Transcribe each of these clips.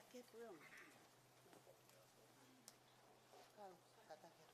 Che belum. Kau kata ke.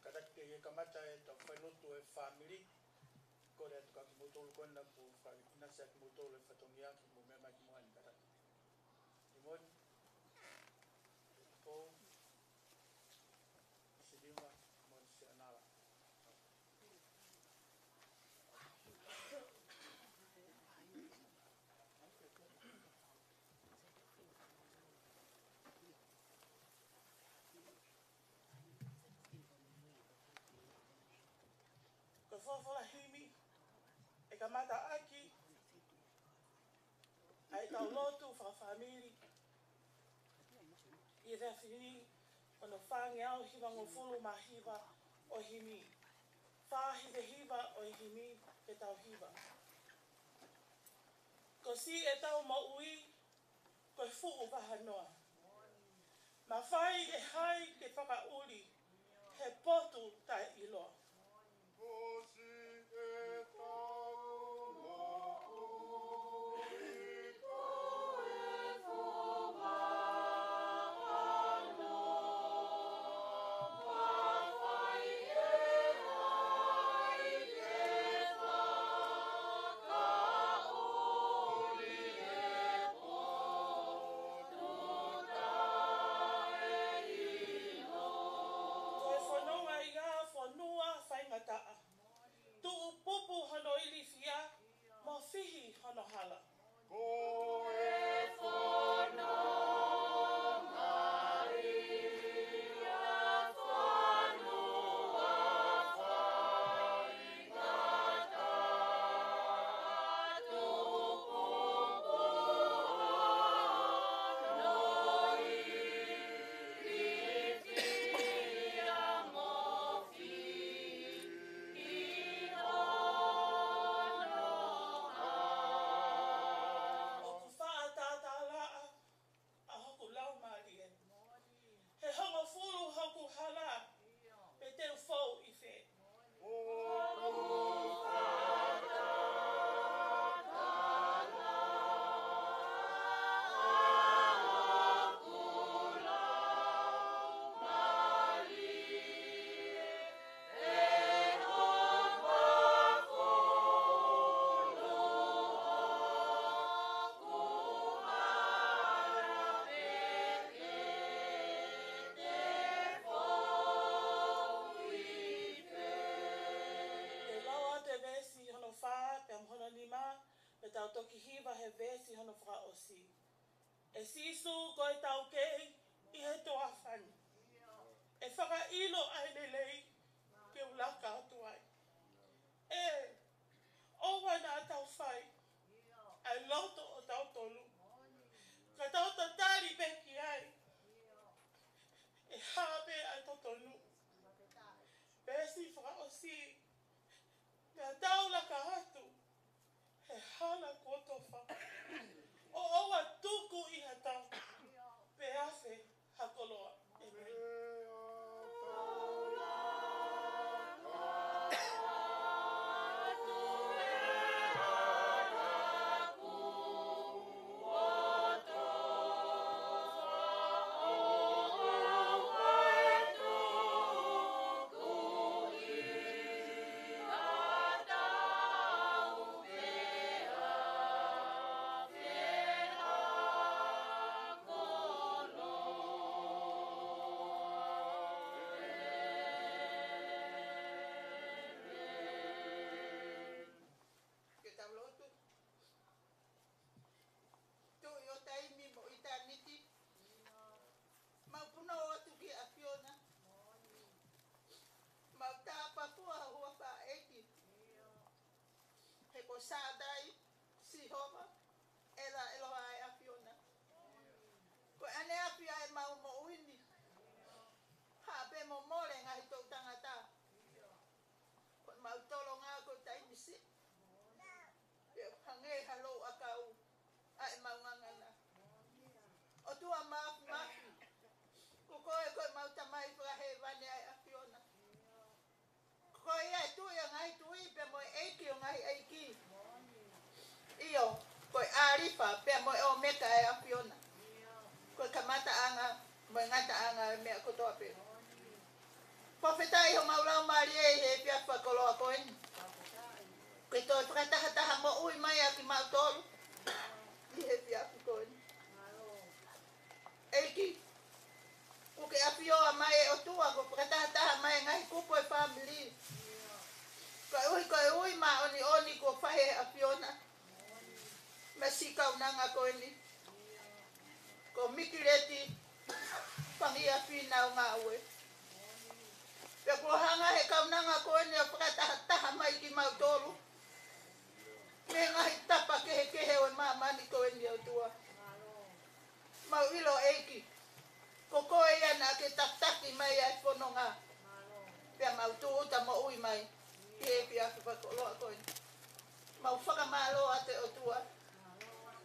Kada ke kamata e to whailotu e family ko le to ka ki motolo ko na po fa ina sa ki motolo e fatongia ki mo me mai ki mo ani kada imon po sidima mo se anala ko fa fa himi e kamata aki ai tau lotu whakawhamiri. I rea whini, ono whange au hiwa ngō fulu ma hiwa o himi. Whahi te hiwa o himi ke tau hiwa. Ko si e tau ma ui, ko e fuku waha noa. Ma whai e hai ke whakauri, he potu tai iloa. Fihi hono hala. Ko e whono Maria whanua whaingata tupu noi rifia mofi toki hiwa he vesi hono whaosi. E sisu ko e tau kei I he toa whani. E whaka ilo ai lelei ke ulaka atu ai. E owa nā tau whai ai loto o tau tolu. Ka tau tatari peki ai. E hape ai totonu. Vesi whaosi. Ka tau laka atu. He hala kotofa. O owa tuku I hatau. Pe afe hakoloa. Amen. Sadai si homa ela ai afiona ko ane afia e mau mo wini ha be mo mole ngai to tangata ko mau tolo nga ko tai misi e hange halo akau ai mau ngana o tua ma ko mau tamai fra he vane ai afiona ko ia tu ia ngai tu I pe mo eki ngai eki Iyo, koi arifa pe mo o meka e afiona. Koi kamata anga, mo ngata anga me ko to pe. Profetai ho maula marie he pe fa kolo ko en. Koi to trata hata mo ui mai aki mau tol. Ni he pe ko en. Eki. Ko ke afio mai o tua ko trata hata mai ngai ku po family. Koi ui ma oni ko fa he afiona. Masika unanga ko ni ko mikireti pangia fina nga we pe ko hanga he ka unanga ko ni o prata ta mai ki mau tolu Me ngai tapa kehe o mamani ko ni o tua. Mau ilo eiki. Ko koe ia na ke tataki mai ai whanonga. Pea mau tu uta mo ui mai. Pia pia pa ko loa koe. Mau whakamalo ate o tua.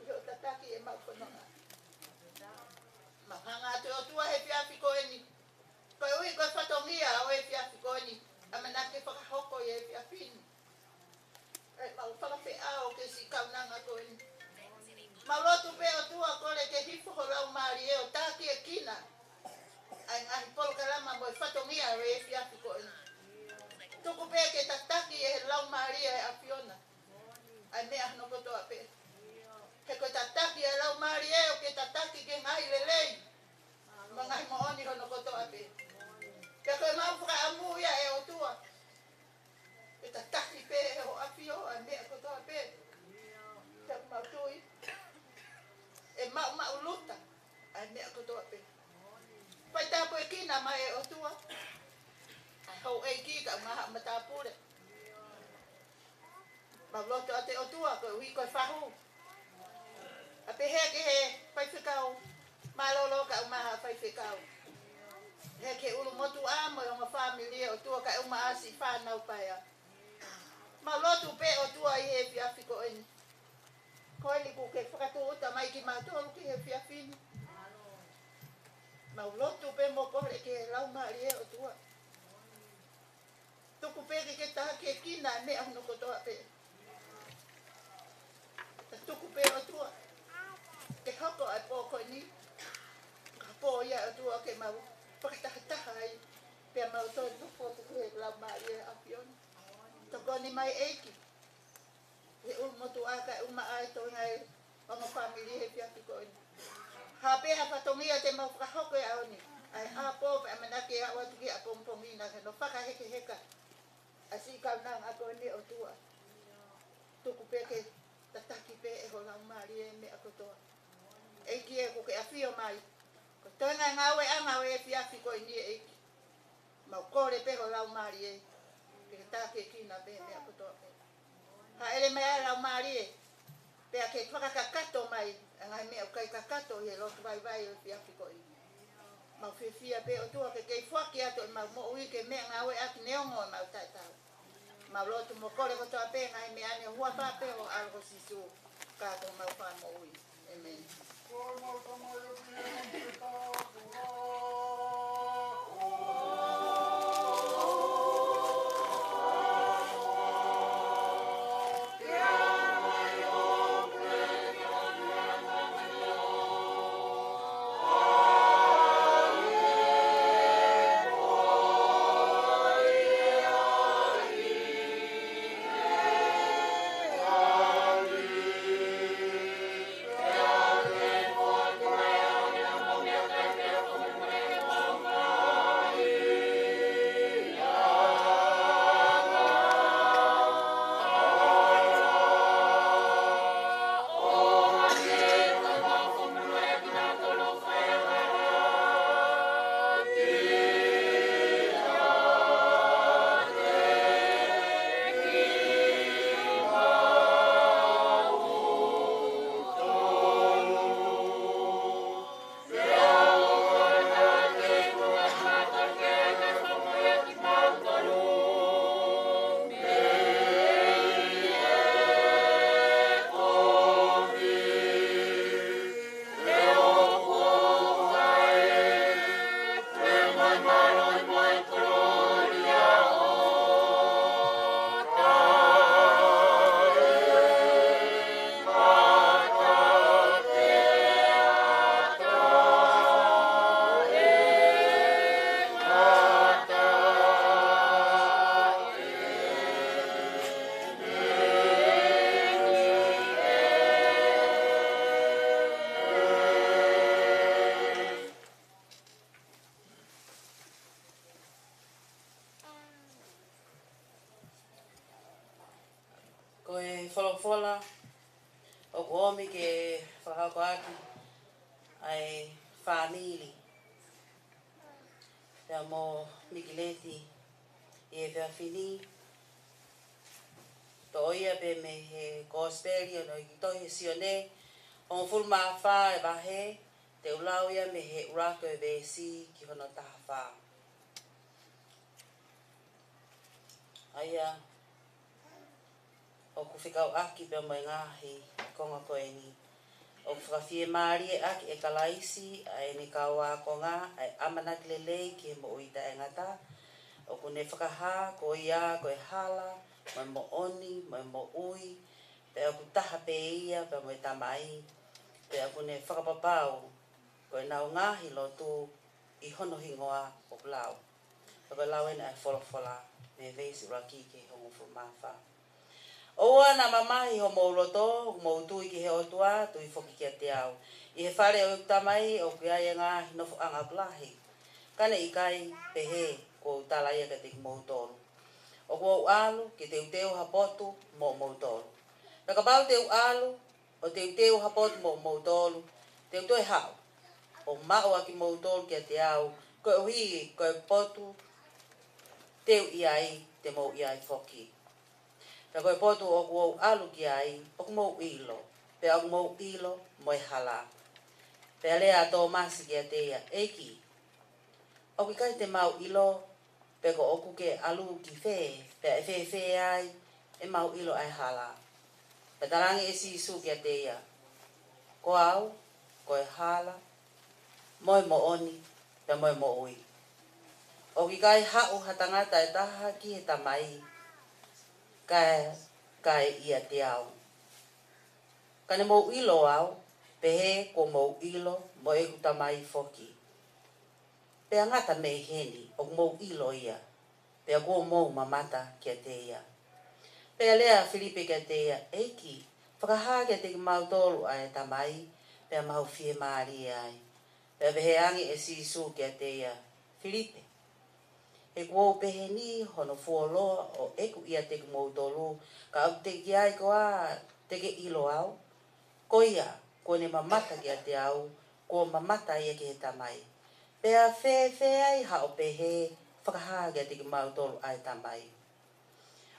Io tataki e mau whanonga. Mau hanga ate o tua he pia koe ni. Koe ui koe whatongia o he pia koe ni. Amanake whakahoko e pia pini. Mau whakape ao ke si kaunanga koe ni. Mau lotu pe o tua kore ke hifo ho lau maari e o tāki e kina. Ai ngahi polo kalama mo e whatongia o e pia koe ni. Tuku pe ke tataki e lau maari e a Fiona. Ai mea hano kotoa pe. He koe tataki e lau maari e o ke tataki ke ngahi lelei. Ma ngahi mo oni hono kotoa pe. Ke koe mau whaka amu ia e o tua. E tataki pe e ho afio a mea kotoa pe. Te mau tui. E mau luta. Ai mea kotoa pe. Pai tāpo e kina mai e o tua. Ai hou e ki ka maha matapure. Mau loto ate o tua koe ui koe whahu. A pe hea ke he pai whikau. Malolo ka umaha pai whikau. He ke ulu motu amo o ma familia o tua ka uma asi whanau paia. Mau lotu pe o tua i he fiafi ko eni. Koe ni ku ke whakatu uta mai ki mātolu ki he fiafini. Mau lotu pe mo kore ke lau maari e o tua. Tuku pe ke taha ke kina mea hono kotoa pe. Tuku pe o tua. Ke hoko ai po koe ni. Ka po ia o tua ke mau. Pakatahataha ai. Pea mau toi tuku tuku he lau maari e a Fiona. Toko ni mai eiki. He motu aka uma ai to ngai o mo family he pia ko ni. Ha pe ha patongia te mau ka hoko e oni. Ai a po pe amana ke a watu ki a pompongi na no faka heke heka. Asi ka na a ko ni o tua. Tuku pe ke tataki pe e ho la mari e me akoto. E ki e ko ke afio mai. Ko tona ngawe anga we pia ko ni e ki. Mau kore pe ho la mari e. Ke take ki na be me akoto. Ha ele mea lau maari e. Pea ke whakakakato mai. Ngai mea ukai kakato he lotu vai o pia piko i. Mau whiwhia pe o tua ke kei whaki ato e mau mo ui ke mea ngawe aki neongo e mau taitau. Mau lotu mo kore kotoa pe ngai mea ane hua pape o algo sisu. Kato mau wha mo ui. Amen. wholofola o ko omi ke whahako aki ai whanili. Pea mo Mikileti i e whawhini. Toia pe me he gospel no i to he sione on full ma fa e ba he te ulau ia me he urako e vesi ki hono taha fa. Aia o ku whikau aki pe mai ngahi konga koe ni. O ku whakawhie maari e aki e kalaisi a e ni kaua ko ngā e amanaki lelei ki he mo uita e ngata. O ku ne whakaha ko ia ko e hala mai mo oni, mai mo ui. Pe o ku taha pe ia pe mo e tamai. Pe o ku ne whakapapau ko e nau ngahi lo tu i hono hingoa o lau. Pe lau ena e whola me veisi raki ke hongo fumafa. Oa na mamahi ho mauloto, mautui ki he otua, tui whoki kia te au. I he whare o tamai o kia e ngā hinofu anga plahi. Kane i kai pehe ko utalaia ka te ki mautoru. O kua ualu ki te uteo hapotu mo mautoru. Naka pau te ualu o te uteo hapotu mo mautoru, te utoe hao. O mao aki mautoru kia te au, koe uhi koe potu, teu iai te mau iai whoki. Pe koe potu o kua alu ki ai, o ku mau ilo. Pe au mau ilo, moi hala. Pe alea tō masi ki a teia, eiki. O ki kai te mau ilo, pe ko oku ke alu ki whē. Pe e whē ai, e mau ilo ai hala. Pe tarangi e si su ki a teia. Ko au, ko e hala, moi mo oni, pe moi mo ui. O ki kai hau hatangata e taha ki he tamai, kai ia te au. Kane mau ilo au, pehe ko mau ilo, mo e kutamai foki. Pe angata me heni, o mau ilo ia, pe a kua mau mamata kia te ia. Pe a lea Filipe kia te ia, eiki, whakaha kia te mau tolu ai tamai, pe a mau fie maari ai. Pe a pehe angi e sisu kia te ia, Filipe. E kua pehe ni hono fuoloa o eku ia te mau tolu, ka au te ki ai koa te ke ilo au. Ko ia, ko ne mamata ki a te au, ko mamata ia ki he tamai. Pea whē ai hao pehe, whakaha ki a te ki mau tolu ai tamai.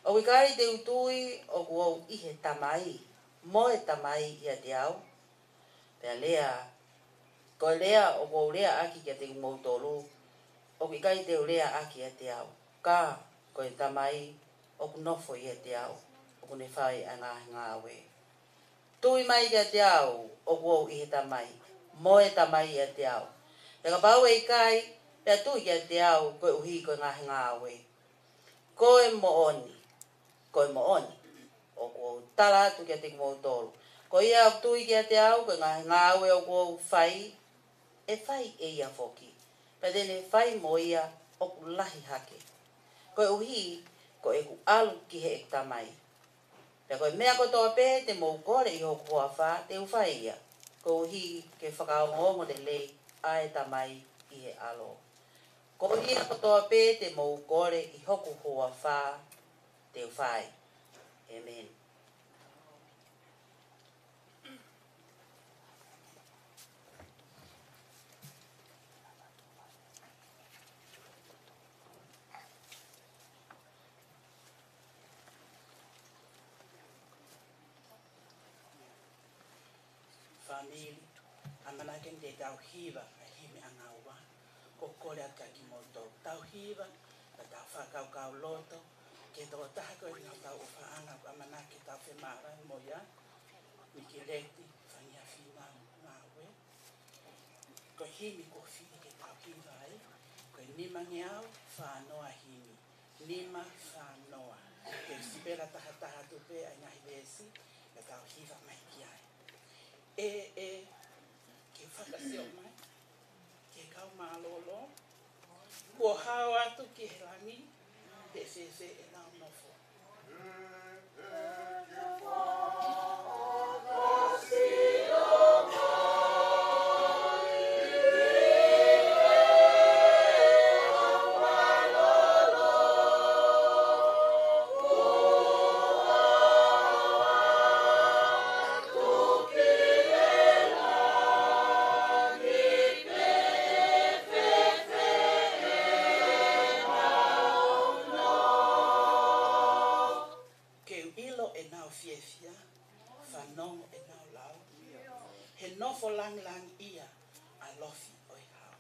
O wikai te utui o kua ihe tamai, mo e tamai i a te au. Pea lea, ko lea o kua lea aki ki a te ki mau tolu, o wikai te lea aki a te au. Ka, ko e tamai, o ku nofo i a te au, o ku ne whai a ngā we. Tui mai ki a te au, o kua ihe tamai, mo e tamai i a te au. E ka pau e kai, pea tui ki a te au, koe uhi koe ngā we. Koe mo oni, o kua tala atu ki a te kumo tolu. Ko ia tui ki a te au, koe ngā we o kua whai, e whai e ia foki. Pea tene whai mo ia, o ku lahi hake. Koe uhi, koe ku alu ki he ek tamai. Pea koe mea kotoa pē, te mou kore i hoku hoa wha, te uwhai ia. Ko uhi ke whakaongongo le lei, ae tamai i he alo. Ko uhi kotoa pē, te mou kore i hoku hoa wha, te uwhai. Amen. Family, amanaken de tauhiva, a hime angawa, o kore a kaki moto tauhiva, a tau whakau kau loto, ke tō tahako i ngā tau uwhaanga, amanake tau whemara moia, Miki leti, whangia whina ngāwe, ko himi ko whini ke tauhiva ai, ko nima ngeau, whanoa himi, nima whanoa, ke sipera taha tupe a ngahi vesi, ka tauhiva mai ki ai. Ke whakaseo mai, ke kau mālolo, kua hao atu ki he rangi, te whewhe e nao nofo. fia, whanongo e ngau lau. He nofo lang lang ia, a lofi oi hao.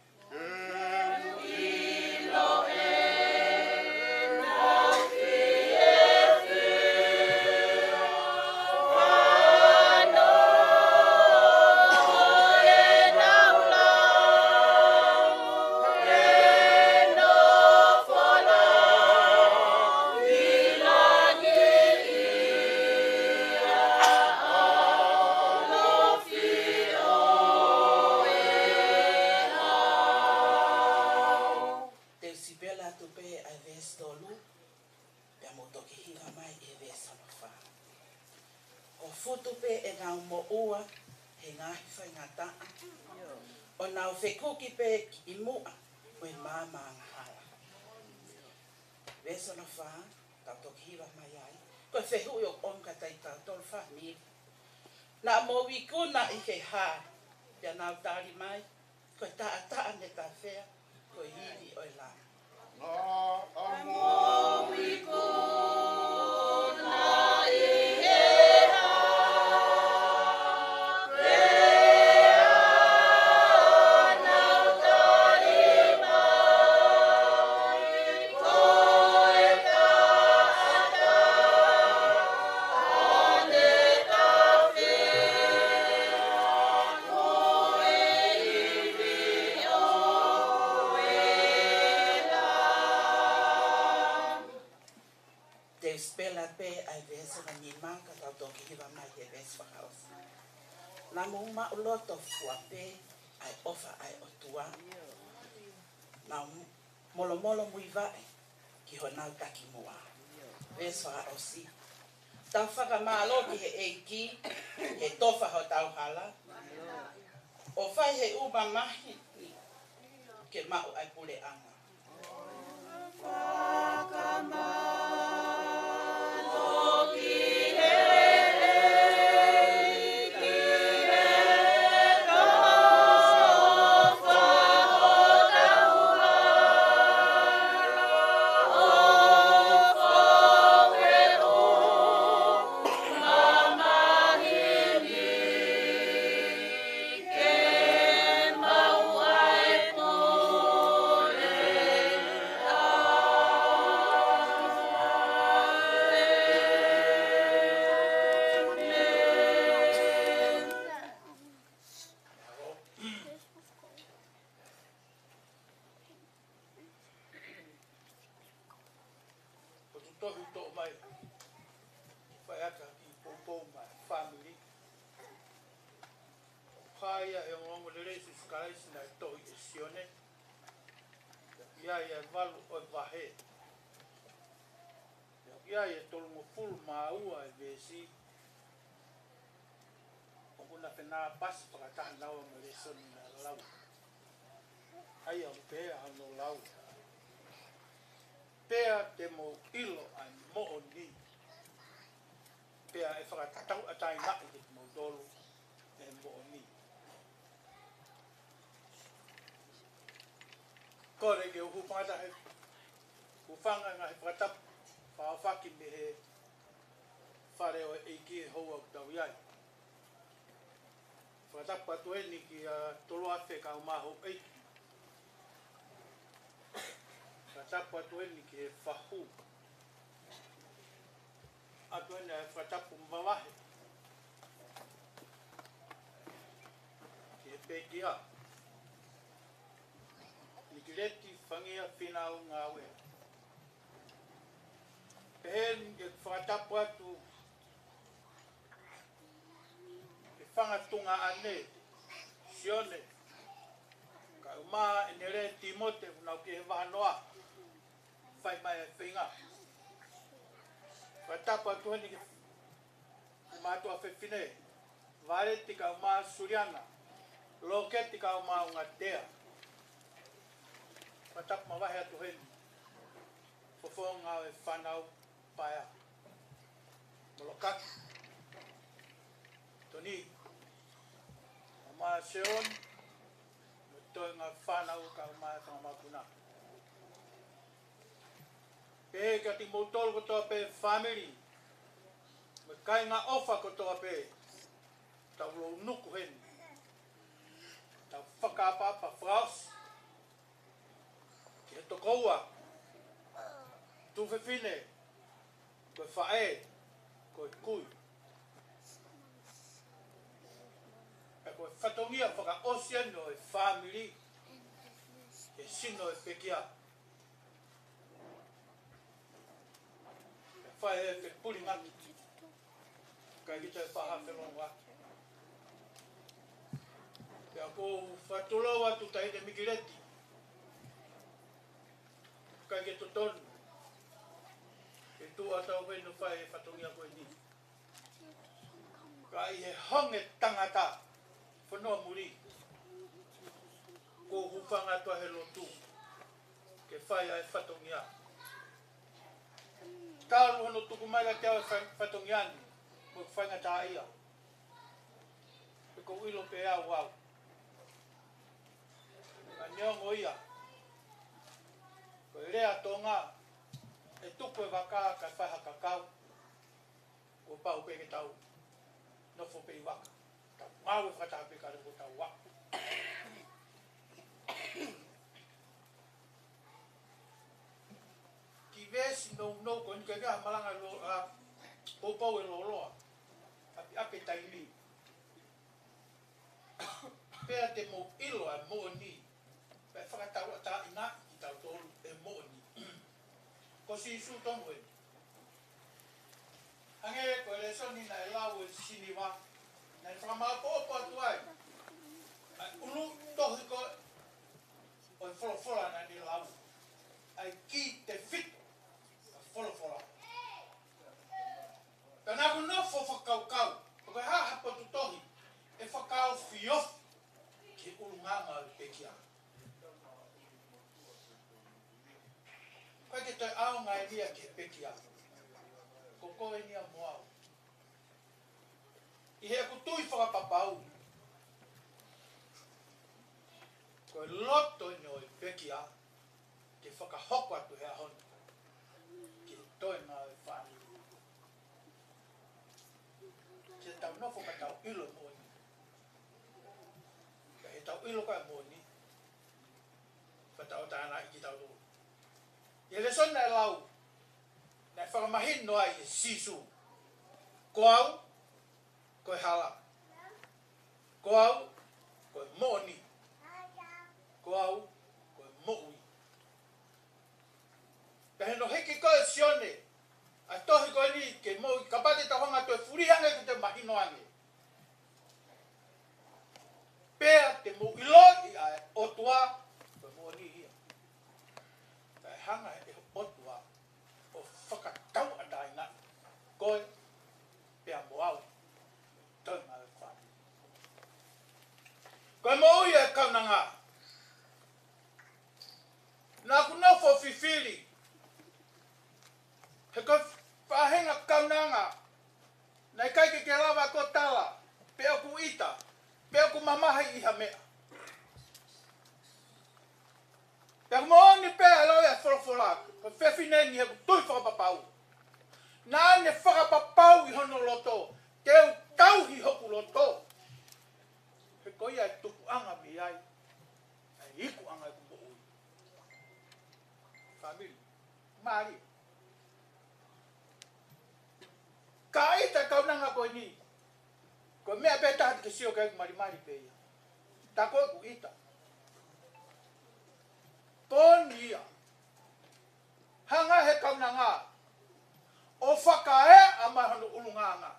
Te sibela tu pe a ves tolu, pe mo toki hira mai e ves ana wha. O futu pe e ngau mo ua, he ngahi whai ngata. O nau whekuki pe ki i mua, o e māma nghala. Ves ana wha, tau toki hira mai ai. Ko e whehui o onka tai tau tolu wha ni. Na mo wikuna i ke hā, pia nau tari mai, ko e taa ne ta whea, ko e hiri o e la. Te spela pe ai vesa na ni maka tau toki hiwa mai e vesa whakausa. Na muuma uloto fua pe ai ofa ai o tua. Na molo molo mui vae ki ho nau taki mua. Vesa whakausi. Tau whakamaalo ki he eiki, he tofa ho tau hala. O whai he uba mahi ke mau ai pule anga. Kaya e ngongo le reisi skalaisi na to i sione. Ia valu o vahe. Ia tolu mo fulu maua e vesi. O kuna pena pas pakatahan lawa mo leson na lau. Ai au pea ano lau. Pea te mo ilo ai mo o ni. Pea e whakatatau atai na i te mo dolu e mo o ni. Kore ke uhu pangata he ufanga nga he whakatap whawhaki me he whare o eiki e hou au tau iai. Whakatap atu heni ki tolo awhe ka umaho eiki. Whakatap atu heni ki he whahu. Atu heni he whakatap umwawahe. Ki he peki a. Leti whangia whinau ngā wea. Pehen e whakatapu atu e whangatunga ane, sione, ka umaa e nere Timote unau ki he wahanoa, whai mai e whinga. Whakatapu atu heni ki mātua whewhine, Vareti ka umaa Suriana, Loketi ka umaa unga tea. Patap mawahe atu heni. Fofonga e whanau paia. Molokaki. Toni. Oma seon. Toi ngā whanau ka mai whangamakuna. Pe ka ti motol ko toa pe family. Kai ngā ofa ko toa pē. Tau lo nuku heni. Tau whakapapa whaos. Ki he tokoua. Tu whiwhine. Koe whae. Koe kui. E koe whatongia whaka osiano e family. E sino e pekia. E whae e ke puri ngaki. Kai kita e whaha whenonga. Pea ko whatulau atu tahi te mikireti. Kai ke totonu. E tu atau whenu whae e whatongia koe ni. Kai he honge tangata. Whanua muri. Ko hupanga tua he lotu. Ke whae ai whatongia. Tāru hono tuku mai la te au whatongiani. Mo whainga tā ia. E ko ilo pe au au. Ka neongo ia. Ko e rea tonga. E tuku e waka ka whaiha kakau. Ko pau pe ke tau. Nofo pe i waka. Tau mau e whatape ka reko tau waka. Ki vesi no ko ni ka malanga lo Popau e loloa. Ape taili. Pea te mo ilo a mo ni. Pea whakatau a tā ina ki tau tolu e mo ni. Ko si isu tongu e. Ange ko e le soni na e lau e siniwa. Na e whakamau popo atu ai. Ulu tohi ko o e wholofola na ni lau. Ai ki te fit. Wholofola. Kana ku no fo whakaukau. Ko ha hapo tutohi. E whakau fiof. Ki urunganga o pekia. Koe ke toi aonga e nia ki pekia. Ko koe nia moau. I he ku tui whakapapau. Koe loto nio e pekia. Ki whakahoko atu hea honi. Ki toi ngā e whani. Ki tau nofo ka tau ilo moni. Ka he tau ilo ka moni. Whatau tāna i ki tau lua. I le sona e lau. Na e whakamahin noa i sisu. Ko au, koe hala. Ko au, koe moni. Ko au, koe moui. Ka he no heki koe sione. A tohi koe ni ke mo ka pate ta honga to furianga ki te mahino ange. Pea te mo ilo i a otua ko mo ni ia. Ka hanga e otua o whakatau a daina. Koe pea mo au. Toi ngā e whani. Koe mo ui e kaunanga. Nā kuna fo fifiri. He koe whahenga kaunanga. Nei kai ke lawa ko tala. Pea ku ita. Pea ku mamahi iha mea. Pea ku mooni pea loia wholofola. Ko whewhineni he ku tui whakapapau. Nā ne whakapapau i hono loto. Teu tauhi hoku loto. He koia e tuku anga mi ai. E iku anga e ku mo ui. Family. Mari. Ka ita kaunanga koe ni. Koe mea pe tahati ke sio kai marimari pe ia. Ta koe ku ita. Poni ia. Hanga he kaunanga. O whakae a mahano ulunganga.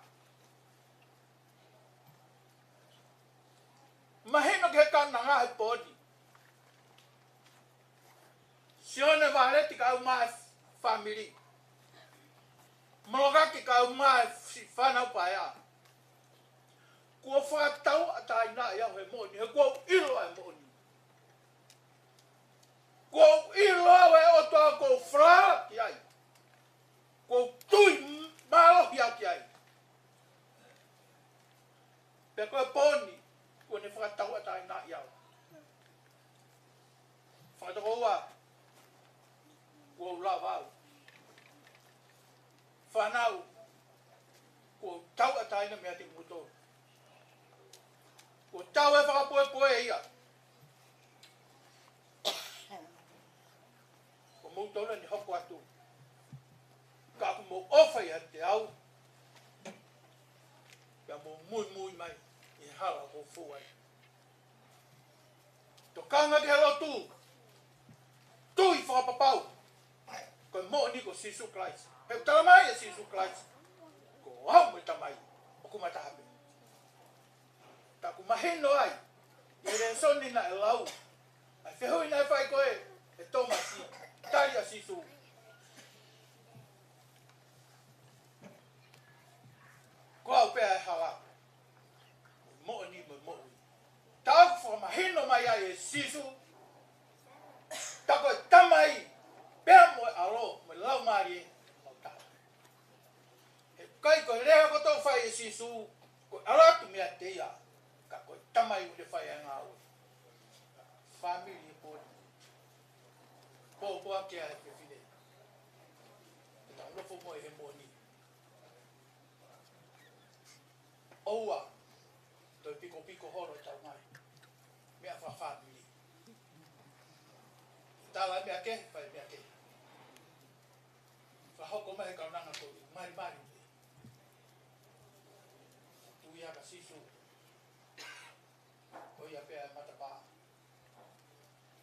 Mahino ke kaunanga he poni. Sione vahaleti ka au maa family. Mologaki ka umai whanau paia. Kua whakatau a tā ina iau he moni. He kua ilo e moni. Kua ilo e otoa kua whraa ki ai. Kua tui malohi au ki ai. Pea koe poni. Kua ne whakatau a tā ina iau. Whakatau ua. Kua ula vau. Whanau. Ko tau atai na mea te muto. Ko tau e whakapoe ia. Ko muto ni hoko atu. Ka ku mo ofa ia te au. Ka mo mui mai. I hala ko fuai. To kanga ke lotu. Tui whakapapau. Ko mo ni ko Sisu Christ. He talamai e Sisu Christ. Ko hau me tamai. O ku matahape. Ta ku mahino ai. I re soni na e lau. Ai whehui na e whai koe. E tomasi. Tai a Sisu. Ko au pea e hala. Mo ni mo. Ta ku mahino mai ai e Sisu. Ta koe tamai. Pea mo e alo. Mo lau maari e. Kai ko rea ko tau whai e Sisu, ko aratu mea te ia, ka koe tamai ule whai a ngā oi. Family po. Po ake a e whiwhine. Ta unofo mo e he moni. Oua, toi piko horo e tau mai. Mea wha family. Tala mea ke, whai mea ke. Whahoko mai kaunanga ko i mari. Ia ka Sisu. Ko ia pea matapa.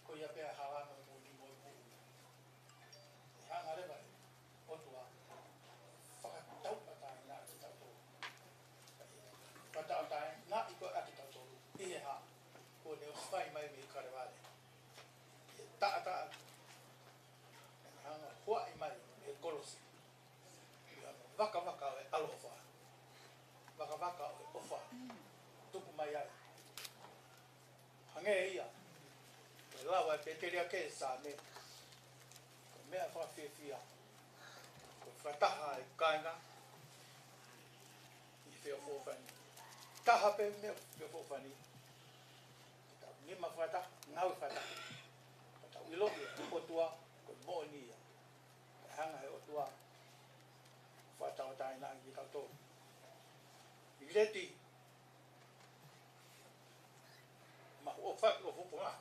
Ko ia pea halama mo ni mo. Hanga rewa. Otua. Whakatau atai nā ki tau tōru. Whakatau atai nā i koe ati tau tōru. Ihe ha. Ko ne o whai mai me i karewale. Taata. Hanga hua i mai me kolosi. Waka o e alofa. Waka o e ofa. Tupu mai ai. Hange ia. E lawa e peteria ke sa me. Mea whawhiawhia. Ko whataha e kainga. I whio fōwhani. Taha pe mea whio fōwhani. Nima whata, ngau whata. Whata uilohi e otua, ko mo ni ia. Hanga he otua. Whata o tai nā ki tau tō. I leti. Ma o whak o hupunga.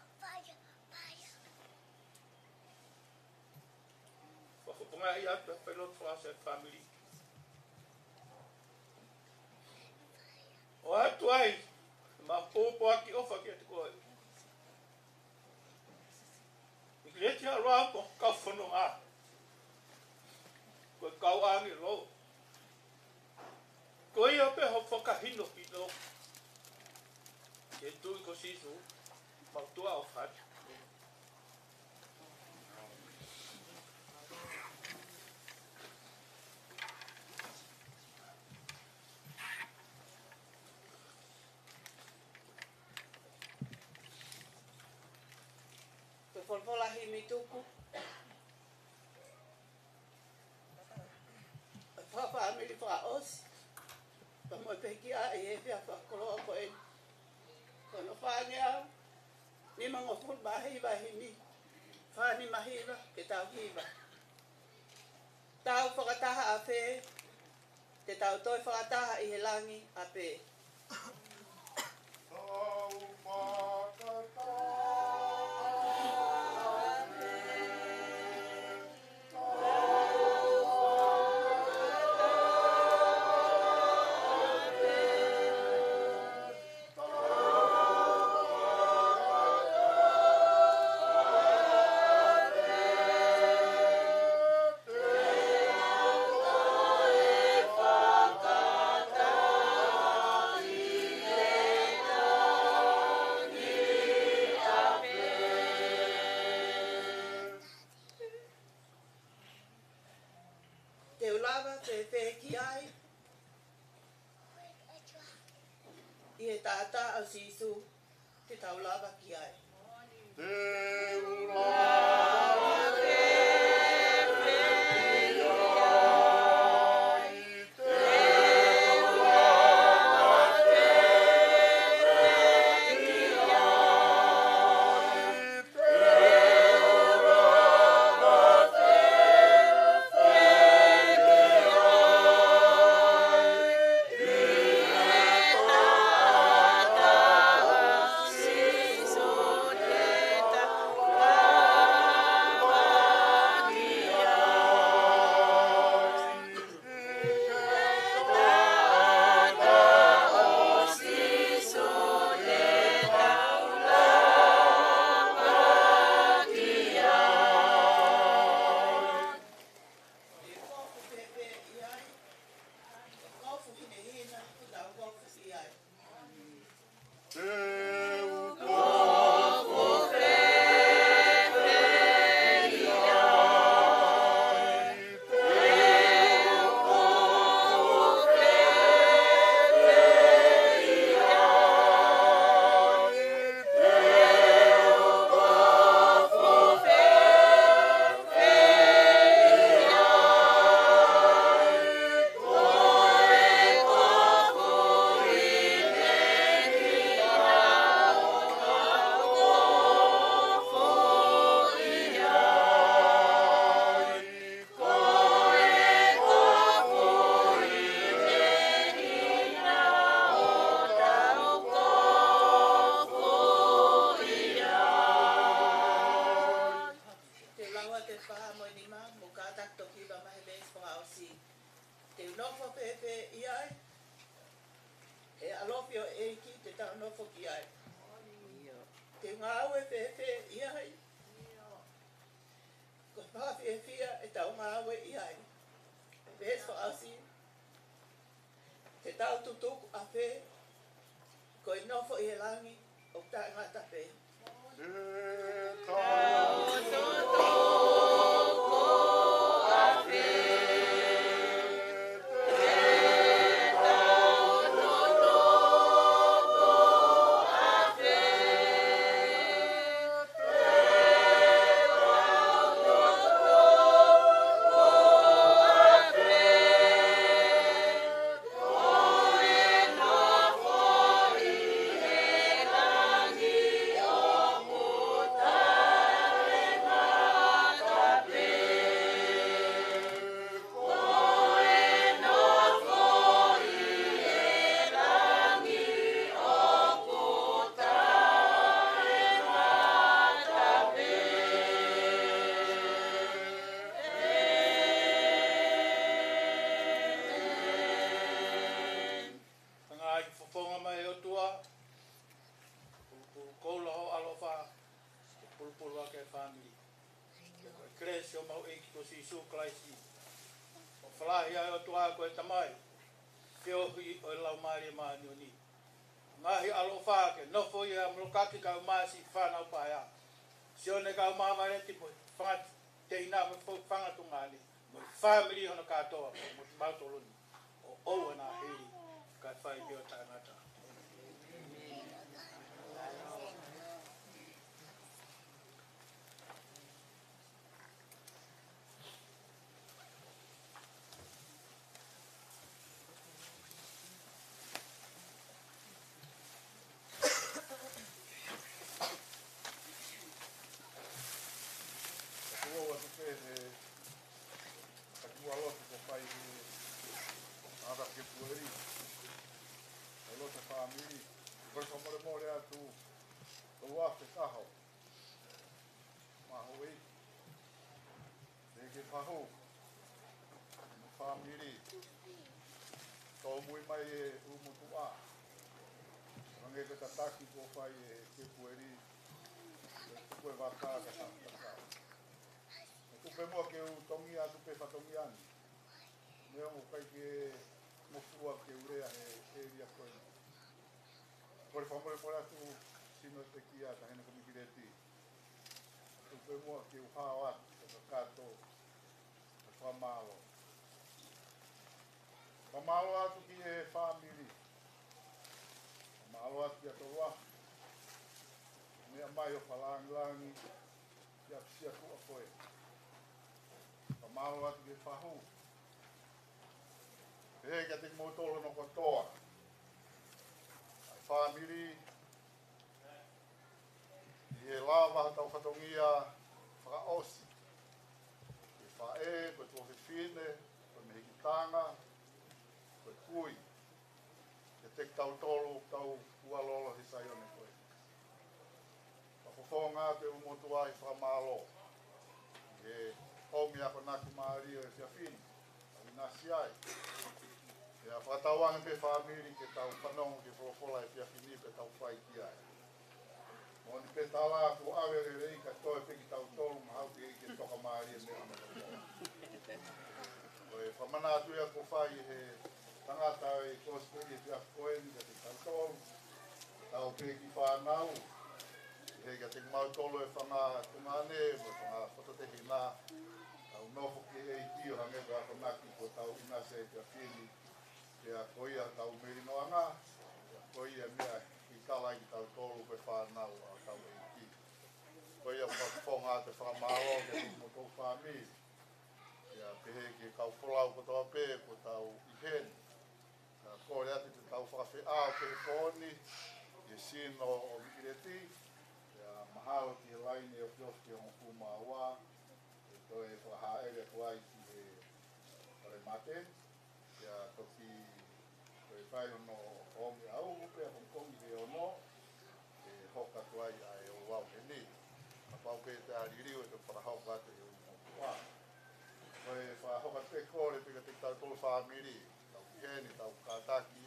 Wa hupunga i atu e whailot whaase family. O atu ai. Ma pōpo aki ofa ki atu koe. I leti a roa po kau whono a. Koe kau angi lo. Ko ia pe ho whakahino pino. Ke tui ko Sisu. Mautua o whati. Koe wholwholahi mi tuku. Whawhamiri whaosi. Mo peki a e fia whakoloa ko e kono whanea ni mango ful mahiwa himi whani mahiwa ke tau hiwa tau whakataha a whe te tau toi whakataha i he langi a pē tata au Sisu te tau lava ki ai. Te unofo pepe i ai. E alofio e ki te tau nofo ki ai. Te ngāwe pepe i ai. Ko pāwhi e fia e tau ngāwe i ai. Peso asi. Te tau tutuku a pe. Ko i nofo i e langi o tā ngata pe. Tau tutuku a pe. Ngahi alofa ke nofo ia mlokaki ka masi fana upaya. Sione ka mama le tipo fangat te ina mo fanga tungani. Mo family hono katoa mo mautoloni. O na heli ka fai bio tanata. Family, tau mui mai e umutua. Rangi ke tataki ko fai e ke pueri, ko e waka ka santaka. Tupe mua ke u tongia, tupe whatongiani. Mea mo kai ke mofua ke urea e ria koe. Kore whamore kore atu sino te kia ta hena komikireti. Tupe mua ke u hawa ka kato, ka whamalo. Pamalo atu ki e family. Pamalo atu ki a toroa. Mea mai o palangi ki a pisia kua koe. Pamalo atu ki e whahu. E kia te motolo no katoa. Ai family. I e lava tau katongia whakaosi. Ke whae, koe tō whiwhine, koe mehikitanga. Kui, e te tau tolu, tau ualolo he sai one koe. Whakofo te umotua i whamalo. E omi ako naki maario e fia fini, a nasi ai. E a whakatauanga pe whamiri ke tau whanongu ke wholofola e fia fini pe tau whai ki ai. Moni pe tala ku awe rei ka toe peki tau tolu mahau ke toka maario me amatakoa. Koe whamana atu ea ko whai he tangata e kōspuri e pia koeni ka te tautolu, tau pēki whānau, he ka te mautolo e whanga tungane, mo whanga whatotehi nā, tau nofo ki e tio hange ka whanaki ko tau inase e pia whini, pia koia tau merinoanga, pia koia mea i kala i tau tolu pe whānau a tau e tio. Koia whakawhonga te whamaro ke te motou whāmi, pia pehe ki kau wholau ko tau pē, ko tau iheni, kore ati te tau whakawhi āo ke kōni, e sino o Mikireti, mahalo ki he laini o Fioski o Ngokuma Awa, e toi e whakahaere kuai ki he Pare Mate, kia toki koe whai ono Omi Au, upe a Hongkongi he ono, e hoka kuai a e o wau he ni. A pau pe te aririu e te whakahoka te o Ngokuma. Koe whahoka te kore pika te tau tolu whamiri, tau kiheni, tau kātaki,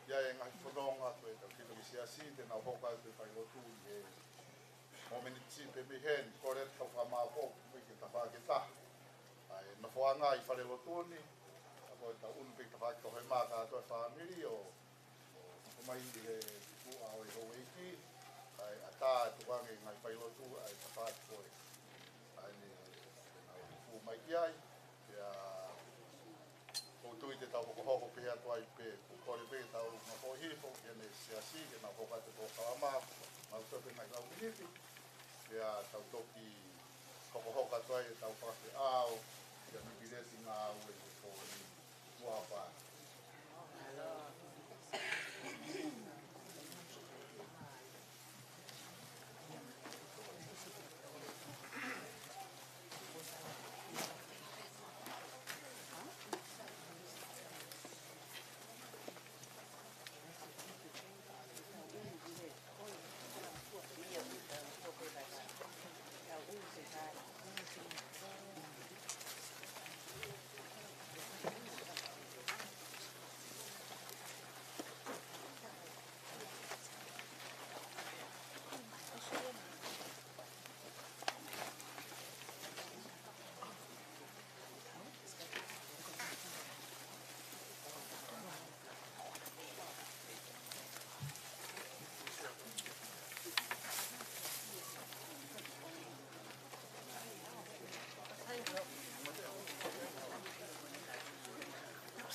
ia e ngahi whanonga koe tau kito ki siasi, te nau hoka te pai lotu i he momeni tipe mi heni, kore tau whamako, koe ki ta whaketa. Ai na whanga i whare lotuni, a koe tau unu pika whakito he maka atoe whamiri o mai he kua o i ho eiki, ai a tā tukange ngai pai lotu, ai ta whakito koe. Ai ni mai ai ya o tu te tau ko hoko pe atu ai pe ko le pe tau na ko hi fo ke ne se asi ke na hoka te ko kama ma so pe mai tau miniti ya tau toki ko hoka tu ai tau pa ke ao ya mi bile singa o ko ni wa pa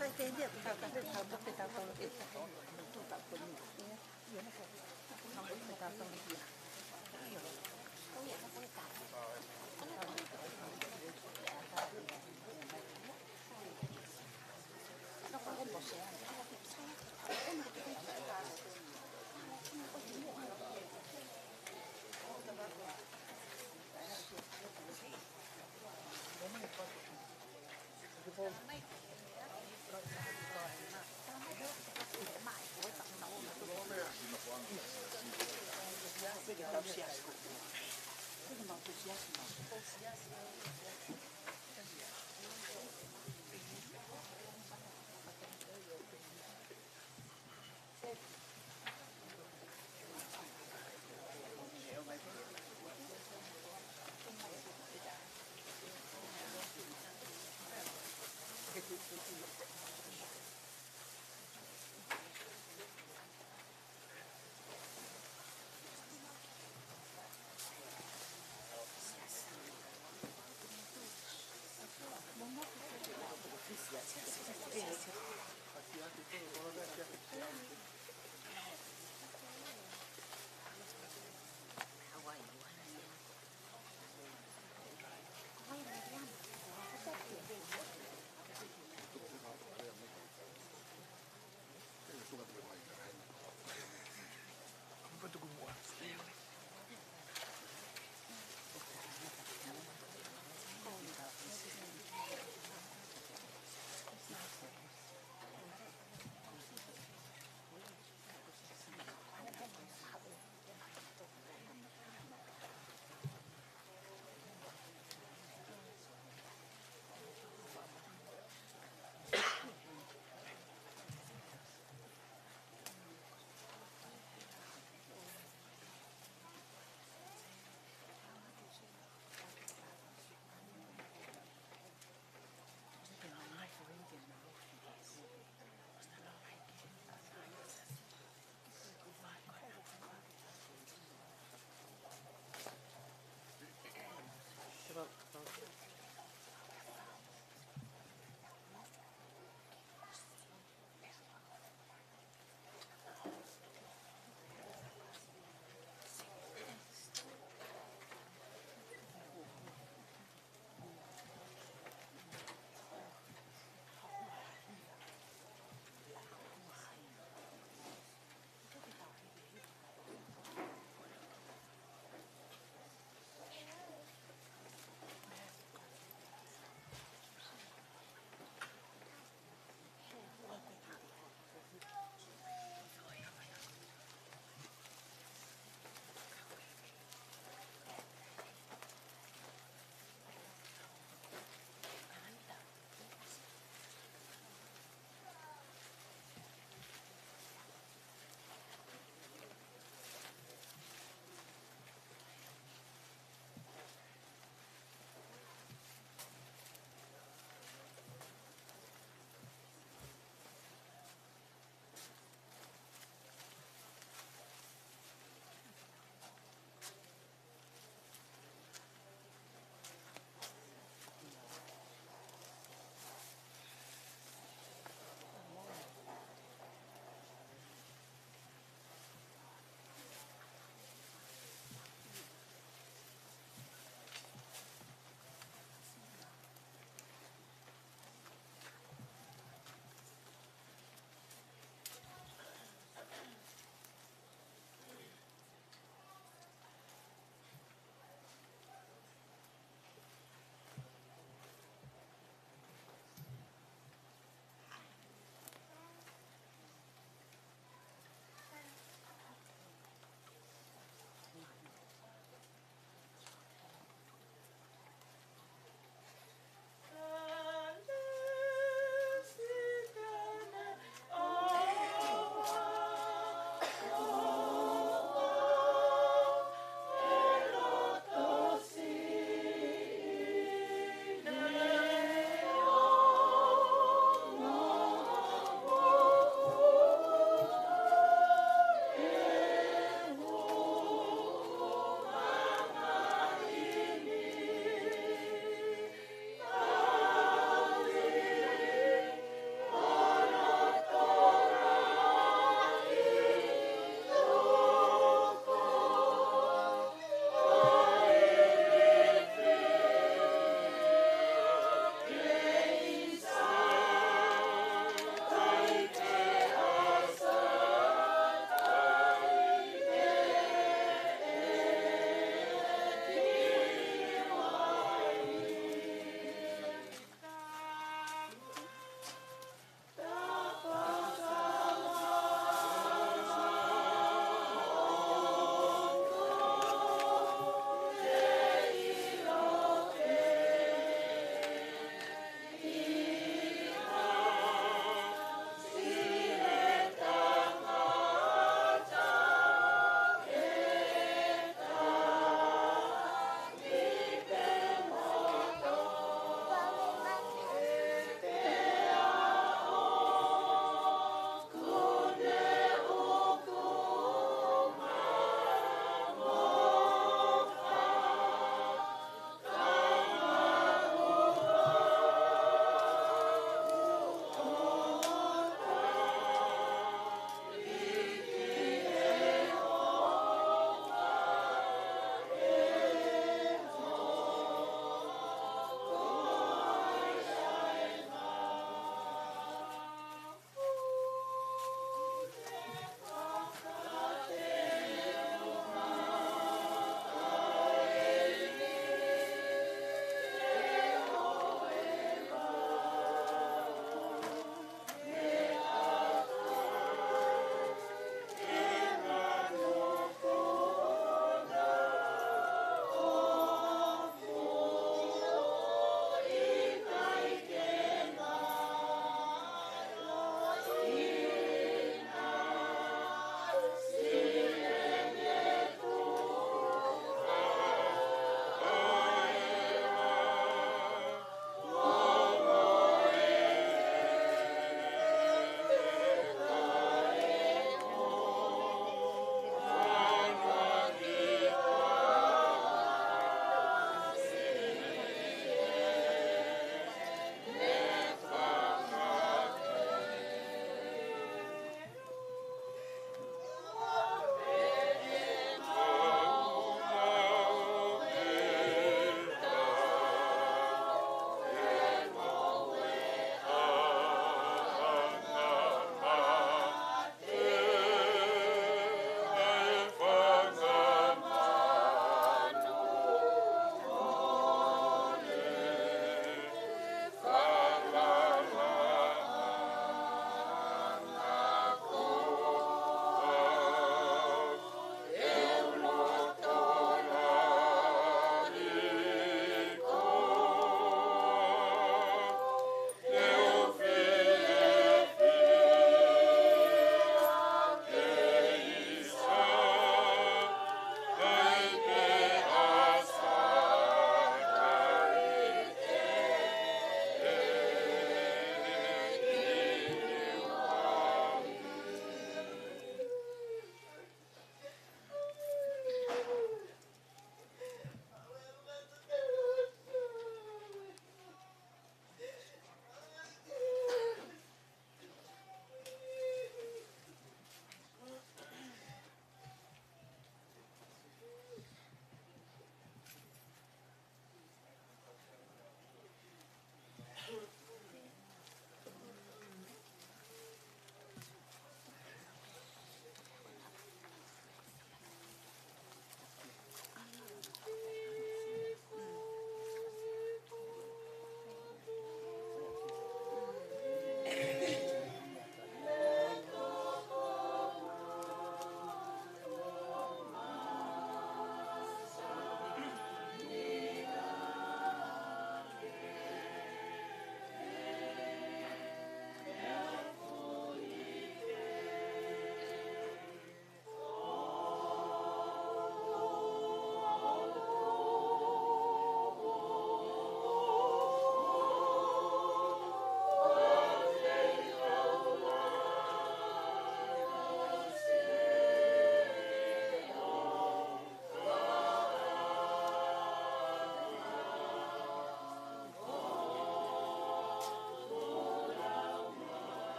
Sai te dia ta ta te ta te ta ta te ta tu ta ko ni ya na ko na ko ta ta ni ya ko ya na ko ta no ko el bo se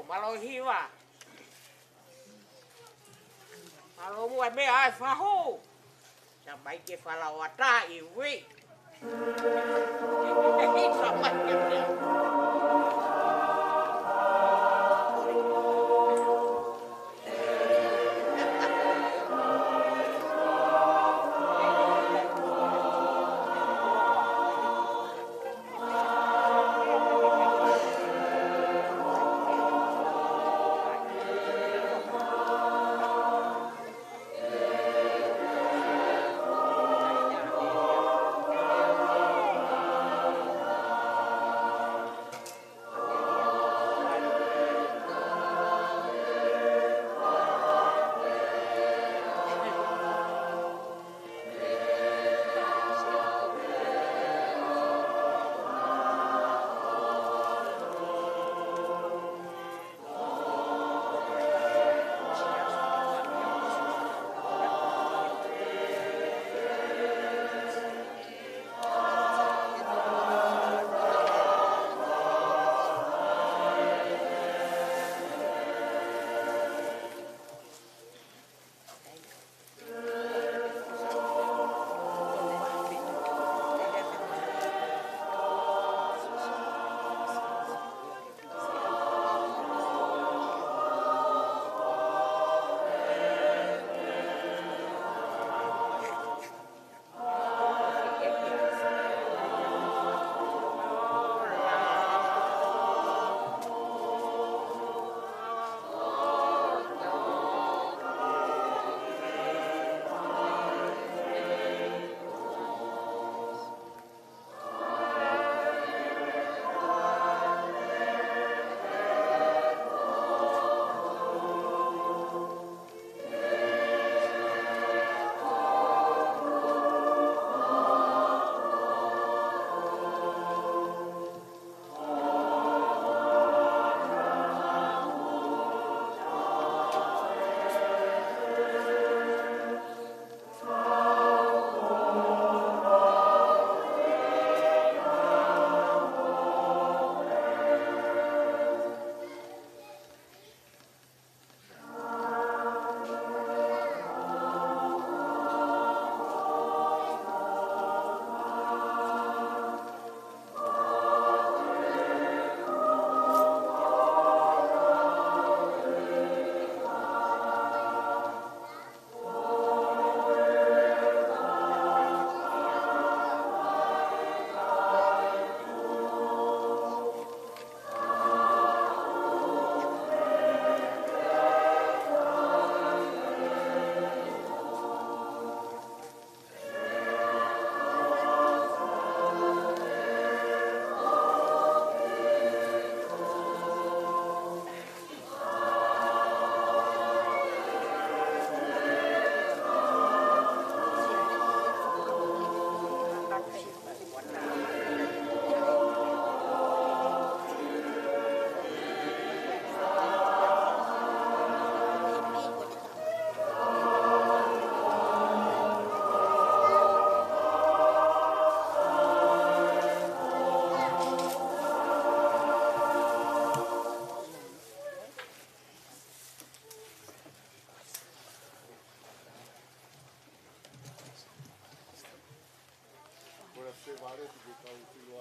Malo hiwa. Malo mua me ai faho. Sampai ke fala wata iwi. Sampai ke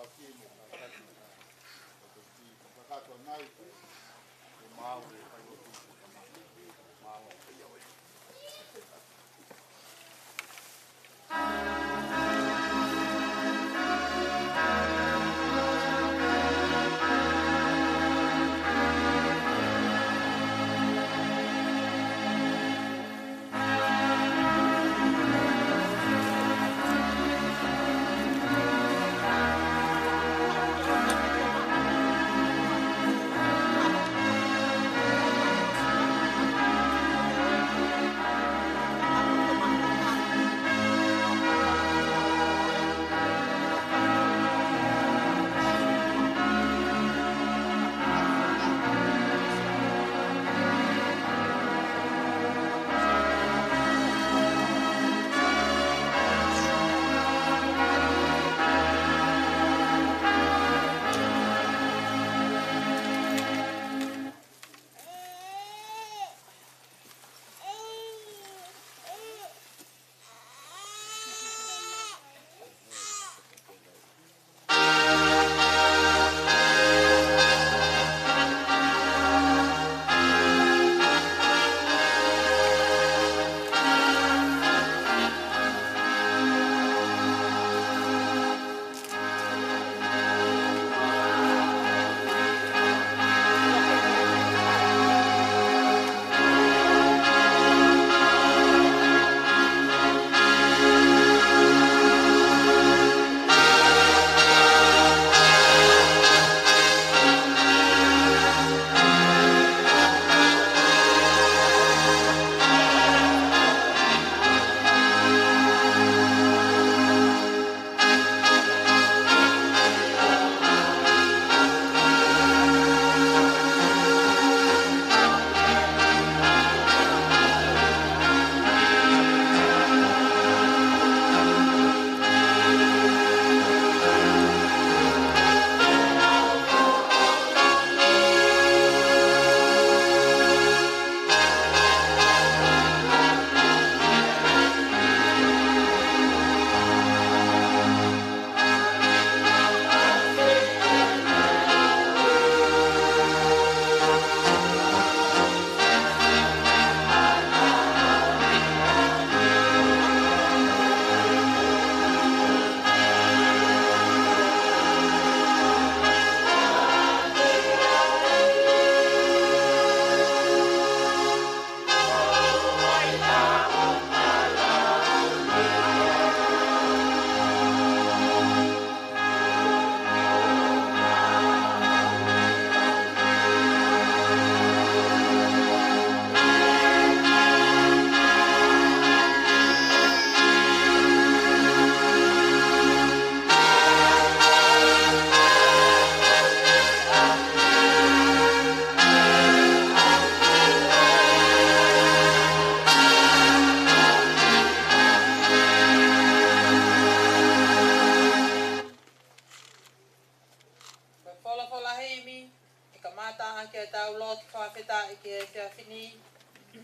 tau kini na tatu na toti kakato nai ko mau e pai o tu mau ia oi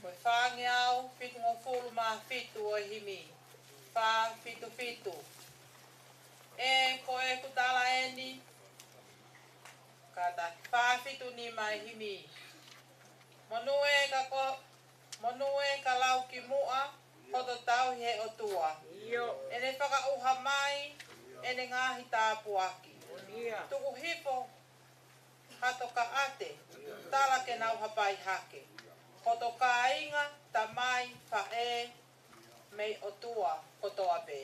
Koe whāngi au, whitu ngō whulu mā whitu o himi. Whā whitu whitu. E koe kutala eni. Ka taki whā whitu ni mai himi. Monue ka lau ki mua, hoto tau he o tua. Ene whaka uha mai, ene ngāhi tāpu aki. Tuku hipo, hato ka ate, tala ke nau hapai hake. Hoto ka inga, ta mai, wha e, mei o tua, kotoa pē.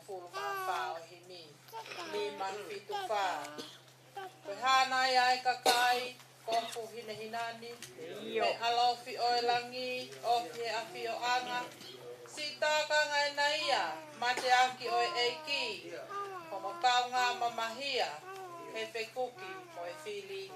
fulu ka o hini. Lima fitu fa. Koe hana ia e kakai, kofu hine hinani. Me alofi o e langi, ofi e afi o anga. Si taka ngai na ia, mate aki o e eiki. Komo kaunga mamahia, he pekuki mo e fili.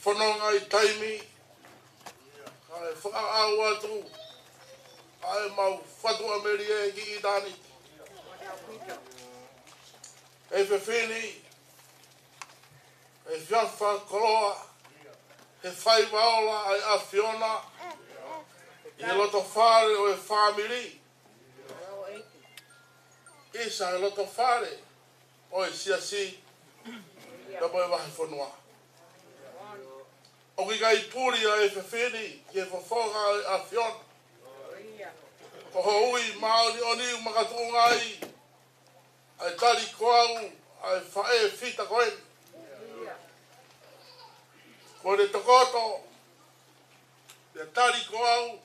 Whanonga I taimi, ai whakaau atu, ai mau whatua meri e ki I tāni. E whiwhini, e whiawha koroa, he whai waola ai a Fiona, I loto whare o e whamiri. Isa e loto whare o e siasi, ka moe wahi whanua. O ki kai puri a e whiwhini, ki e whawhonga a Fiona. Ko ho ui maoni o niu makatunga ai, ai tari koau, ai whae whita koe. Ko re tokoto, le tari koau,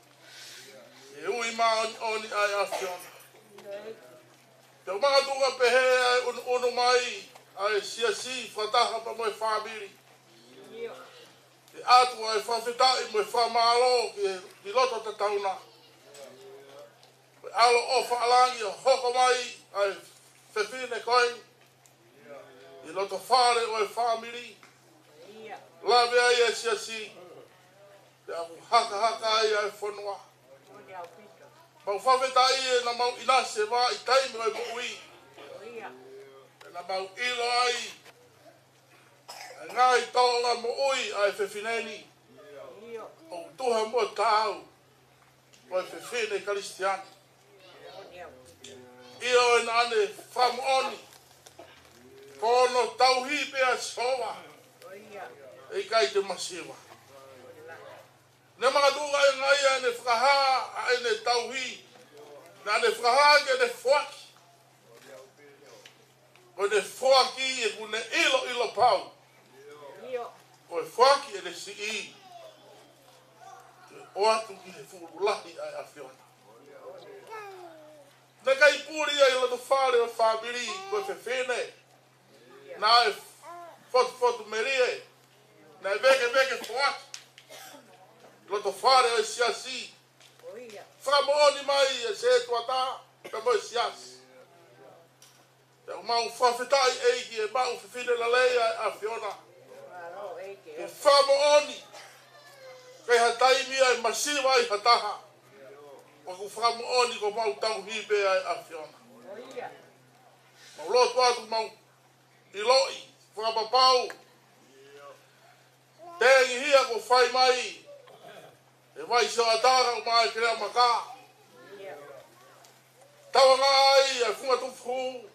e ui maoni o ni ai a Fiona. Te makatunga pehe ai unu mai, ai siasi whataha pa moe whamiri. atu ai whawhetai mo e whamalo ki loto te tauna. Alo o whaalangi o hoko mai ai whewhine koe. I loto whare o e whamiri. Lawe ai e siasi. Te aku haka ai ai whanua. Mau whawhetai e na mau inase wā i taimi o e mui. Na mau ilo ai. Ngai tonga mo ui ai whewhineni. O tuha mua tāu. O e whewhine Kristiani. Io e nane whamuoni. Kono tauhi pea soa. E kai te masiwa. Ne mga tunga e ngai ane whakaha ane tauhi. Nane whakaha ke ne whaki. Ko ne whaki e kune ilo pau. Ko e whaki e ne si i. O atu ki he fuulahi ai a whiona. Ne kai puri ai lato whare o whabiri ko e whewhene. Na e fotu merie. Na e veke whaki. Lato whare o siasi. Whakamooni mai e se tuata. Ka mo e siasi. Te mau whawhetai eiki e mau whewhine la leia a whiona. Ke whamooni. Kei hataimi ai masiwa ai hataha. O ku whakamooni ko mau tauhipe ai a whiona. Mau lotu atu mau iloi. Whakapapau. Tengi hia ko whai mai. E mai so atara o mai krea maka. Tawa ngai ai funga tufu.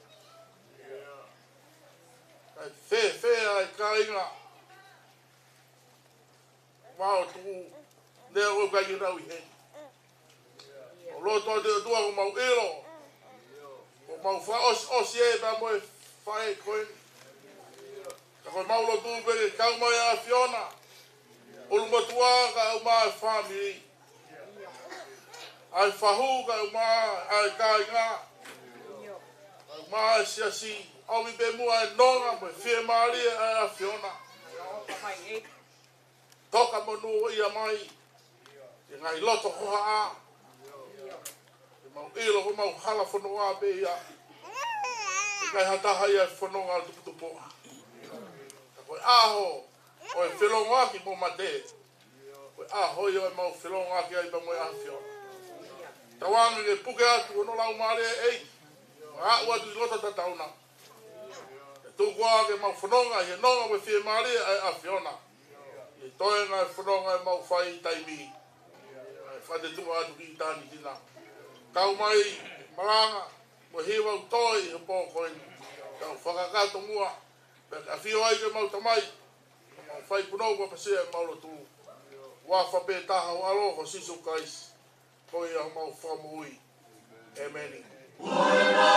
Ai fe ai kainga. Mau tu ne o ga yu rau he. O lo to de tua ko mau elo. O mau fa os ye ba mo fa e koin. Ko mau lo tu be ka mai a Fiona. O lu matua ka o mai family. Ai fahu ka o mai ai kainga. O mai siasi. Au mi be mua e nonga mo fie mari a Fiona. Toka mo nu ia mai. E ngai loto hoha a. E mau ilo ko mau hala whanua be ia. E ngai hataha ia whanua al tuputupoa. Ka koe aho o e whelonga ki mo mate. Koe aho ia e mau whelonga ki ai ba mo e a Fiona. Tawangi ke puke atu ono lau mare e. A ua tu loto tatauna. Tukua ke mau whanonga he nonga me fie mari a Fiona. E toe ngai whanonga e mau whai taimi. Whate tua atu ki tani tina. Kau mai maranga mo hewa utoi he pōkoin. Kau whakakato mua. A whio ai ke mau tamai. Mau whai punau kwa pasea mau lo tu. Wafa pe taha o alo ko sisu kais. Koi au mau whamui. Amen. Yeah.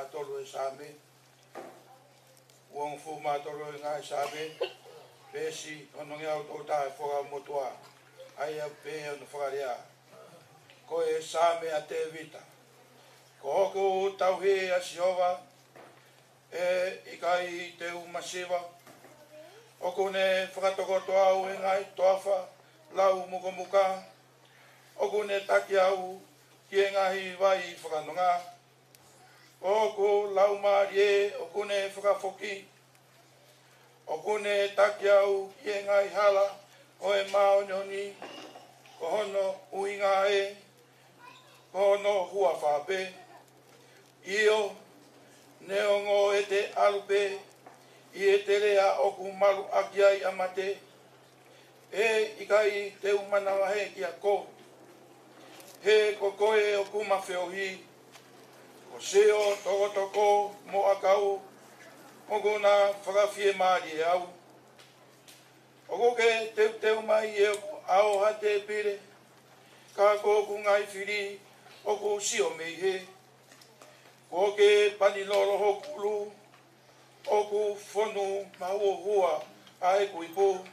mātoro e sāme. Uang fu mātoro e ngā sāme. Pēsi, honongi au tō tāi whaka motua. Ai au pē au na whakarea. Ko e sāme a te vita. Ko hoko tauhe a Siova. E ikai te umasiwa. Oko ne whakatoko au e ngai toafa. Lau muka muka. Oko ne taki au. Ki e ngahi vai whakanonga. Oko lau marie. Oko ne whakafoki. Oko ne taki au. Ki e ngai hala. O e mao nyoni. Ko hono uinga e. Ko hono hua whape. Io. Neongo e te alupe. I e te rea oku malu aki ai amate. E ikai te umanawa he ki a ko. He kokoe oku mawheohi. Ko seo toko toko mo akau. Ogo na whakawhie maari e au. Ogo ke teu mai e ao ha te pire. Ka koku ngai whiri oku sio mei he. Ko ke panilolo hokulu. Oku whonu maua hua a e kuipo.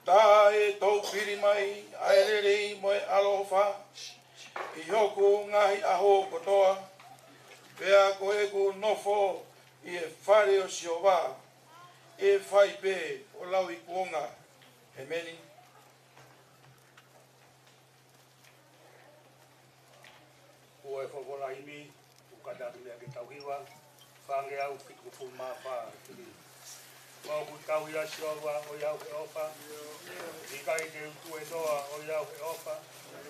Tā e tau piri mai a e rerei mo e alofa. I hoku ngahi aho kotoa. Pea ko e ku nofo i e whare o Siova. E whai pē o lau i kuonga. He meni. Ua e whakola imi. Ukadaki mea ke tauhiwa. Whange au fitu fu maa whaa. Mau ku tauhi a Siova o iau he ofa. I kai te utu e doa o iau he ofa.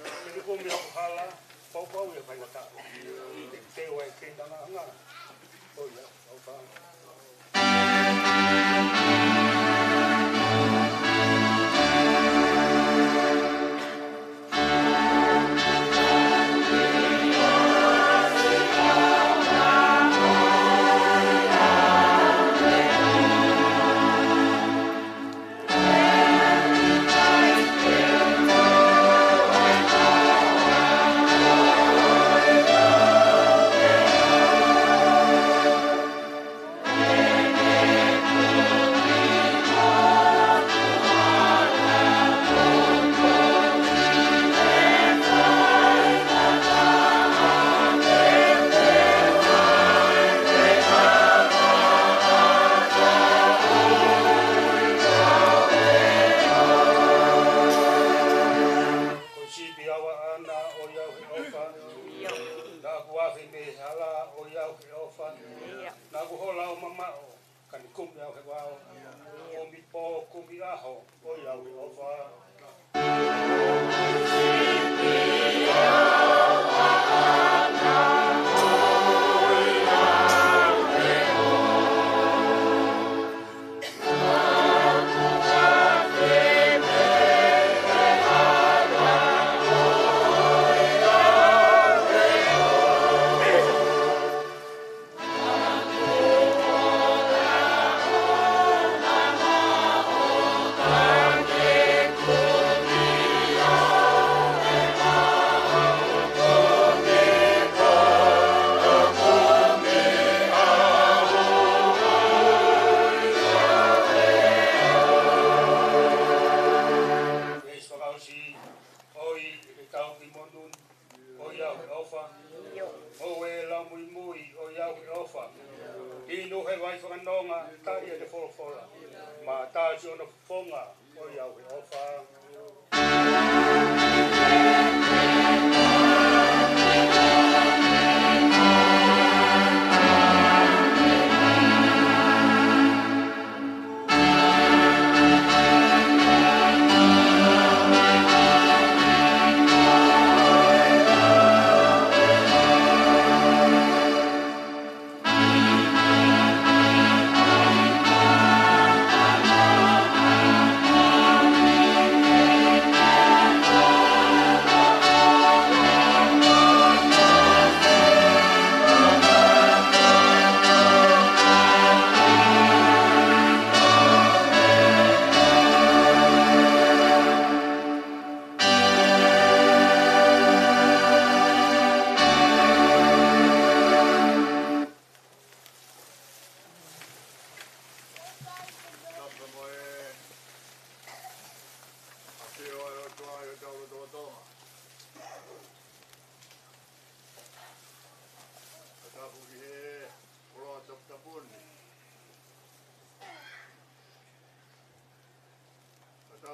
Te ripo mea o hala. Pau e whaingata. Te ua e kendanga anga. O iau he ofa. Thank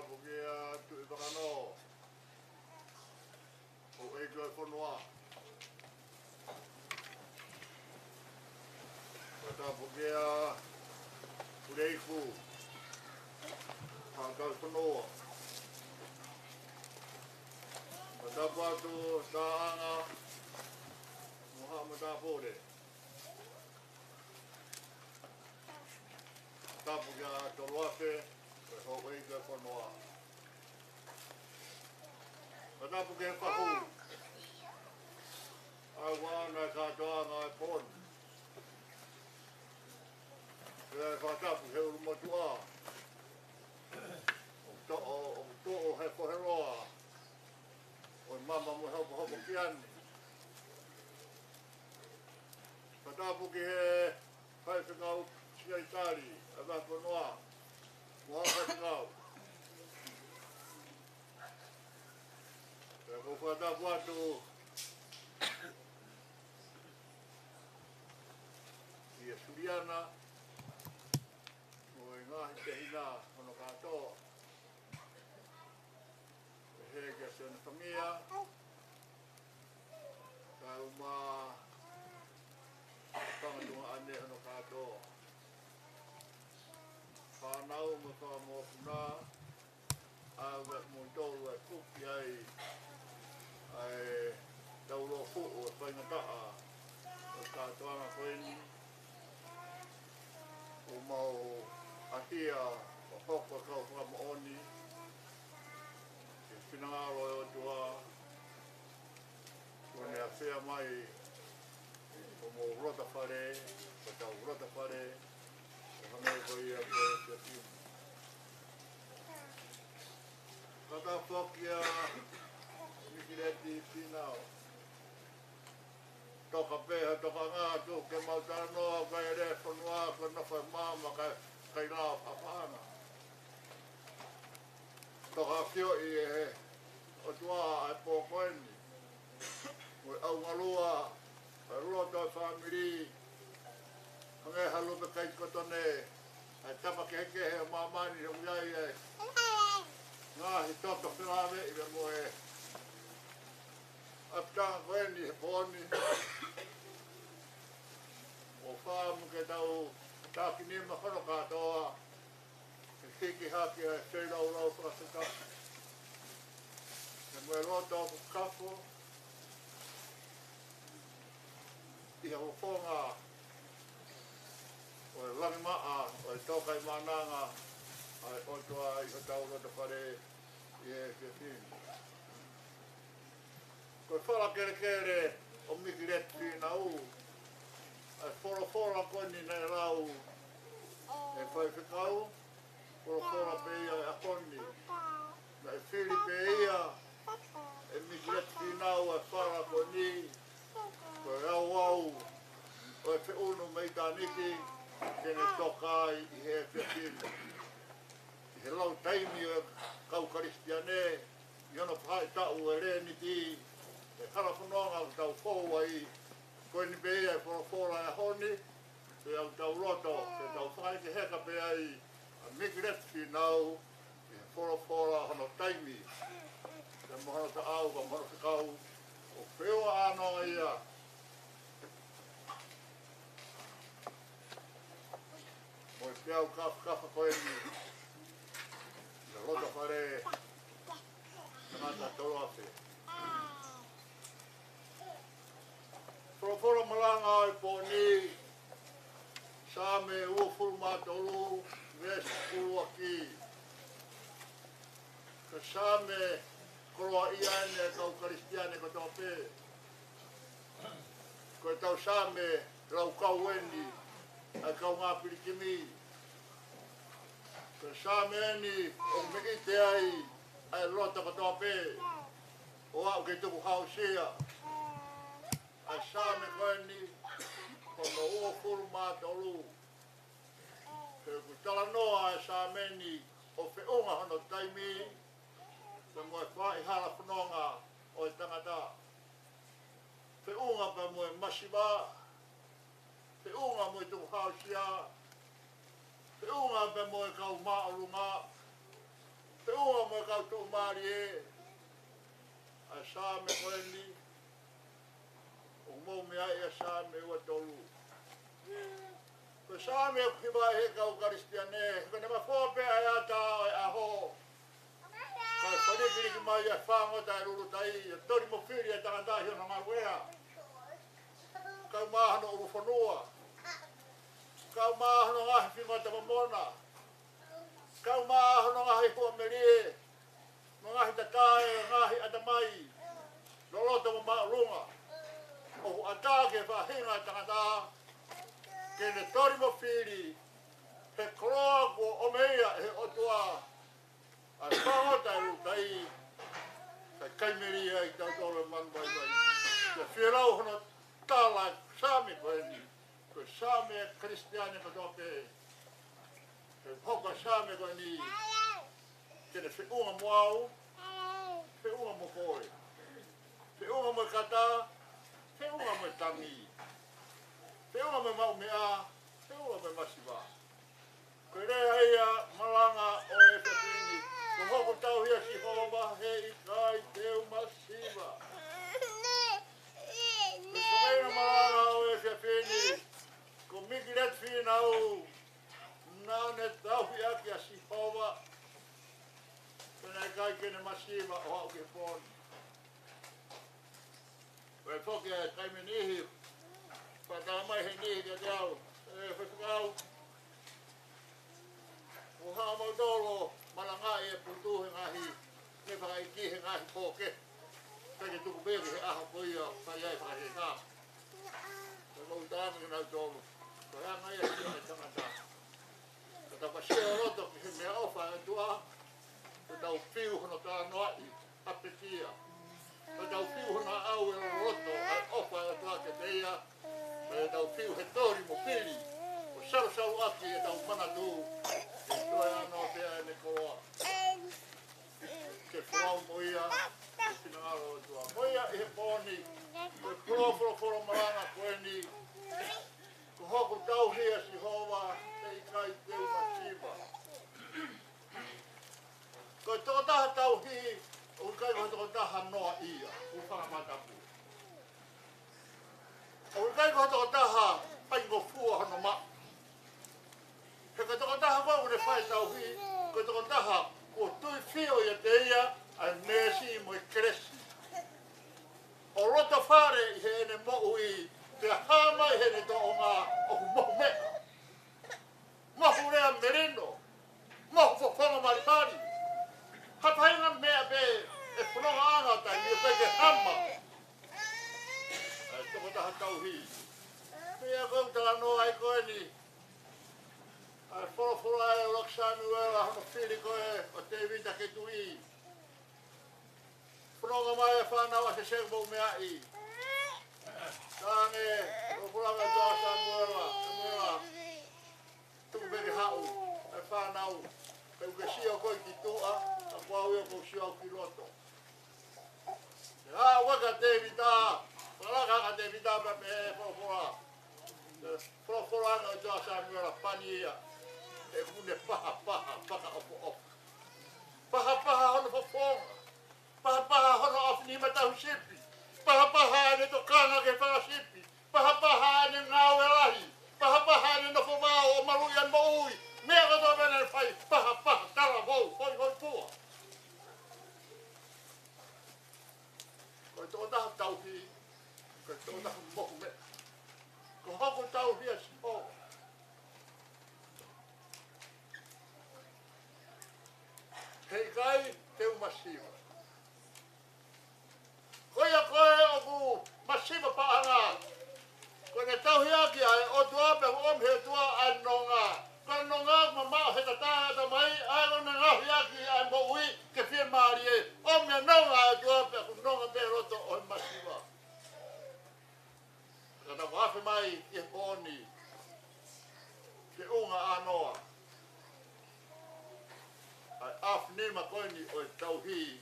porque tu ibakano o ego fonwa kata porque ureiku hangkal fonwa kata patu saanga Muhammad Apode tapu ya toloafe ho ego fonwa kata porque fahu awana katoa ngai pon whakatapu he urumatua o he poheroa o mama mo hopo hopo kiani whakatapu ki he whaifengau sia itari a waponoa mo whaifengau ko whakatapu atu ia Suriana ngahi te hina hono katoa he kia se na whangia ka uma whangatunga ane hono katoa whanau me whamopuna a wek montolu e kuki ai taulo fuku e whaingataa o katoanga koeni o mau ahia o hoko kau whamaoni e whinangaro e o tua kone a whea mai o mō rota whare o tau rota whare o hangai ko ia koe te timu kata whokia mikireti whinao toka peha, toka ngātu, ke mautara noa, kai re whanua, ka nowhai māma, kai rā whapana. Toka kio i e he, o tua ai pōkoeni. Moi au ngalua, ai roto ai whamiri, hange halupe kai kotone, ai tapa ke heke he mamani, he uiai e. Ngāhi toto whilawe i me moe. Aptanga koeni he pōni. O whaamu ke tau tāki nima whano katoa. Ke hiki haki e whenau rau whakasaka. Ke mue roto o kafo. I ha whonga. O e langi maa, o e tokai mananga. Ai otoa i ha tau roto whare i e ke whini. Koe whala kere kere o miki reti whina u. Ai whora koni nei rau e whai whikau. Whora pe ia e a koni. Na e whiri pe ia e miki reti whina u e whala koni. Koe au o e whiunu mei tāniki kene tokai i he whiakini. I he lau taimi o kau karistiane i hono whai tau e re niti. E kara whanonga o tau whou ai, koe ni pe ia e whora e honi, pe au tau roto, pe tau whai ke heka pe ai, a miki reti nau, e whora hono taimi. Te mohana ka au, ka mohana ka kau, o whiua anō ia. Mo e whiau kafa koe ni, na roto whare, na ngata toro ate. Whora malanga ai pōni, sa me ua furu mātolu, vesi furu aki. Ka sa me koroa iane kau karistiane ka tō pē. Koe tau sa me rau kau weni, ai kau ngā pirikimi. Ka sa me eni o me ite ai, ai rota ka tō pē. O au kei tuku hausia. Ai sa me koeni, kono ua furu mātolu. Ke kutala noa ai sa meni o whiunga hono taimi, pe moe whai hala whanonga o e tangata. Whiunga pa moe masiwa, whiunga moe tuku hausia, whiunga pa moe kau maorunga, Te unga mo kau tu mari e. A sa me koeni. O mo me ai a sa me ua tolu. Ko sa me hiba he kau karistiane. Ko ne ma fope ai ata ai aho. Kai whanekiri ki mai a whangota e ruru tai. E tori mo whiri e tangatahi o na maruea. Kau mahano uru whanua. Kau mahano ngahi whingota mamona. Kau mahano ngahi hua merie. Ngahi tatae, ngahi atamai. Loloto mo maurunga. O atake whahinga tangata. Kene tori mo whiri. He koroa kua omeia he otua. Ai whangota e ruru tai. Kai kaimeri ai tau tolo manu bai bai. Te whirau hono tāla Sami koeni. Ko Sami e Kristiane ko toke. He hoka Sami koeni. Kene whiunga moau. Whiunga mo koe. Whiunga mo kata. Whiunga mo tangi. Whiunga mo mau mea. Whiunga mo masiwa. Ko rea ia malanga o e whiwhini. Ko hoko tau hia si hova he i kai teu masiwa. Ko kaina malanga o e whiwhini. Ko miki let whinau. Nane tau hia ki a si hova. Pena e kai kene masiwa o hau ke poni. Ko e poke e kaime nihi. Pata mai he nihi ke te au. E whiwhikau. O haa maudolo malangai e putu he ngahi. Ne whakaiki he ngahi poke. Kake tuku beri he aho koia. Pai ai whakahe ka. Ko mautanga ke nau tolu. Ko ea ngai a sia e tangata. Ko tau pasia roto ki he mea ofa e tua. Ko tau whiu hono tā noai. Apetia. Ko tau whiu hono au e roto. Ai ofa e tua ke teia. Ko tau whiu he tori mo pili. Ko saru aki e tau manatu. E tua e ano pia e ne koroa. Ke whau moia. Ke pinangaro e tua. Moia e he poni. Ko foro maranga koeni. Ko hoku tau hia si hova. Te i kai teu masiva. Ko e toko taha tau hi. O kai ko toko taha noa ia. O whakamatapu. O kai ko toko taha. Pai ngo fua hano ma. He ka toko taha koe ne whai tau hi. Ko toko taha. Ko tui whio ia te ia. Ai mesi mo e kresi. O roto whare i he ene mo'u i. Te hama i he ne to o ngā. O ku mohu mea. Mohu rea merino. Mohu whakanga maripari. Hapainga mea pe. E whanonga anga tai. I e peke hama. Ai toko taha tau hi. Pea kou tala noa ai koe ni. Ai whoro ai o Lok Samuela. Hono whiri koe. O te vita ke tui. Whanonga mai e whanau a se segmo mea i. Tange, o puranga toa Samuela. Tuku peke hau. E whanau. Peu ke sio koe ki tua. A kua ui o kou sio ki roto. Ha, waka te vita. Palaka ka te vita pa me e whorofora. Whoroforanga o toa Samuela pani ia. E kune paha opo. Paha hono whafonga. Paha hono afni matau sipi. Paha ane to kanga ke whakasipi. Paha ane ngau e lahi. Paha ane no whamao o maruian mo ui. Mea kato mene whai. Paha, tala hou, hoi pua. Ko e tō taha tauhi. Ko e tō taha mohu me. Ko hoko tauhi a si ho. Hei kai teu masiva. Koia koe o ku masiva paanga. Ko ne tauhi aki ai o tuape om he tua ai nonga. Ko nonga ma mao he tataha ta mai ai o ne ngahi aki ai mo ui ke whie maari e. Om ne nonga ai tuape ku nonga pe roto o masiva. Kata wafe mai i honi. Ke unga anoa. Ai afni ma koini o tauhi.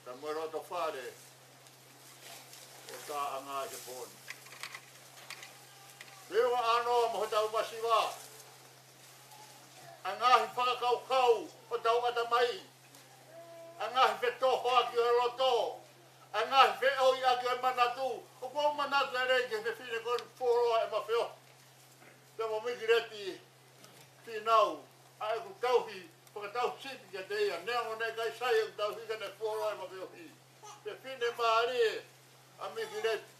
Ta mo roto whare. O ta anga he poni. Lewa anoa mo tau masiwa. Angahi whakakau o tau ata mai. Angahi whetoho aki o loto. Angahi wheoi aki o manatu. O kua manatu e rei ke whiwhine koni whoroa e mawheo. Te mo miki reti whinau. Ai ku tauhi whakatau sipi kia te ia. Neango ne kai sai e ku tauhi kane whoroa e mawheo hi. Te whine maari e a miki reti.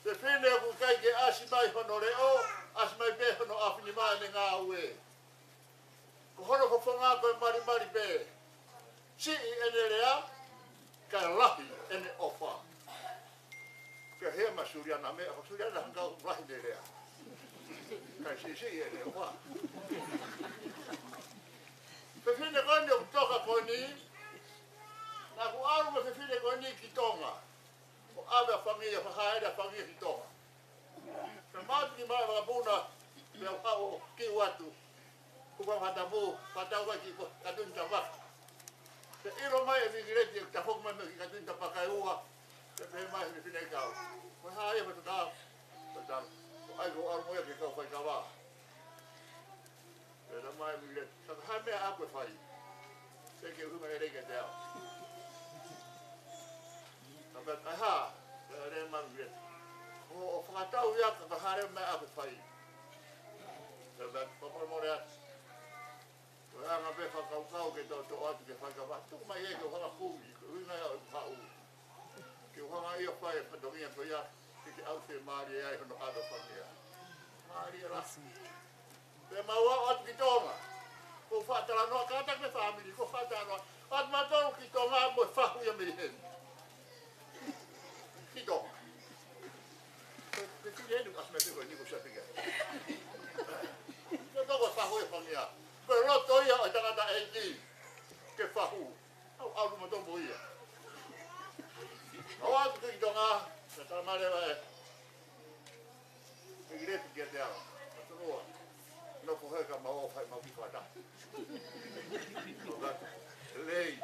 Te whine ku kai ke asi mai hono reo. Asi mai pe hono awhini mai ne ngā ue. Ko hono ko whonga koe mari mari pe. Si i ene rea, ka lahi ene ofa. Ka hea masuri ana mea, ko suri ana hangau lahi ne rea. Ka si ene ofa. Whiwhine koni o kutoka koni, na ku aru me whiwhine koni ki tonga. Ko awe a whangia, whahaere a whangia ki tonga. Ka mātu ki mai wakapuna, mea hao ki watu. Kuwa whatapu, whataua ki katun tawaka. Te iro mai e migireti e tafok mai ki katun tapakai ua. Te pehe mai me whine kau. Koe hae me tutaa. Ko aiko aru moia ke kau whai kawa. Te ra mai e migireti. Saka hae mea a koe whai. Te ke uhuma e reike te ao. Saka ai haa. Te re mai migireti. O whakatau iaka ka hae mea a koe whai. Te papara more atu. Ko anga be whakau ke tau tō atu ke whakawa. Tuku mai e ke whanga pūmi, ko ringa ia o hau. Ke whanga ia whai e patongia ko ia, ke au te maari e ai hono ado whangia. Maari e la. Pe maua atu ki tonga. Ko whatara noa, ka atak me whamiri, ko whatara noa. Atu matonu ki tonga mo e whahu ia me hen. Ki tonga. Pe tini enu as me piko niko sa pika. Ke toko whahu e whangia. Koe roto ia o tangata e ki, ke whahu. Au aru matombo ia. Au atu ki tonga, ka tamarewa e. Ke girepi kia te ao. Ka tunua. No kuheka ma o whai mau ki whata. No gata. Lei.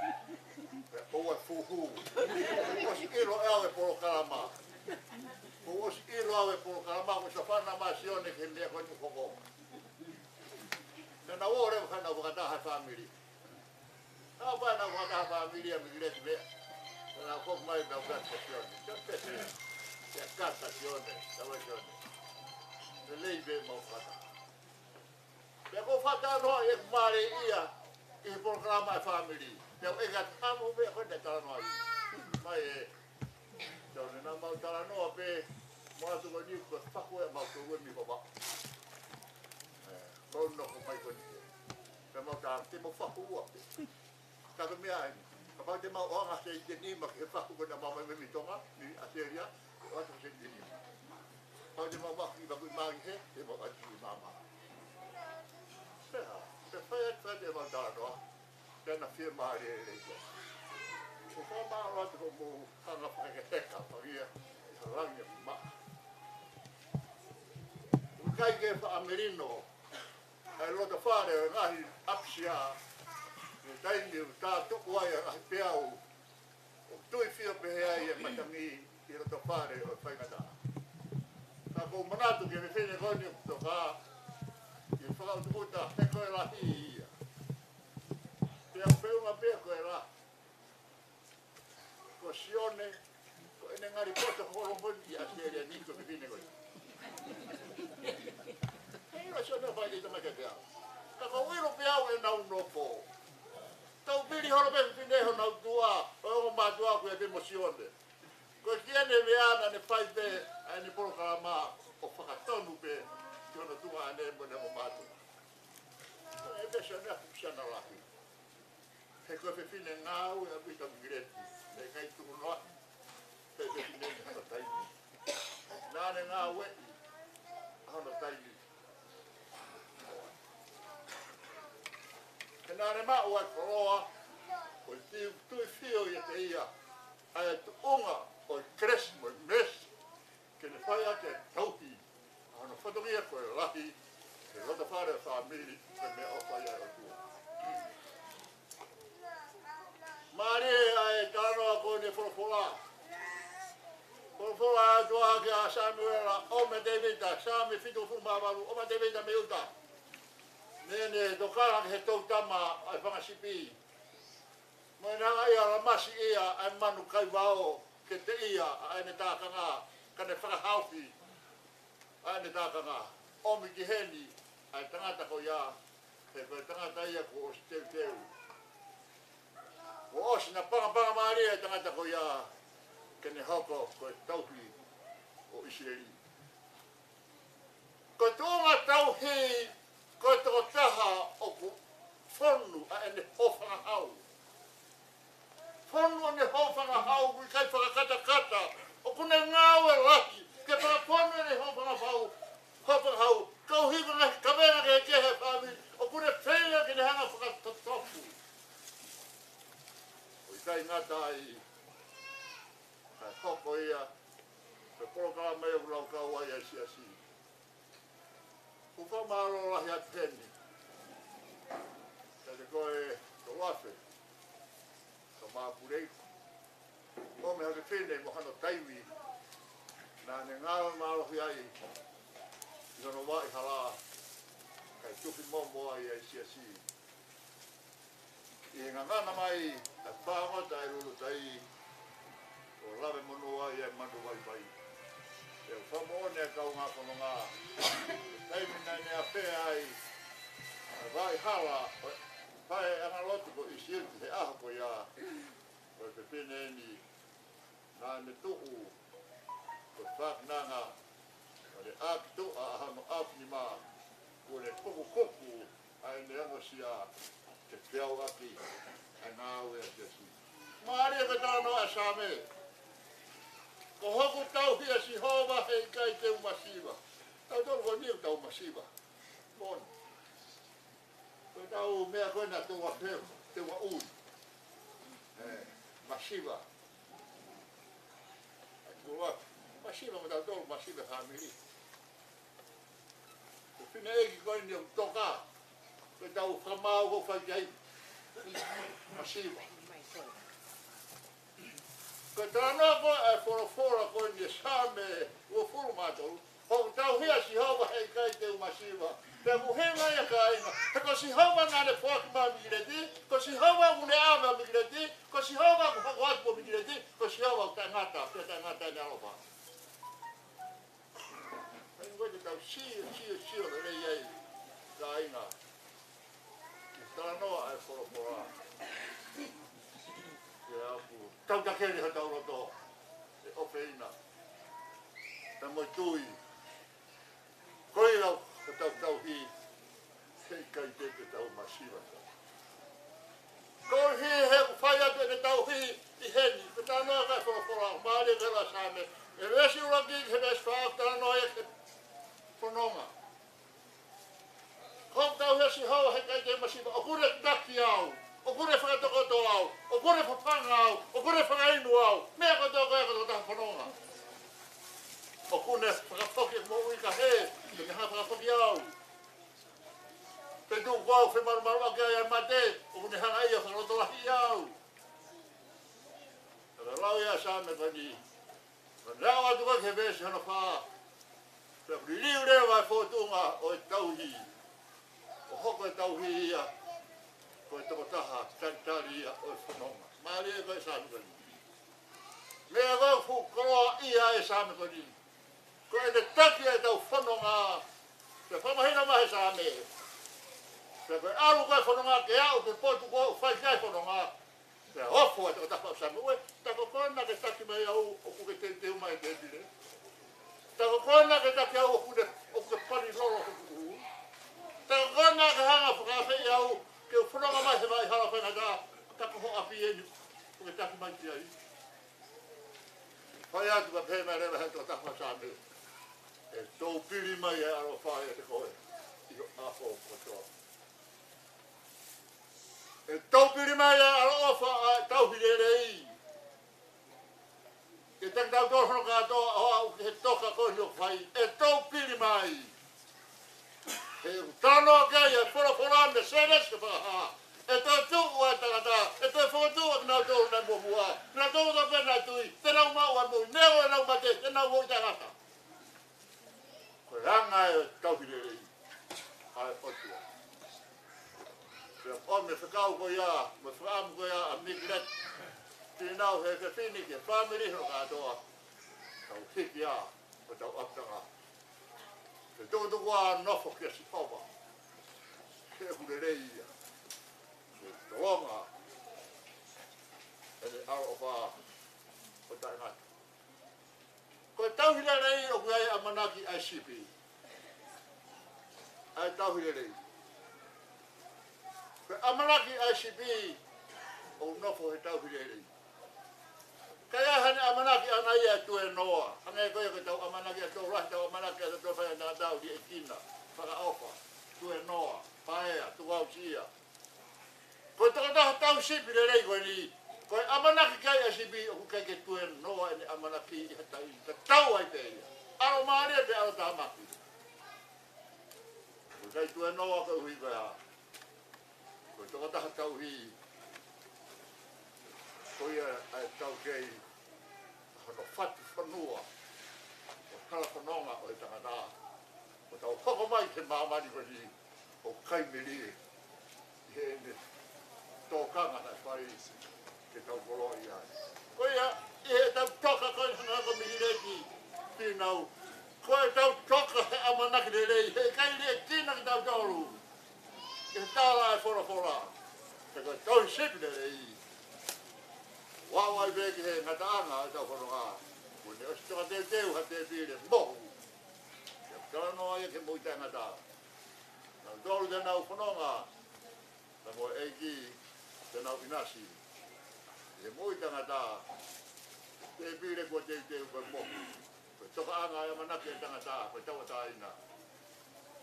Pe oua fuhu. Osi iro eo e poro kalama. Osi iro eo e poro kalama. Ko sa whana maa sione ke lea koe tu koko. Nana ore whana wakataha whamiri. Nā whana wakataha whamiri a migireti mea. Nā kok mai nā kata sione. Kia pete. Kia kata sione. Tawa sione. Te lei be mau whata. Pea ko whata noa e kumare ia. I programa e whamiri. Pea e ka tamu mea koe te tala noa i. Mai e. Tau ne nā mau tala noa pe. Moa tu koni ko whaku e mau tu mi baba. Kau no ko mai koni. Pe mau ta te mo whaku ua. Ka ka mea ai. Ka pau te mau oanga se te ni ma ke whaku kona mama me mi tonga. Ni aseria. O atu se te ni. Pau te mau whaku i waku i mahi he. Te mau atu i mama. Pea. Te whai atu te mau tala noa. Tēnā whia maare e reiko. Ko wha maa atu ko mo hanga whakateka. Whakia. I harangi a maa. Kai ke wha amerino. Ai rota whare o ngahi apsia, e taini o tā tuku ai a peau, o tui whio pehe ai e matangi i rota whare o whaingata. Tā kou manatu ke me whine koni o kutoka, i whakautukuta he koe la hi ia. Pea whiunga pea koe la. Ko sione, ko ene ngari kota horomoni i aseria niko me whine koni. Hei so no vai de maga dia. Ka ko wiro pe au e nau no po. Tau bili horo be fine ho nau tua, o ma tua ko e emocione. Ko tiene veana ne fai be ani programa o fakatonu be que no tua ane mo ne mo matu. E be so na funciona lá. He ko fe fine ngau e bita migreti. E kai tu no. Te be fine no tai. Na ne ngau e. Ano tai. Nā re mā ua koroa, o i tui whio i te ia, ai tu unga o i kres mo i mes, ke ne whai ate tauhi, ano whatongia koe lahi, ke rota whare o whamiri, ke mea o whai ai o tua. Māre ai tānoa koe ne whorofola. Whorofola atua ke a Samuela, o me Davida, Sami whitu whumāwaru, o me Davida me uta. Nene tokala he tau tama ai whangasipi. Mai nanga ia la masi ia ai manu kai wao ke te ia ai ne tākanga ka ne whakahaupi ai ne tākanga. Omi ki heni ai tangata ko ia he koe tangata ia ko osi teu teu. Ko osi na panga maari ai tangata ko ia ke ne hoko koe tauhi o Israeli. Ko tōnga tauhi ko tō taha o ku whonu a ene hōwhanga hau. Whonu ane hōwhanga hau kui kai whakakata kata o kune ngāwe laki ke whakaponu ane hōwhanga hau. Kau hiko ngahi kamera ke kehe whami o kune whenga ke ne hanga whakatotofu. O i kai ngata ai kai hoko ia pe porokala mea ulau kau ai asi asi. Ufa maro lahi a teni. Te koe to wafe. To maapurei. O me hake whine mo hano taiwi. Nā ne ngāwe maro hi ai. I hono wai hala. Kai tupi mombo ai ai si asi. I ngā ngana mai. A whāngota e ruru tai. O lawe monu ai e manu wai bai. E whamone a kau ngā whanonga. Taimina ne a whea ai. Vai hala. Pai anga lotu ko i siuti he aho ko ia. Ko te pene eni. Nā ne tuku. Ko whaknanga. Ko ne aki tu a ahano awhini mā. Ko ne kuku. Ai ne ango sia. Te whiau aki. Ai ngāwe a tesi. Māri e ka tāno a sāme. Ko hoku tau hia si hova hei kai te umasiwa. Tau tolu ko niu tau umasiwa. Bon. Ko tau mea koe na tunga peu, tunga ui. Masiwa. Masiwa ko tau tolu masiwa hamiri. Ko whina eki koe ni o toka. Ko tau whamau ko whaikai. Masiwa. Ko tāna ko e whorofora ko ni sāme ua whuru mātou. Ho tau hea si hawa hei kai te umasiwa. Te muhenga ia ka aina. Te ko si hawa ngane whaki mā migireti. Ko si hawa mune āma migireti. Ko si hawa ku hako atu migireti. Ko si hawa ku tai ngata. Pia tai ngata ni alopa. Hei koe te tau sio le rei ei. Ka aina. Ki tānoa e whorofora. Tau takeri ha tau roto, e ope ina, ta moi tui. Koi rau, ka tau hi, hei kai te tau masiwa. Koi hi he whai atu e tau hi, i heni, ka tā noa kai whorofora, maare vera sāme, e resi ura ki he resi whaak, tā noa e ke whanonga. Kau tau hesi hawa hei kai te masiwa, o kure taki au. O kure whakatokoto au, o kure whapanga au, o kure whangainu au, mea koto koe koto taha whanonga. O kune whakapoke mo uika he, te meha whakapoke au. Te tu kua whemaru ake ai ai mate, o kune hanga ia whakaroto lahi au. Taka lau ia sāme kani, kani rau atu kake vesi hana whaa. Te kuri liu rewa e whotunga o e tauhi, o hoko e tauhi ia. Ko e toko taha, tantari ia o e whanonga. Māri e koe sāme koni. Mea koe fu koroa ia e sāme koni. Ko e te taki e tau whanonga. Te whamahina mahe sāme. Te koe aru koe whanonga ke au, te potu koe whai kai whanonga. Te hofo e toko taha sāme. Ue, tako kona ke taki mai au, o kuke te umai te ebile. Tako kona ke taki au, o kuke pani loro kuku. Tako kona ke hanga whakawhai au, ke whanonga mai he mai hala whaina tā, taka ho api enu, o ke taki mai ki ai. Whai atu ka pēmea rewa he tō taka sāme. E tō piri mai e aro whae te koe, i o aho kotoa. E tō piri mai e aro ofa a tauhire rei. E tak tau tō hono kātoa o au he toka koe no whai. E tō piri mai. E tano kai e whora me senes ke whakaha. E tō tūku e tangata, e tō whakatū ak nau tōru nei mua. Nā tōru tā pēnā tui, te nau mau a mui, neo e nau mate, te nau mui tangata. Koe ranga e tauhire rei. Ai otua. me whakau ko ia, me whaamu ko ia a neglect. Tēnau he whiwhini ke whamiri ho katoa. Tau hiki a, o tau aptanga. Te tōtu wā nofo kia si papa. Ke hure rei ia. Te toonga. E te aro o wha o tai ngai. Ko tauhira rei o kuai a manaki ICP. Ai tauhira rei. Ko a manaki ICP o nofo he tauhira rei. Kaya hane amanaki ana ia tu e noa. Angai koe ko tau amanaki a tau rahi tau amanaki a tau whai ana tau di e kina. Whaka opa. Tu e noa. Paea. Tu wau sia. Koe takataha tau sipi le rei koe ni. Koe amanaki kai a sipi o kukai ke tu e noa ene amanaki i hatai. Ka tau ai te ia. Aro maaria te aro tahamaki. Koe kai tu e noa koe hui koe ha. Koe takataha tau hi. Koe ai tau kei. Hano whatu whanua, o kala whanonga o e tangata. O tau hoko mai ke mamani ko ni, o kaimeri e. He ne tōkanga na whai ke tau koro i ai. Koe ia, i he tau toka koe hanga ko mihireki, tēnau. Koe tau toka he amanaki le rei, he kai le tina ki tau toru. Ke tāla e whora. Te koe tau sipi le rei. Wawai veki he ngataanga e tau whanonga. Kone o sitoka te teu ha te pire mohu. Ke kala noa ia ke mui te ngata. Nau tolu te nau whanonga. Na mo eiki te nau inasi. Ke mui te ngata. Te pire kua te teu koe mohu. Koe toka anga e amanaki e tangata. Koe tau ataina.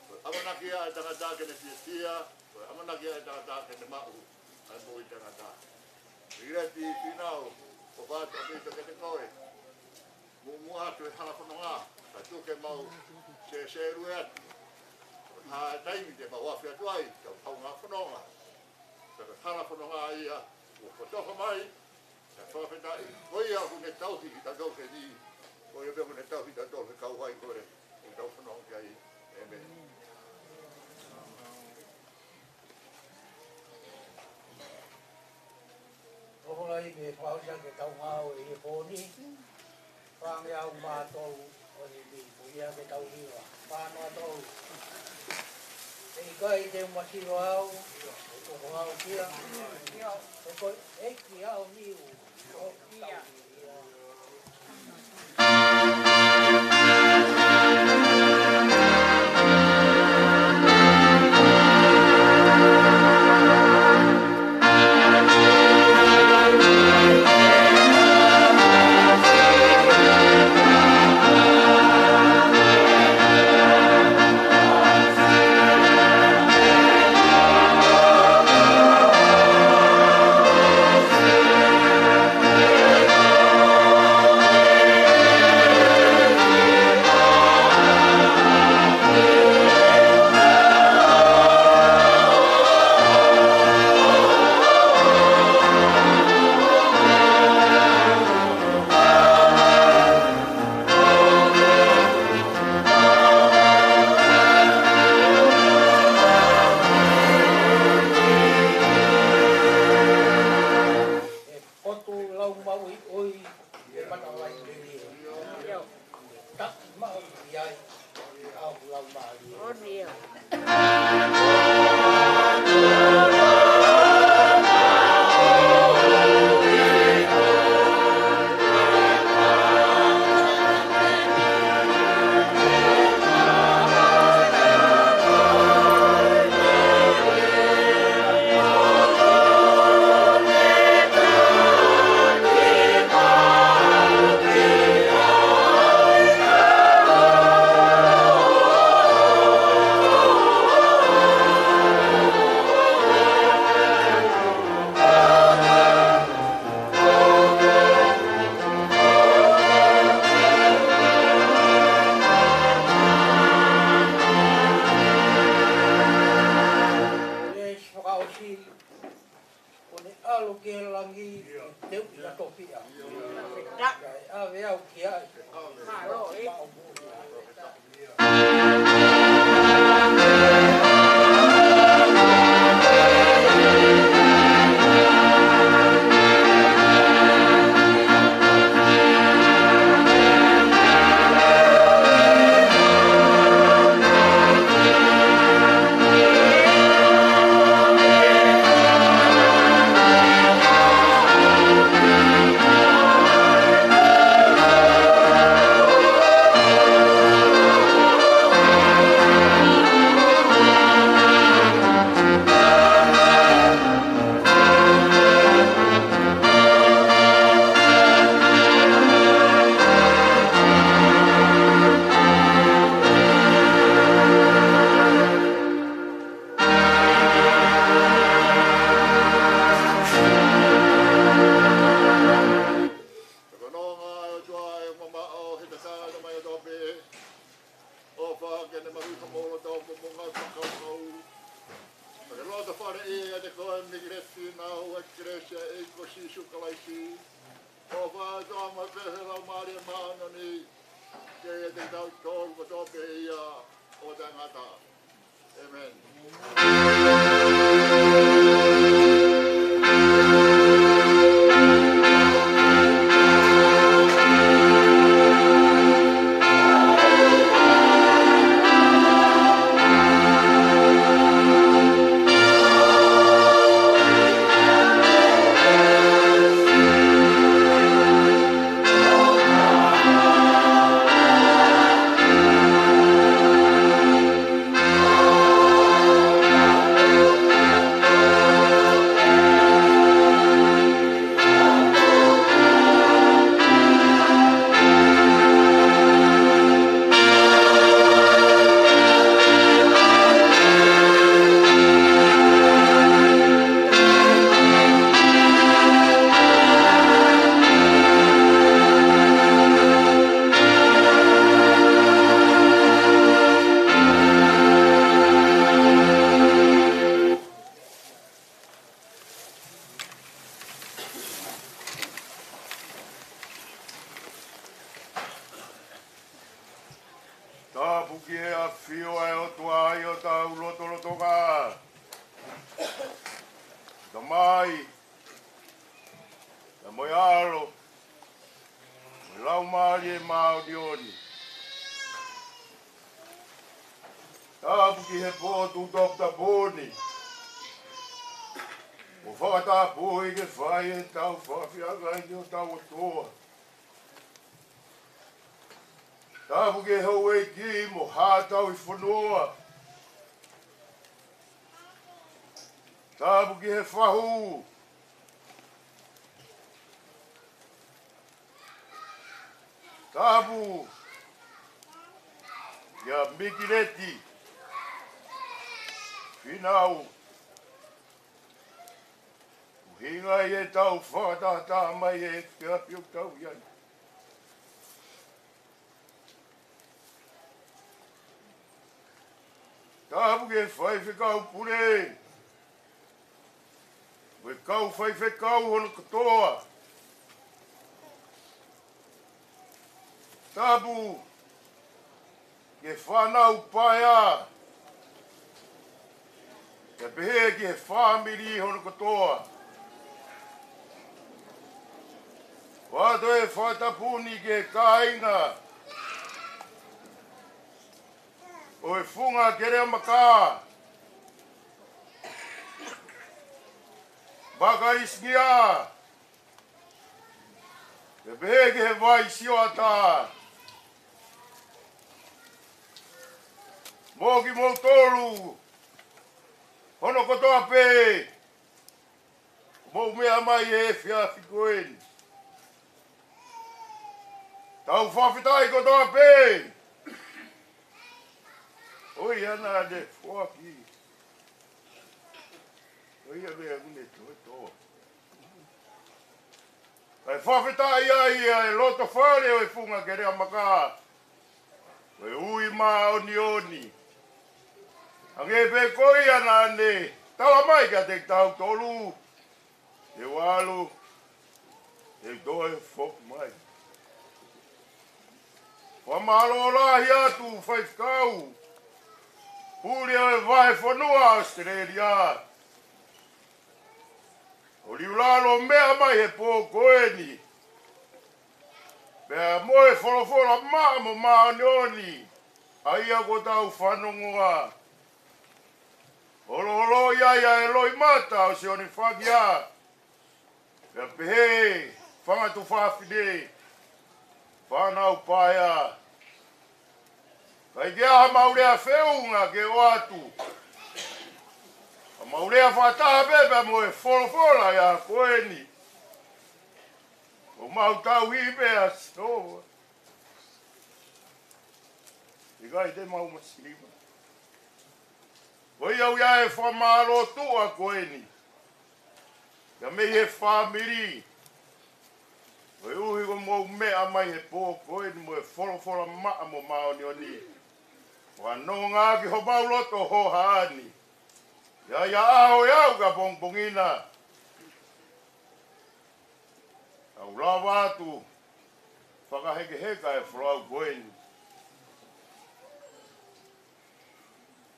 Koe amanaki e tangata ke ne tia. Koe amanaki e tangata ke ne mahu. Ai mui te ngata. Ira ti finau, o whātua pita ke te koe. Mu atu e hana whanonga, ka tuke mau se rue atu. Hā taimi te mau awhi atu ai, tau hau ngā whanonga. Ka hana whanonga ia, o whatoka mai, ka whawhetai. Koe au ne tauhi ki ta tauhe ni, koe au ne tauhi ta tauhe kauhai kore, o tau whanonga ki ai, e me. Orai me pausa ke tau ngau e poni. Whange au mātou o ni mi puia ke tau hiwa. Whānoa tau. E kai te umatiro au, e toko ngau kia. E koe eki au niu. O kia. Ave te koe migrefi na ua kresia e kosi sukalaisi. O whātua ma pehe lau maari maana ni. Ke e te tau tōru ko tōpe ia o te ngata. Amen. Tapu ke hau e ki mo hātau I whanua. Tapu ki he whahu. Tapu ia mikireti. Whinau. Uhinga I e tau whakatata mai e kia piu tau iai. Tapu ke whai whekau pure. We kau whai whekau hono katoa. Tapu ke whanau paia. Ke pehe ke whamiri hono katoa. Wato e whatapuni ke kāinga. O e funga kere maka. Baka isngia. Ke pehe ke vai siwata. Moki mo tolu. Hono kotoa pe. Mo mea mai e fia fikoeni. Tau whawhitai kotoa pe. Oi ana de foki. Oi a mea mune toi toa. Ai whawhitai ai e loto whare o e funga ke rea maka. Oi ui maa oni oni. Ange pe koi ana ne. Tawa mai ka te tau tolu. Te walu. Te doe fok mai. Wa malo lahi atu whaifkau. Puri o e vai whanua Australia. O liulalo mea mai he pō koeni. Pea moe wholofora maa mo maa neoni. Aia ko tau whanongoa. Holo iaia e loi mata o se oni whakia. Pea pehe, whangatu whawhine. Whanau paia. Kai ke aha maurea whiunga ke o atu. A maurea whataha bebe mo e wholofora ia koeni. O mau tau hipe a stoa. I kai te mau masirima. Koi au ia e whamaro tua koeni. Ka mei he whamiri. Koi uhi ko mou mea mai he pō koeni mo e wholofora maa mo maoni o ni. Wa no ngā ki ho mauloto ho haani. Ya au ka pongpongina. Au lava atu. Whakaheke e whrau koeni.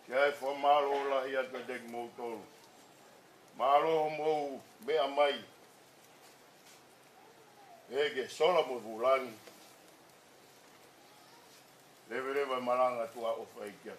Kia e whamaro lahi atu dek mōtoro. Maro mou mea mai. Ege sola mo vulani. Lewe maranga tua ofa i kia.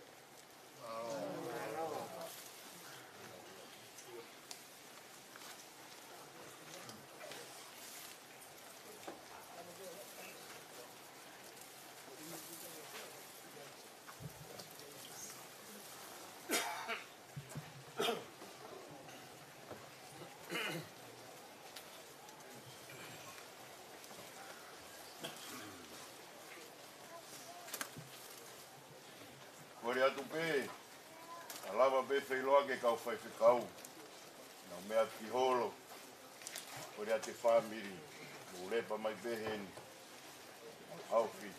Kore atu pe, alava pe whailoa ke kau whai whikau. Nau mea ki holo, kore ate whamiri, urepa mai peheni. Hauwhi,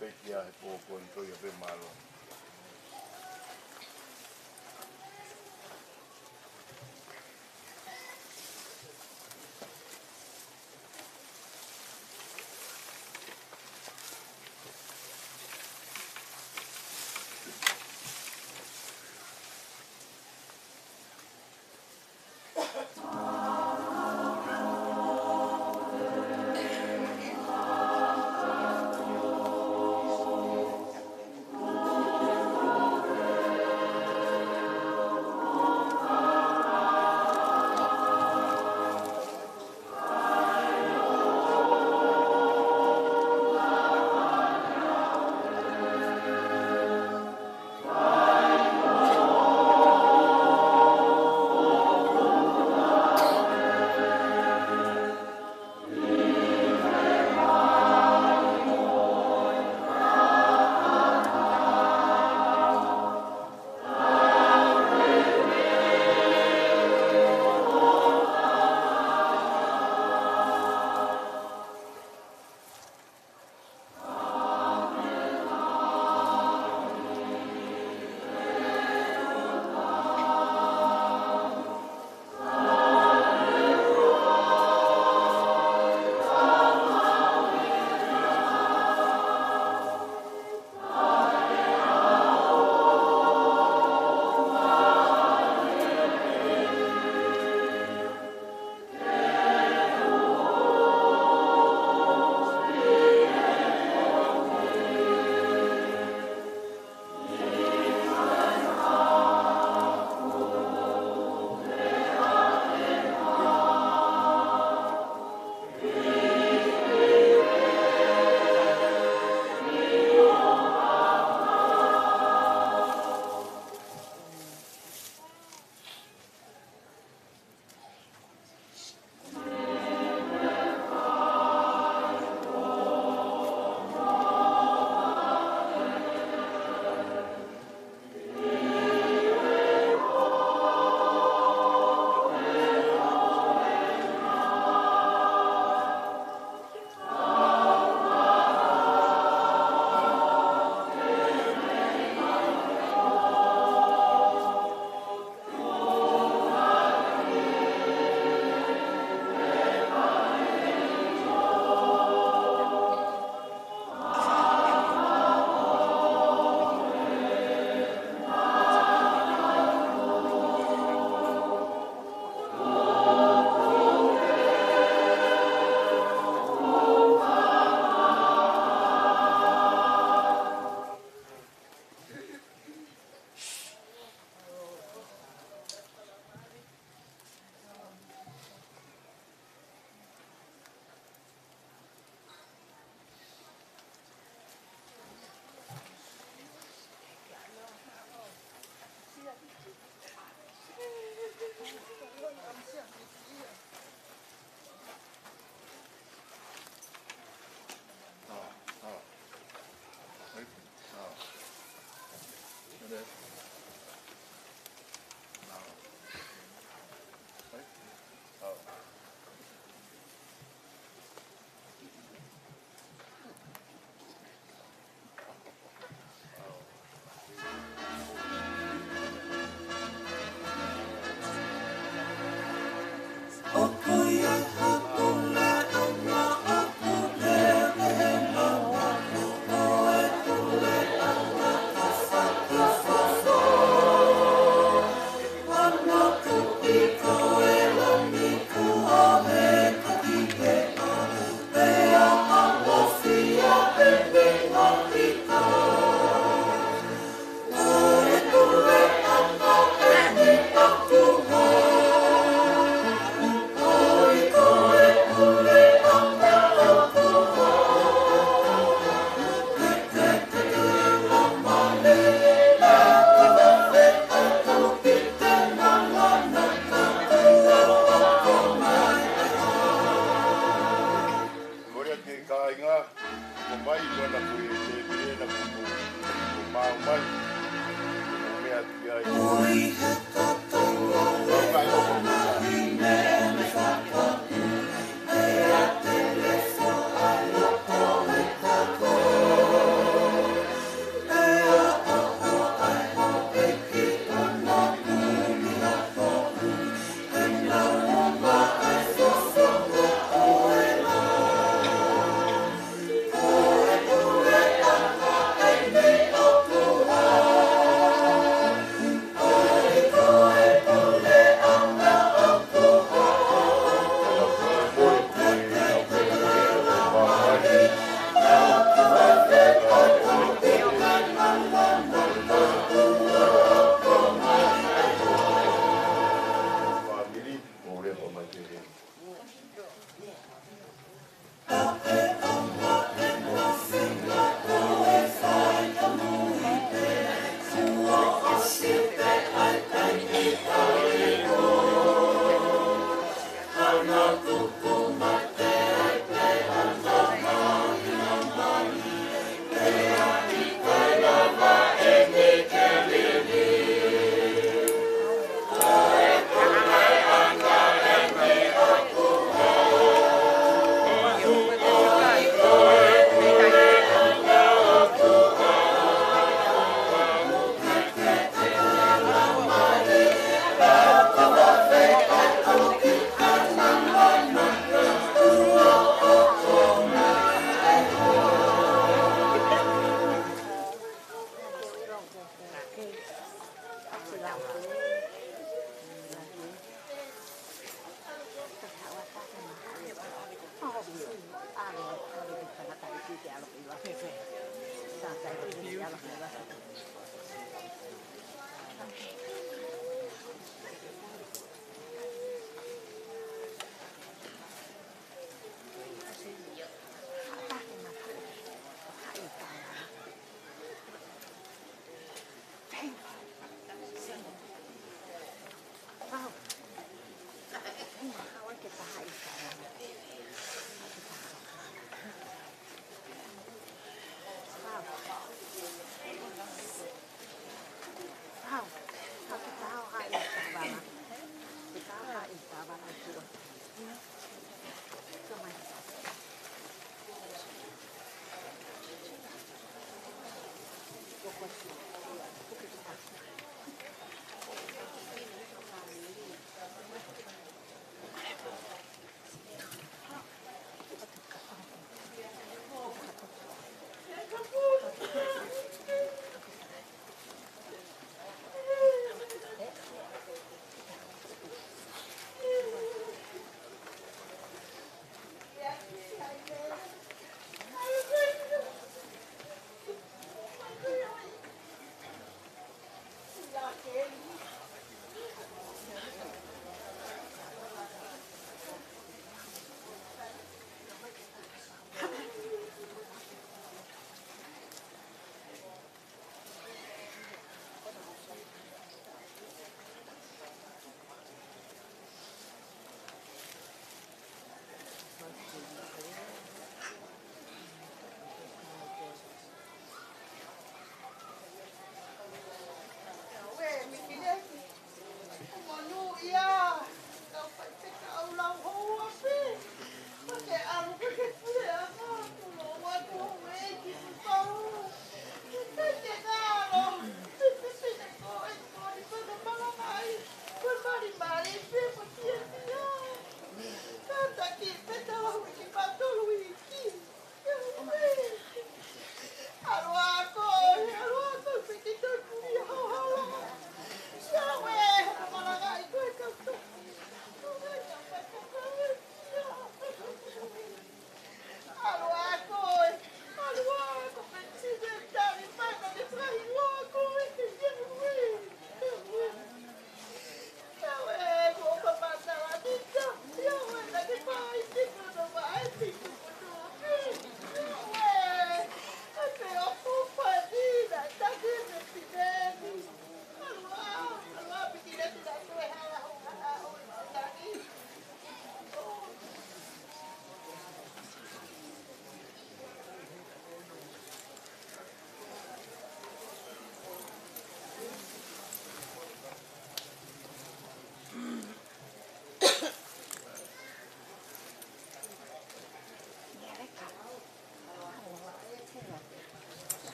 peki a he pōko ni toi a pe malo.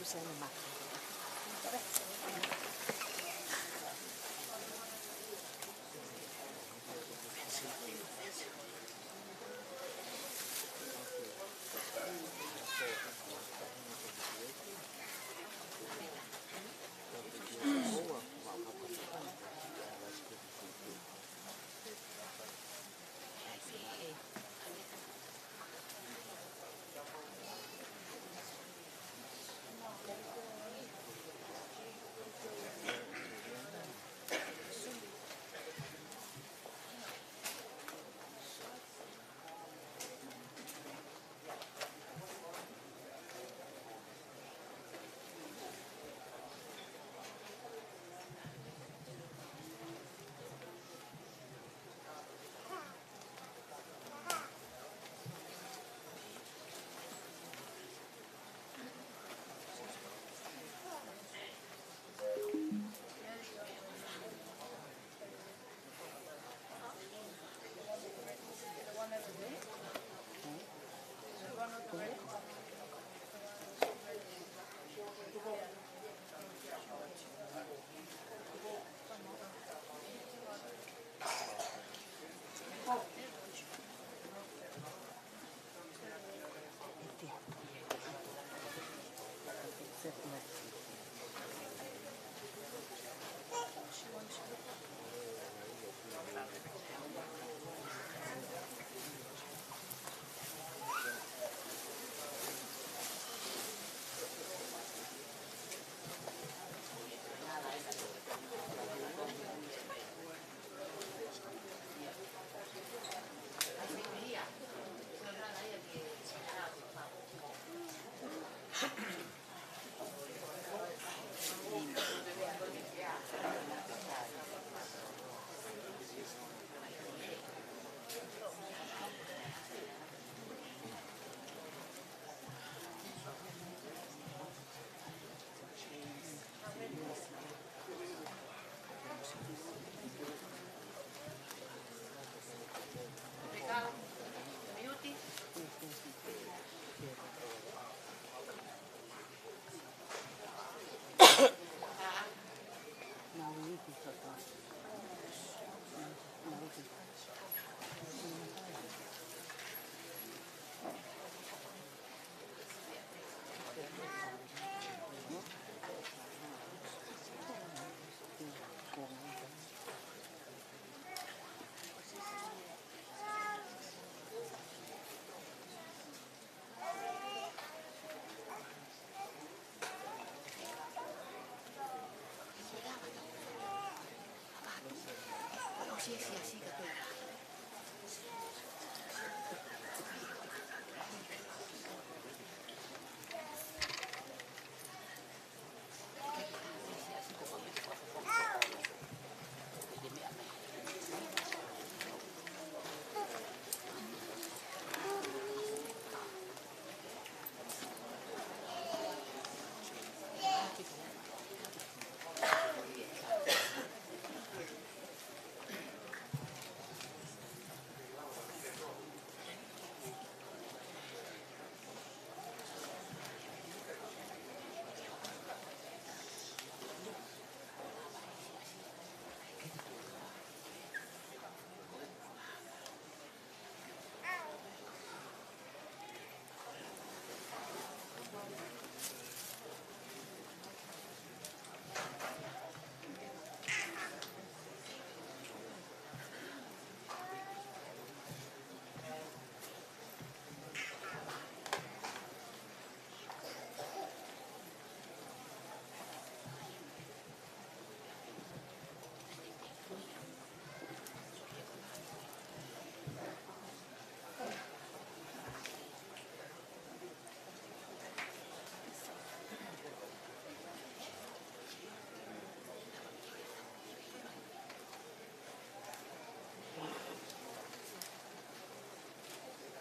Susana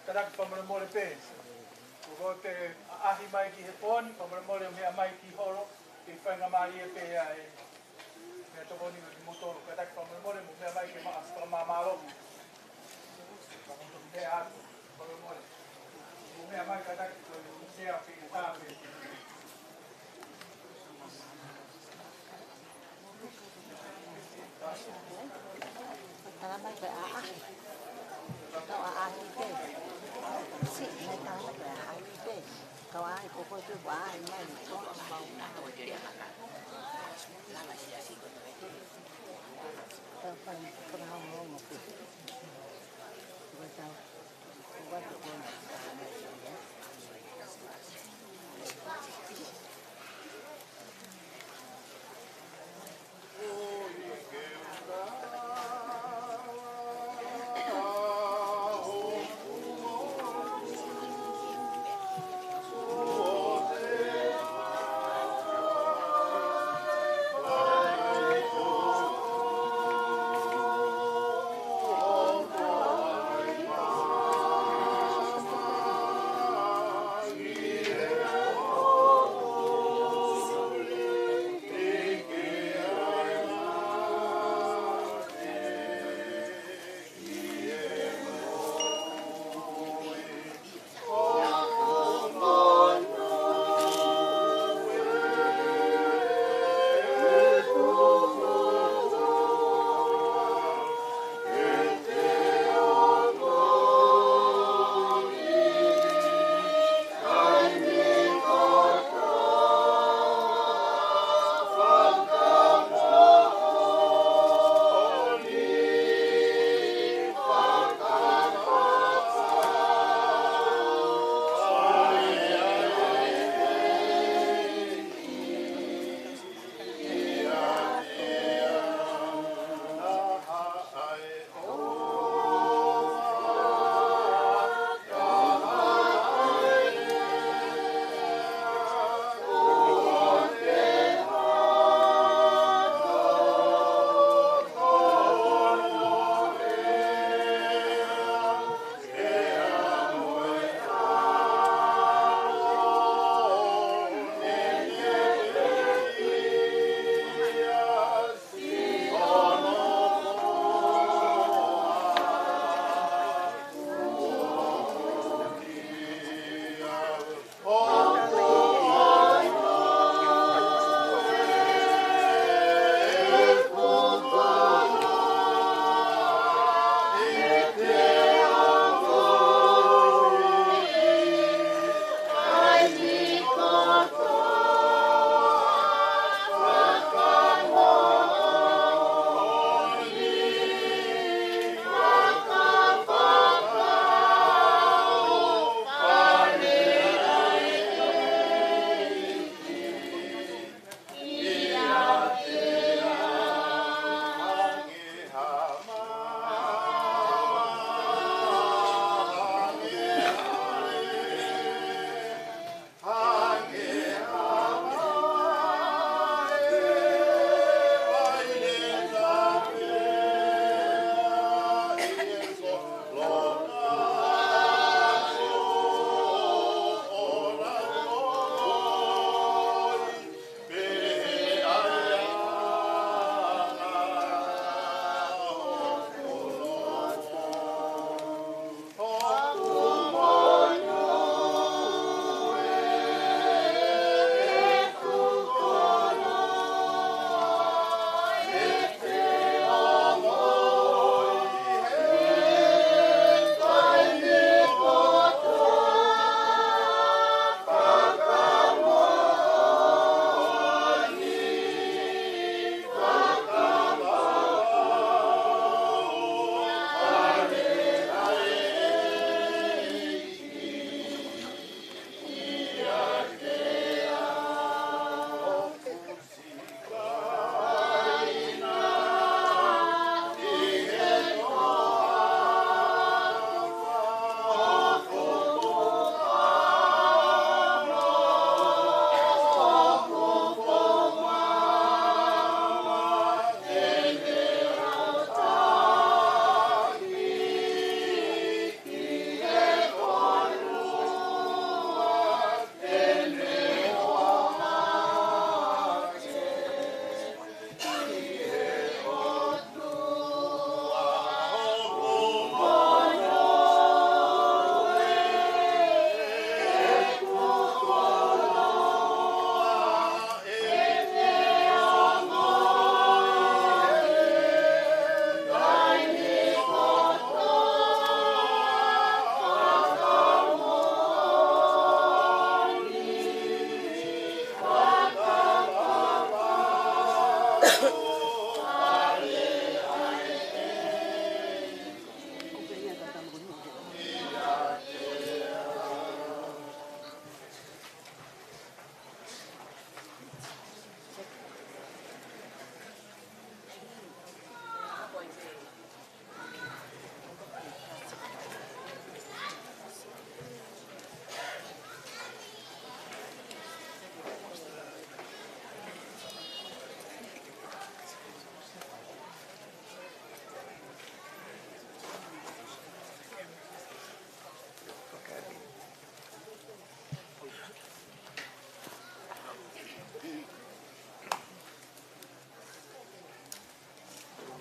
Tarak pamana mole pe. Ko te ahi mai ki he poni, pamana mole mea mai ki horo, ki whainga mai e pe ai. Mea tokoni ki motoro, tarak pamana mole mea mai ki maa mamalo. Mea atu, pamana mole. Mea mai tarak mea pe ki tāpe. Tara mai pe a. Kau ahi pe. Si, mai tara pe ahi pe. Kau ahi koko tu ba ai mai ko mau na ko dia maka. Lama sia si ko to. Kau pan kau mau mo pe. Ko tau. Ko tu ko na. Oh,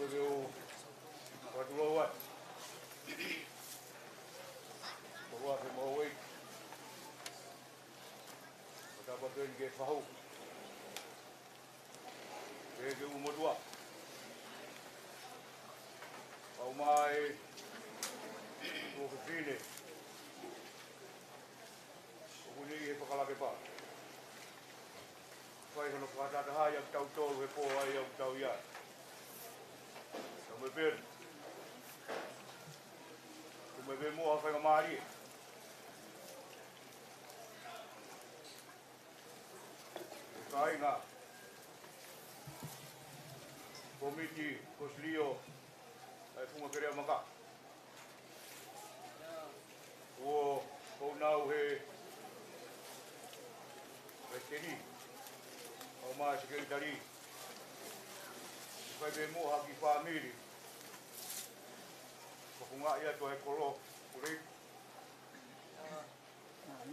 Pageu Wadulawa. Bawa ke mawai. Pada bagian ke fahu. Ke umur dua. Kau mai tu ke sini. Kau ni ke pakala ke pa. Kau yang nak kata dah yang tahu tahu ke po yang tahu ya. Kau ber. Kau ber mu apa yang mari. Kau ingat. Komiti Koslio ai funga kere maka. O nau he Reteni. O ma sekretari. Kai be mo haki family. Funga ia to e kolo uri.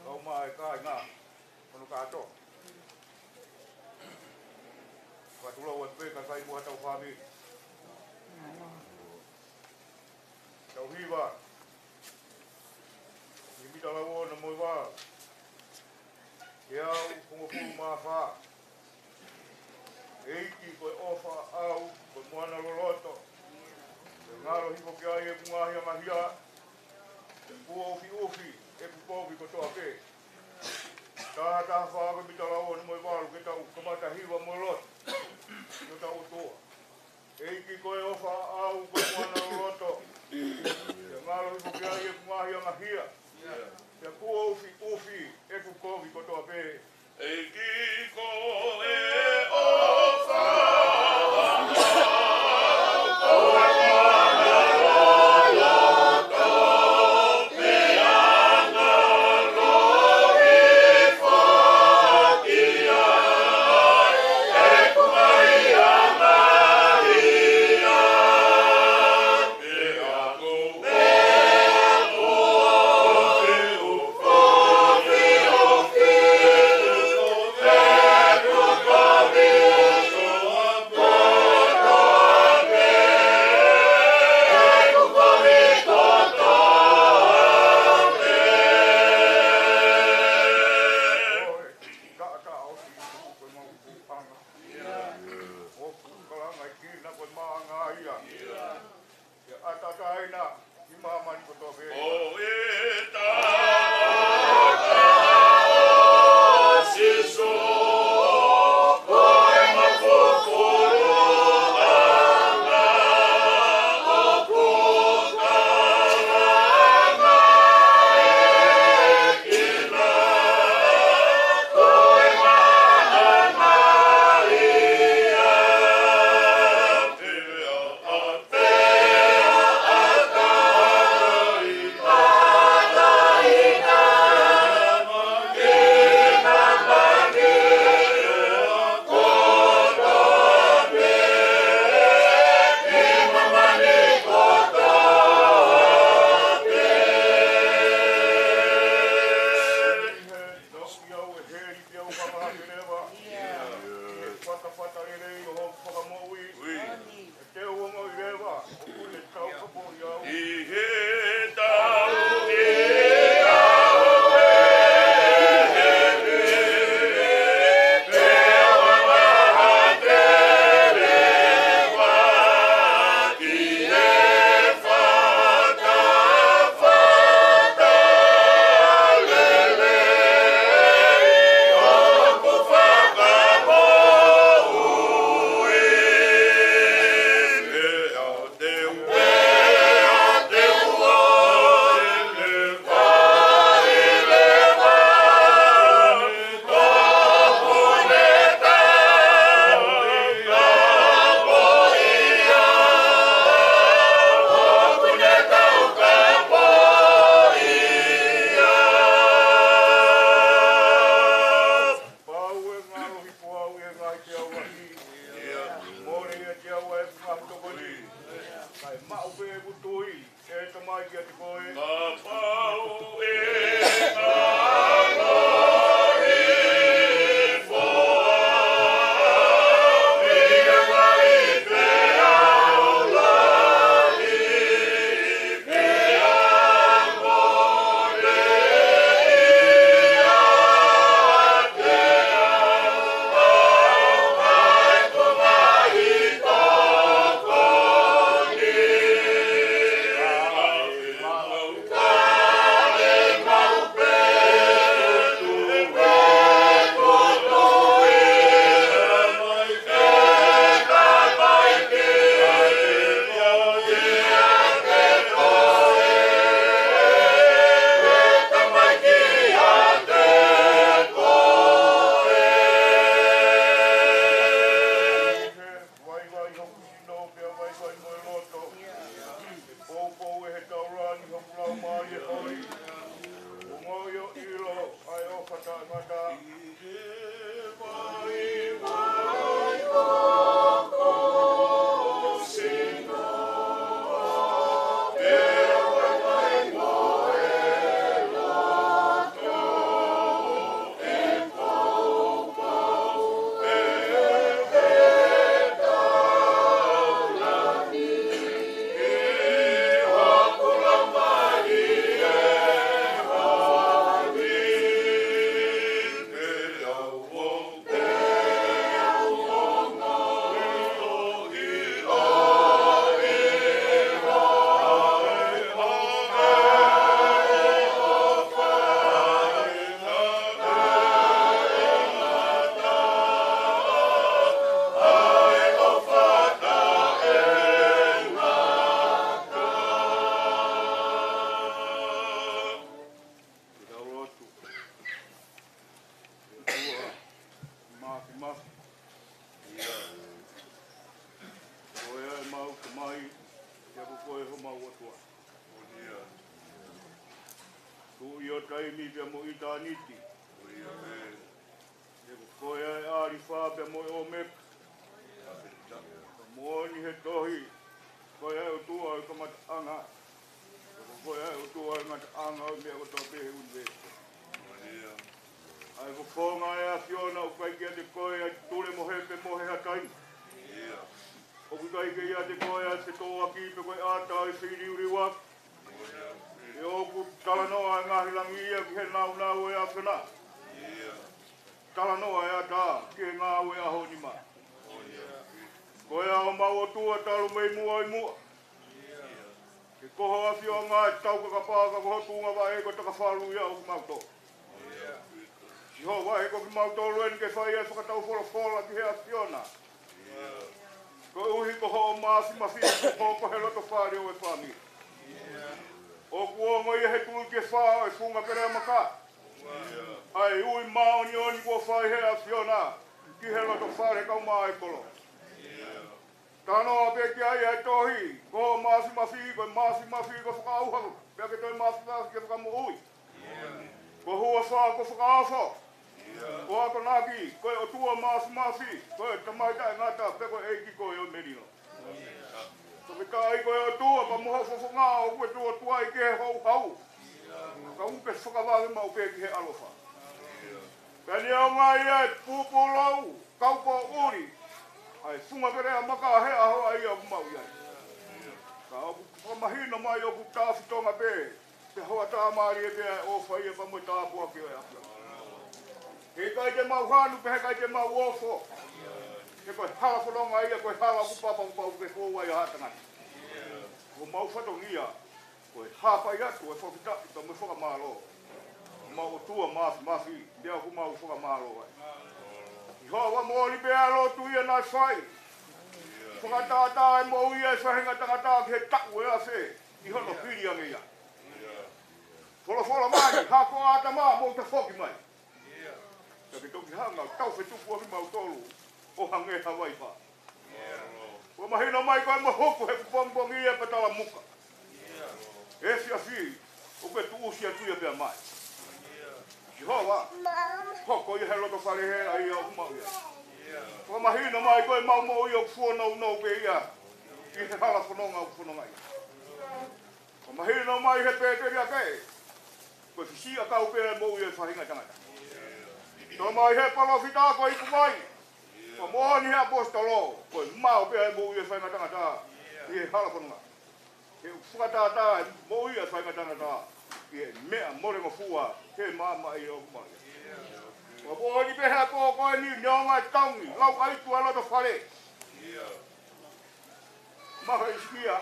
Kau mai kai nga. Kono kato. Patulau wat be kai mo atau family. Tau hiwa. Ini dalam na mo wa. Yau kungupu mafa. Eiki ko ofa au ko moana loloto. Ngaro hipo kia e ngahi mahia. Ku ofi e ku povi ko to ape. Ta fa ko bitala na mo wa ke tau kamata hiwa mo lot. No tau to. Eiki ko ofa au ko moana loloto. Ngaro hipo kia e ngahi mahia. Ya ku ofi e ku povi ko to ape. Eiki ko e ofa. ko mau tua. Tu io tai mi pe mo itaniti. E ko e ari fa pe mo o me. Mo ni he tohi. Ko e o tua ko mat anga. Ko e o tua mat anga o me o to pe unve. Ai ko fonga e a fiona o kai ke te ko e tule mo he pe mo he hatai. O kutai ke ia te ko e te toa ki pe ko e ata e whiri uri wa. E o ku talanoa e ngahi langi ia ki he nau nau e a whina. Talanoa e ata ki he ngā ue aho ni ma. Ko e ao mau o tua talu mei mua i mua. Ke koho a whio ngā e tau ka pāka koho tunga wa e ko taka whalu ia o ku mauto. Si ho wa e ko ki mauto luen ke whai e whakatau whola ki he a whiona. Ko uhi ko ho maasi masi ko ko he loto whare o e whami. O kuongo i he tui ke wha e funga pere maka. Ai ui mao ni oni ko whai he a whiona ki he loto whare kau maa e kolo. Tano a peki ai e tohi, ko maasi masi ko whakauharu. Pea ke toi maasi masi ke whakamu ui. Ko hua wha ko whakaafo. Ko ako naki, koe o tua maasi, koe tamaita e ngata, pe koe eiki koe o merino. So me kai koe o tua, pa muha whawhanga o koe tua i ke hau. Ka uke whakawale mau peki he alofa. Peni o ngai e pupu lau, kaupo uri. Ai funga perea maka he aho ai o mau iai. Ka o whamahino mai o ku tāwhitonga pe, te hoa tāmari e pia o whai e pa moi tāpua ki o e apia. He kai te mau hanu pe he kai te mau ofo. He koe hala whanonga ia koe hala kupapa uke kōwa i hatangati. Ko mau whatongia, koe hapa i atu e whakitaki ka me whakamālo. Mau o tua mafi, bea ku mau whakamālo ai. I hoa wa mōri bea lotu ia nai whai. Whakatātā e mō ia e whahinga tangata ki he taku e a se. I hono piri ange ia. Whola mai, hako ata mā mō te whoki mai. Ka ke toki hanga, tau whetupu aki mau tolu, o hange Hawaii wha. Ko mahina mai koe mo hoku he kupongpongi ia patala muka. E si a si, o koe tu usia tuia pia mai. Si hoa, hoko i he loto whare he a ia o kumau ia. Ko mahina mai koe mau mo i o kufuanau nau pe ia, i he hala whanonga o whanonga ia. Ko mahina mai he pēteri a kei, koe fisia kau pēre mo i e whahinga tangata. Tō mai he palawhita koe iku mai. Ko mohoni he apostolo. Koe mao pia e mou ia whainga tangata. I he hala whanunga. He whakatātā e mou ia whainga tangata. I he mea morenga fua. He māma i o kumai. Ko mohoni peha koe ni neonga e taungi. Lau aitu ala to whare. Maha iskia.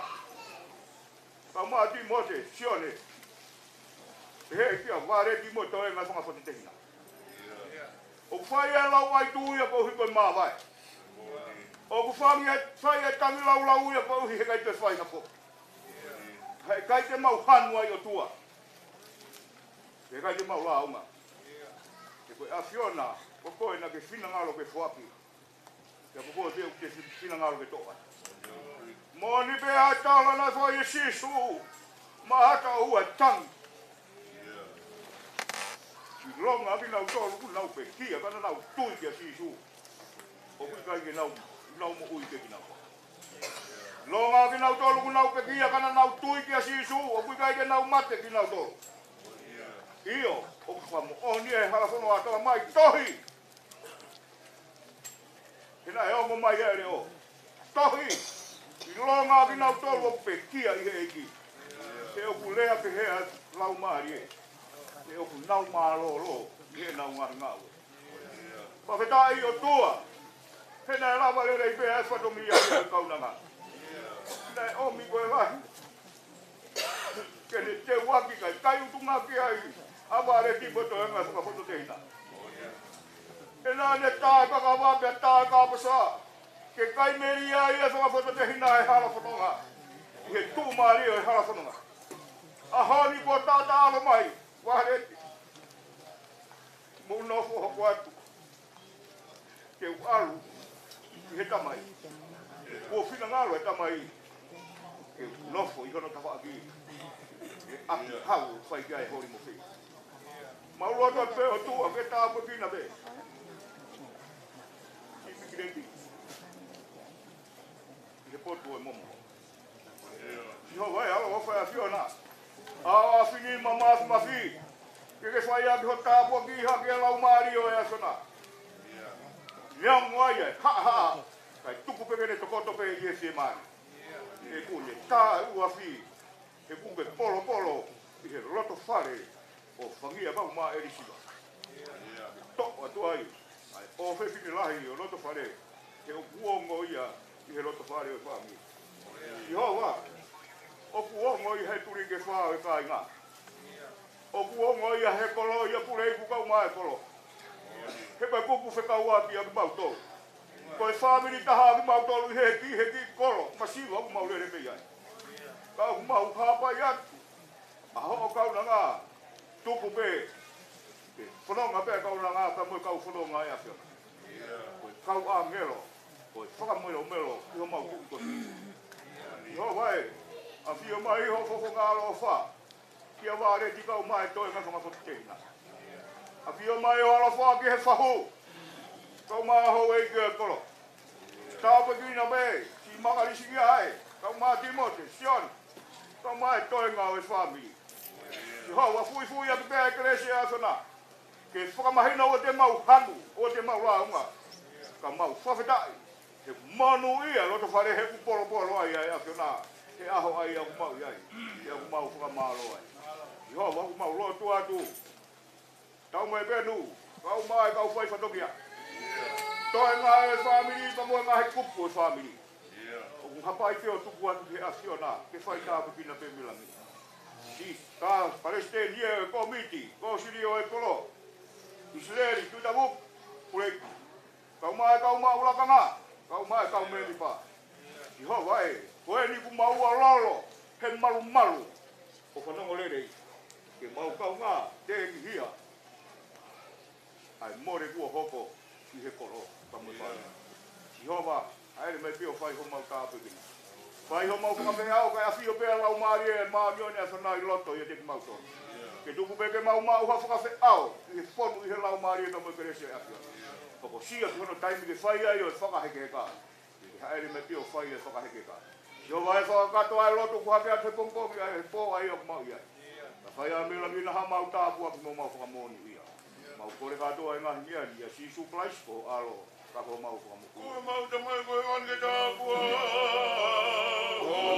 Ka maa ti mote. Sione. He kia ware ti mote o e ngai whanga whatitehina. O whai e lau ai tūia ko hui koe māwai. O ku whai e tangi lau ia ko hui he kai te whai na po. Hei kai te mau hanu ai o tua. He kai te mau la aunga. He koe a whiona, ko koe na ke whina ngalo ke whapi. He ko koe teo ke whina ngalo ke toa. Mōni pēha tāla na whai e sisu. Mahata ua tangi. I longa ki nau tōru ku nau pe kia, kana nau tui kia sisu. O kui kai ki nau mo ui ke ki nau. Longa ki nau tōru ku nau pe kia, kana nau tui kia sisu. O kui kai ki nau mate ki nau tōru. Io, o ku whamu oni e halafono atoa mai tohi. Hina e ongo mai ere o. Tohi. I longa ki nau tōru o pe kia i he eki. Te o ku lea pe hea lau maari e. E oku nau māroro, e nau ngahi ngau. Whawhetai o tua, hena e lawa lere i pēha e whatongi a e kaunanga. Nei omi koe wahi. Kene te waki kai utunga ki ai, aware ki poto e ngai whakapoto te hina. Hena ne tāi kakawapea tāi kāpasa, ke kai meri ai e whakapoto te hina e hala whanonga. He tū maari o e hala whanonga. Ahoni po tāta alo mai. Wahareti. Mo nofo hoko atu. Ke u alu i he tamai. Ko whina ngalo e tamai. ke nofo i hono ka wha ki e aki hau whai kia e hori mo whi mauro ato te o tua ke tā po kina be i pikireti i he potu e momo i ho vai alo whai a whiona a whini mama mafi ke whai a ki ho tā po ki ha ke lau maari o e asona Yang waya, ha, kai tuku pekene tokoto pe yesi mari. E kune ta uafi, e kunge polo, i he roto fare o whangia mau maa erisiwa. Tok atu ai o whewhini lahi o roto fare, e o kuongo ia i he roto fare o whangi. I hoa, o kuongo i he turi ke whaa e kai ngā. O kuongo ia he kolo, ia pure i kukau maa e kolo. He pai kuku whekau aki aki mautou. Ko e whamiri taha aki mautolu he ki kolo. Masiwa aku mau lere mei ai. Kau mau hapai atu. Aho o kau na ngā tuku pe. Whanonga pe kau na ngā ka mui kau whanonga e awhia. Ko e kau a ngero. Ko e whakamero mero i ho mau kuku kosi. I ho vai. A whio mai ho foko ngā lo wha. Kia wāre ti kau mai toi ngā whangakotu teina. A whio mai o ala wha ki he whahu. Kau maa hou e kia kolo. Tāpa kina me, si makarisi ki hae. Kau maa Timote, Sion. Kau maa e toi ngā o e whamiri. Si hau, a fui a ki pēa e kerese a sona. Ke whakamahina o te mau hanu, o te mau raunga. Ka mau whawhetai. He manu ia, loto whare he ku polo ai ai a sona. He aho ai a ku mau iai. He a ku mau whakamaro ai. Si hau, a ku mau lotu atu. Tau mai penu, kau mai kau whai whatokia. Toi ngā e whamiri, pa mua ngā he kupu e whamiri. O kung hapai teo tuku atu he asio nā, ke whai tāpu kina pe milangi. Si, kā Palestine ie e komiti, ko siri o e kolo. Israeli, tuta vuk, pulek. Kau mai kau mau laka ngā, kau mai kau meni pa. Si ho vai, koe ni ku mau a lolo, he malu. O whanongo lerei, ke mau kau ngā, te hia. Ai more kua hoko i he koro ka mui whare. I hoa, aere mai pio whai ho mau tāpu kina. Whai ho mau whakape au kai a whio pēr lau maari e maa mione a whanai loto i a teki mautoro. Ke tuku peke mau uha whakape au i he whonu i he lau maari e ka mui kerese a whio. Hoko sia ki hono taimi ke whai ai o e whakaheke ka. Aere mai pio whai e whakaheke ka. I hoa e whakakato ai loto ku hake a te pongkongi ai e pō ai o mau iai. Ka whai a mila mina ha mau tāpu aki mau whakamoni ia. Mau kore katoa e ngahi nia ni a sisu plaisko alo kako mau whakamuku. Kua mau tamai koe wange tāpua. Yeah.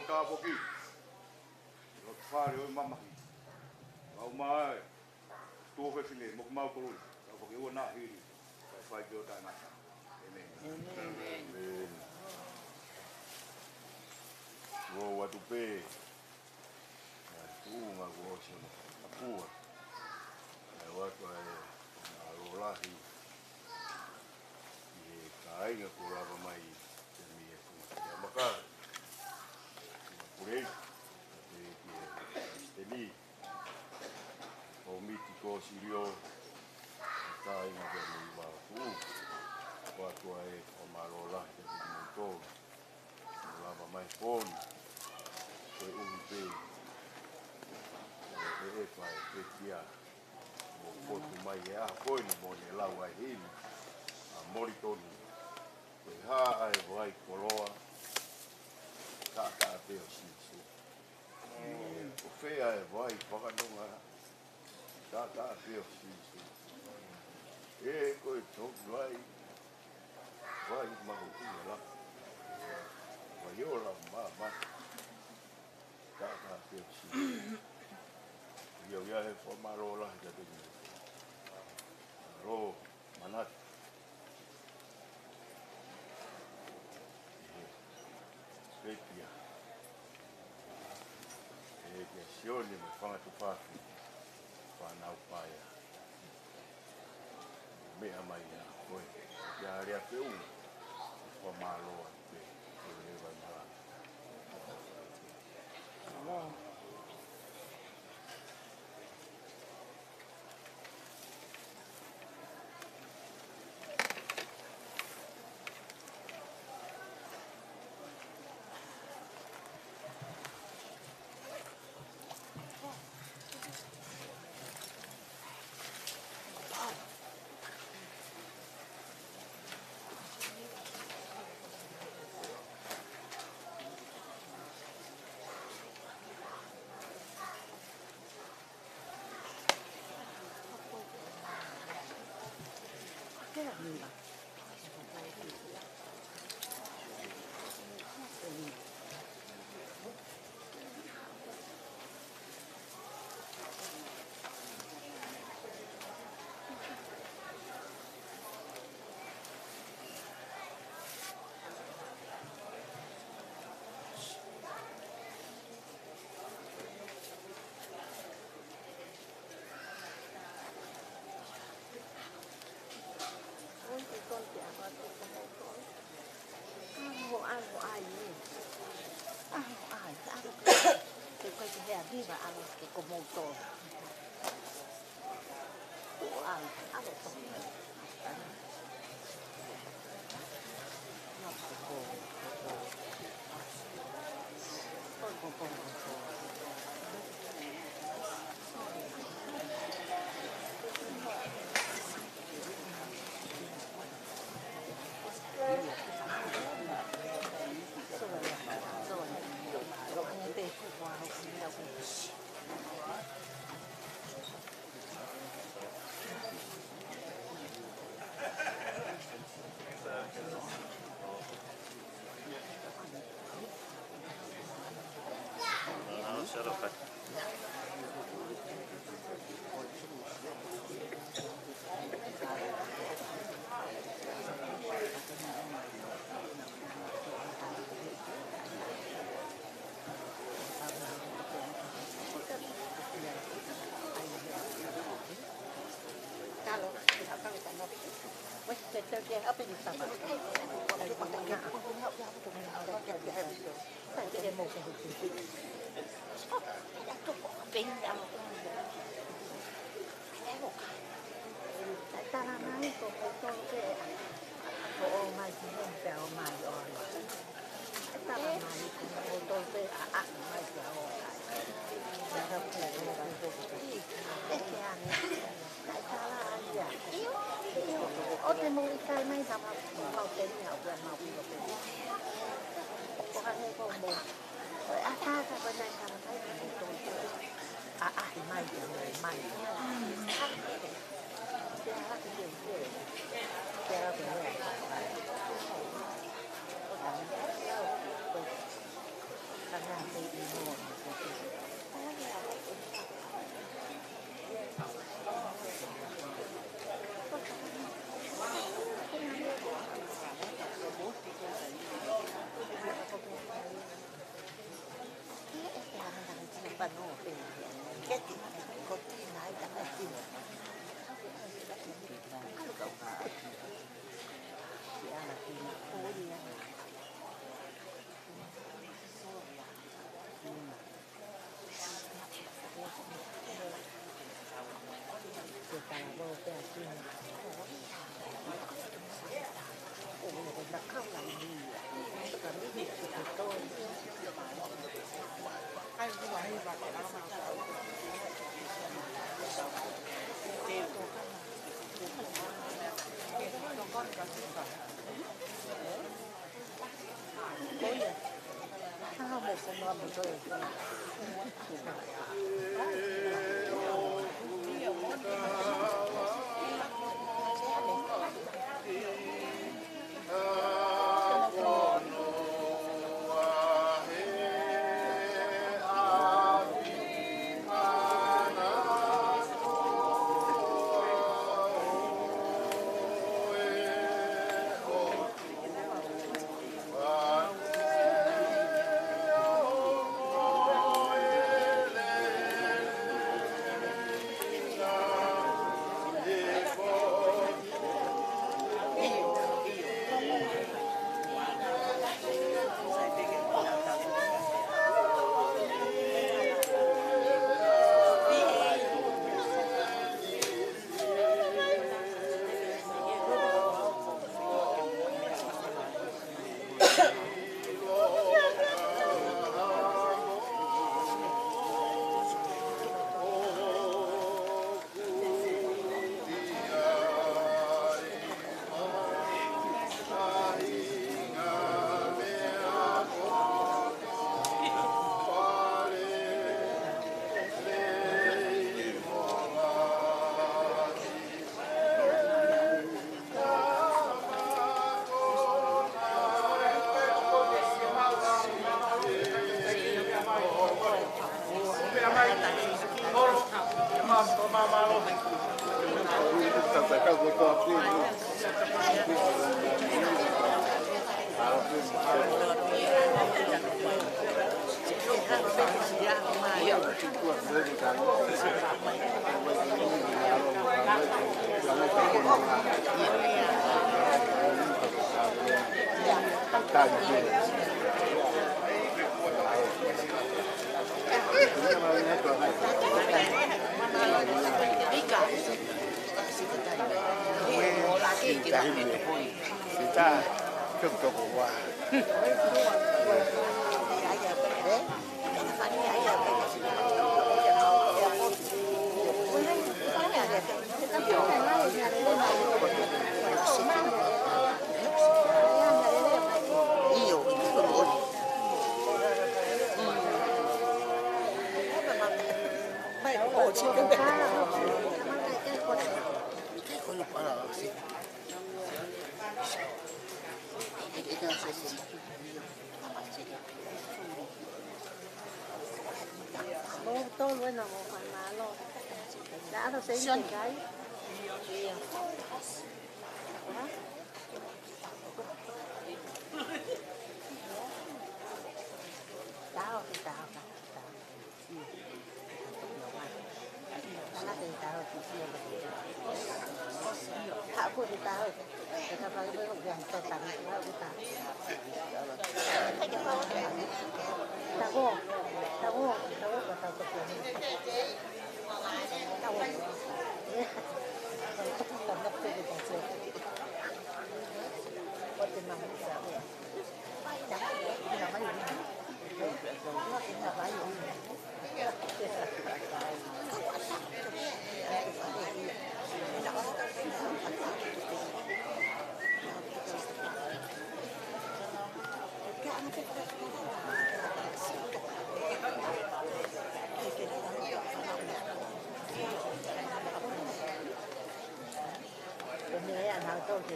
ka foki. Lo fare o mama. Au mai. Tu fe fine mo mau ko. Ka foki o na hiri. Ka fai jo ta na. Amen. Wo watu pe. Tu ma go se apua. Watu alolahi e kainga ko lava mai te mie fu maka purei te li o miti ko sirio kainga ke ni wa fu watu ai o malolahi te mie ko lava mai pon ko umpe e pai te tia fotu mai e a koe na mo ne lau ai hini a mori tonu koe ha ai vai koloa ka peo sisu o whea e vai whakanonga ka peo sisu e koe toku ai vai mahu ina la vai ola ma ka peo sisu ia he whamaro la he te mea ro manat Spepia e ke sione me whanga tu whafi whanau paia mea mai a koe ke a rea pe u whamaloa pe e lewa mara viva a los que como todo. A los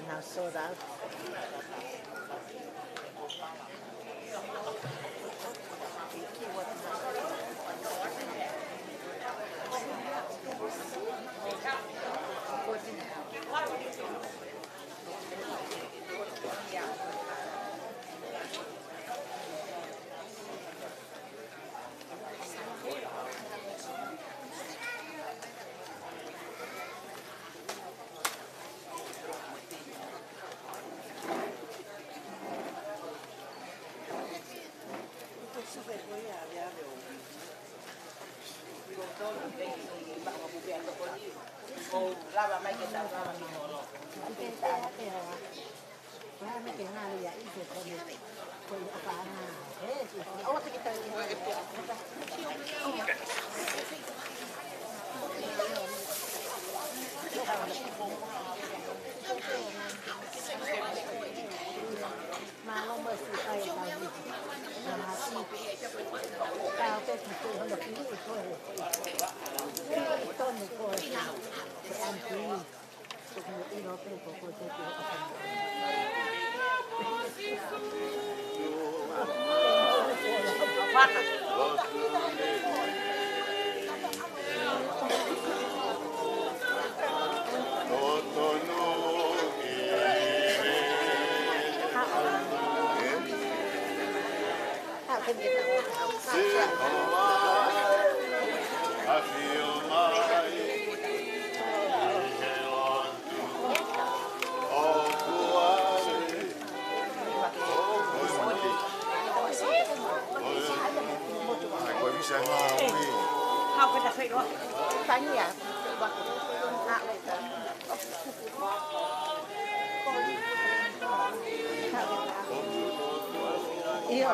Now sold out. Lava mai que tal, lava mi moro. Me que nada ya hice con la pana. Ahora te quita mà nó mới sự tay tay mà cao cái thì tôi không được ý thì thôi cái tôn này thôi để ăn tí tôi không được ý nó cái của tôi sẽ chịu phát à cái gì nào không phải phải đó bánh nhỉ io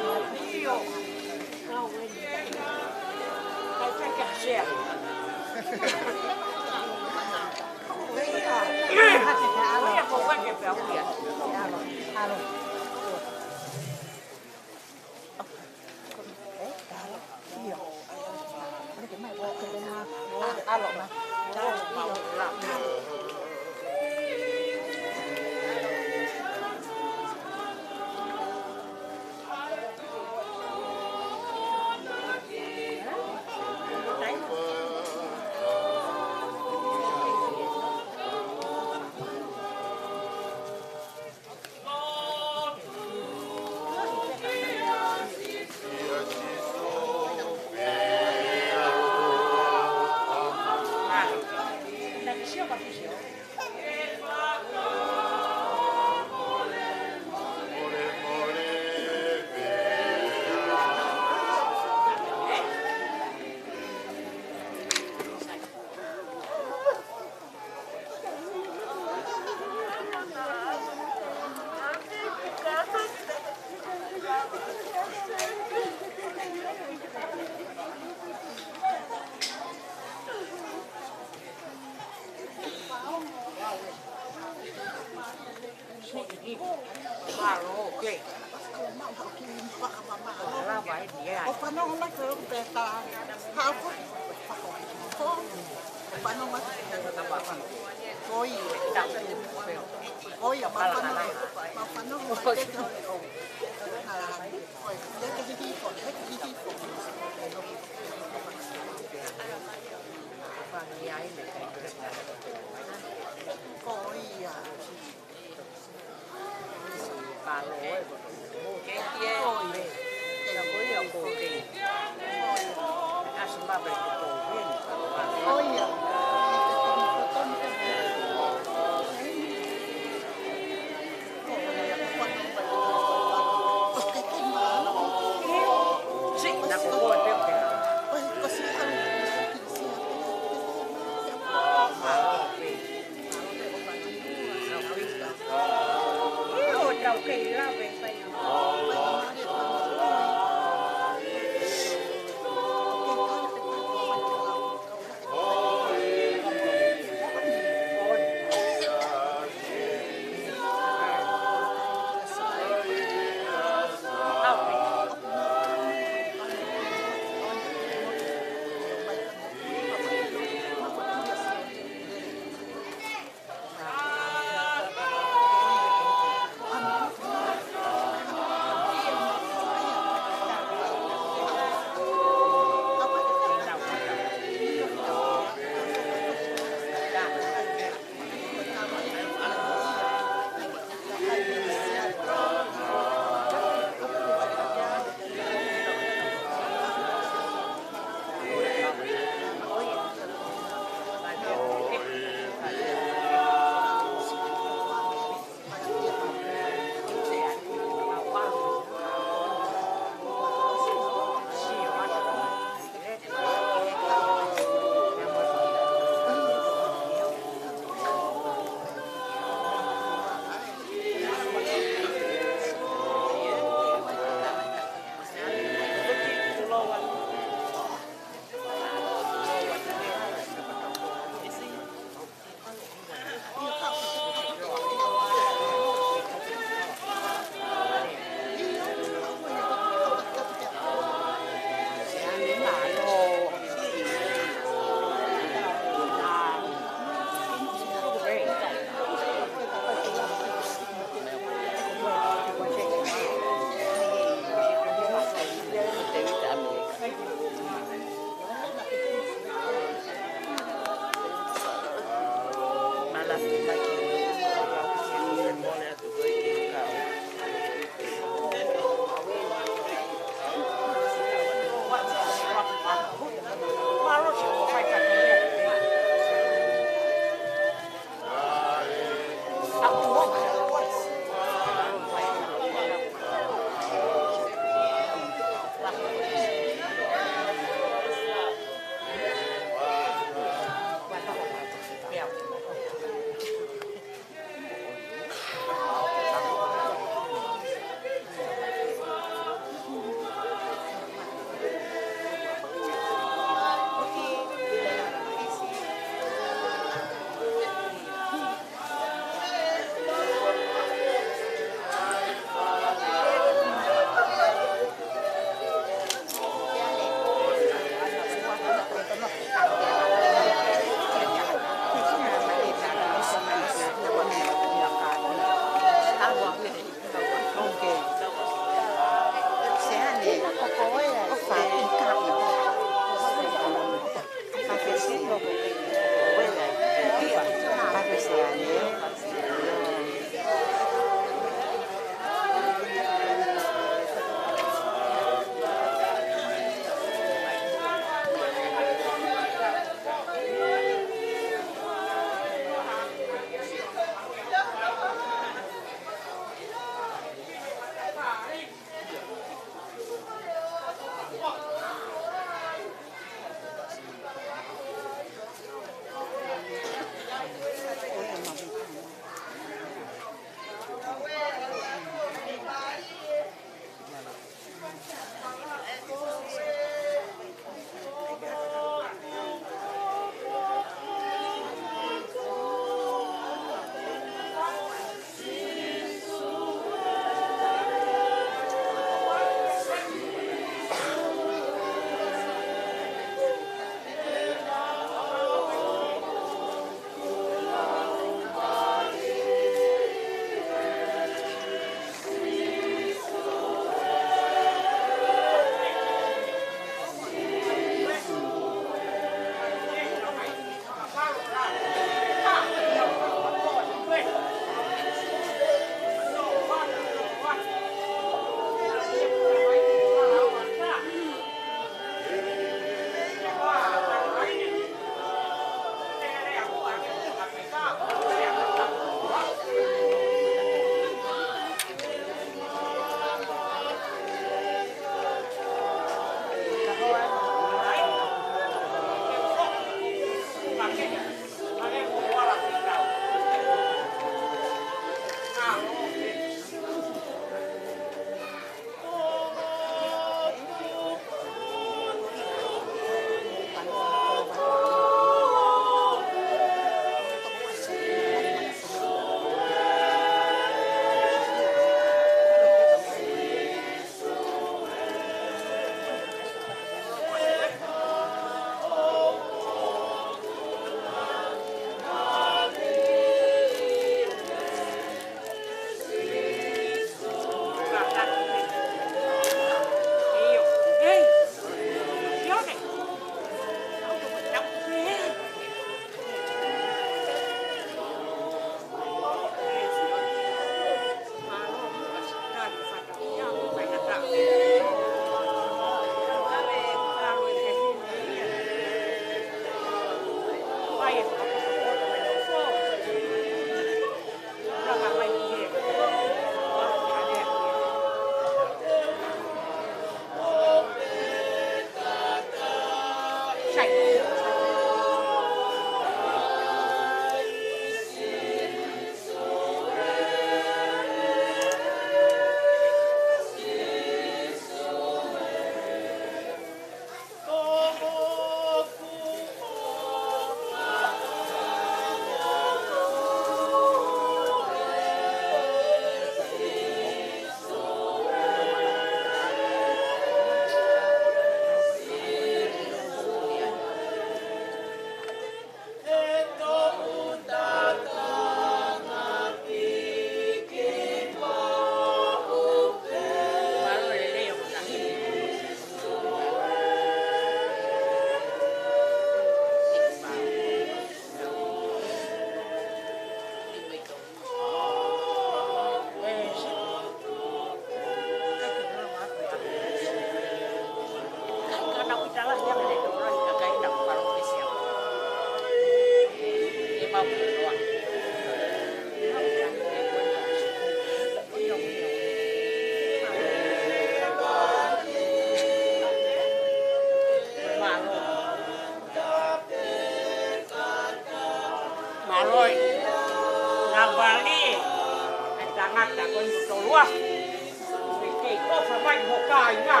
ho kai ngā.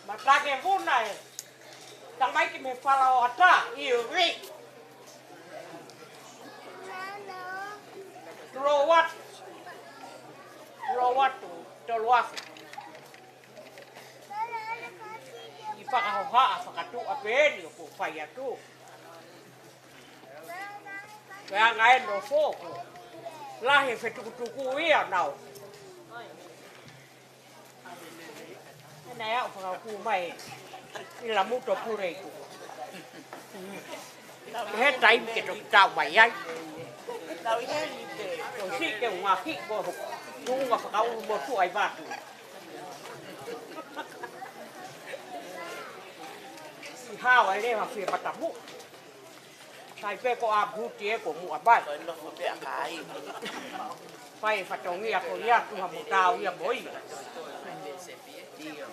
Matake vuna e. Tamai ki me whala o ata i ri. Rowatu, tolu afu. I whakahoha, whakatu a peeni o ko whai atu. Pea ngai no fōku. Lahi whetukutuku ia nau. Nai au whakaku mai i la muto pureiku. He taim ke toki tau mai ai. Tau i heri te. Ko si ke ngā ki ko hunga whakauru mo tu ai wātu. I hawa e rewa whia matamu. Tai pe ko a bhuti e ko mua bai. Ko ino ko pe a kai. Pai whatongi a ko ia tuha mo tau ia boi. Dio.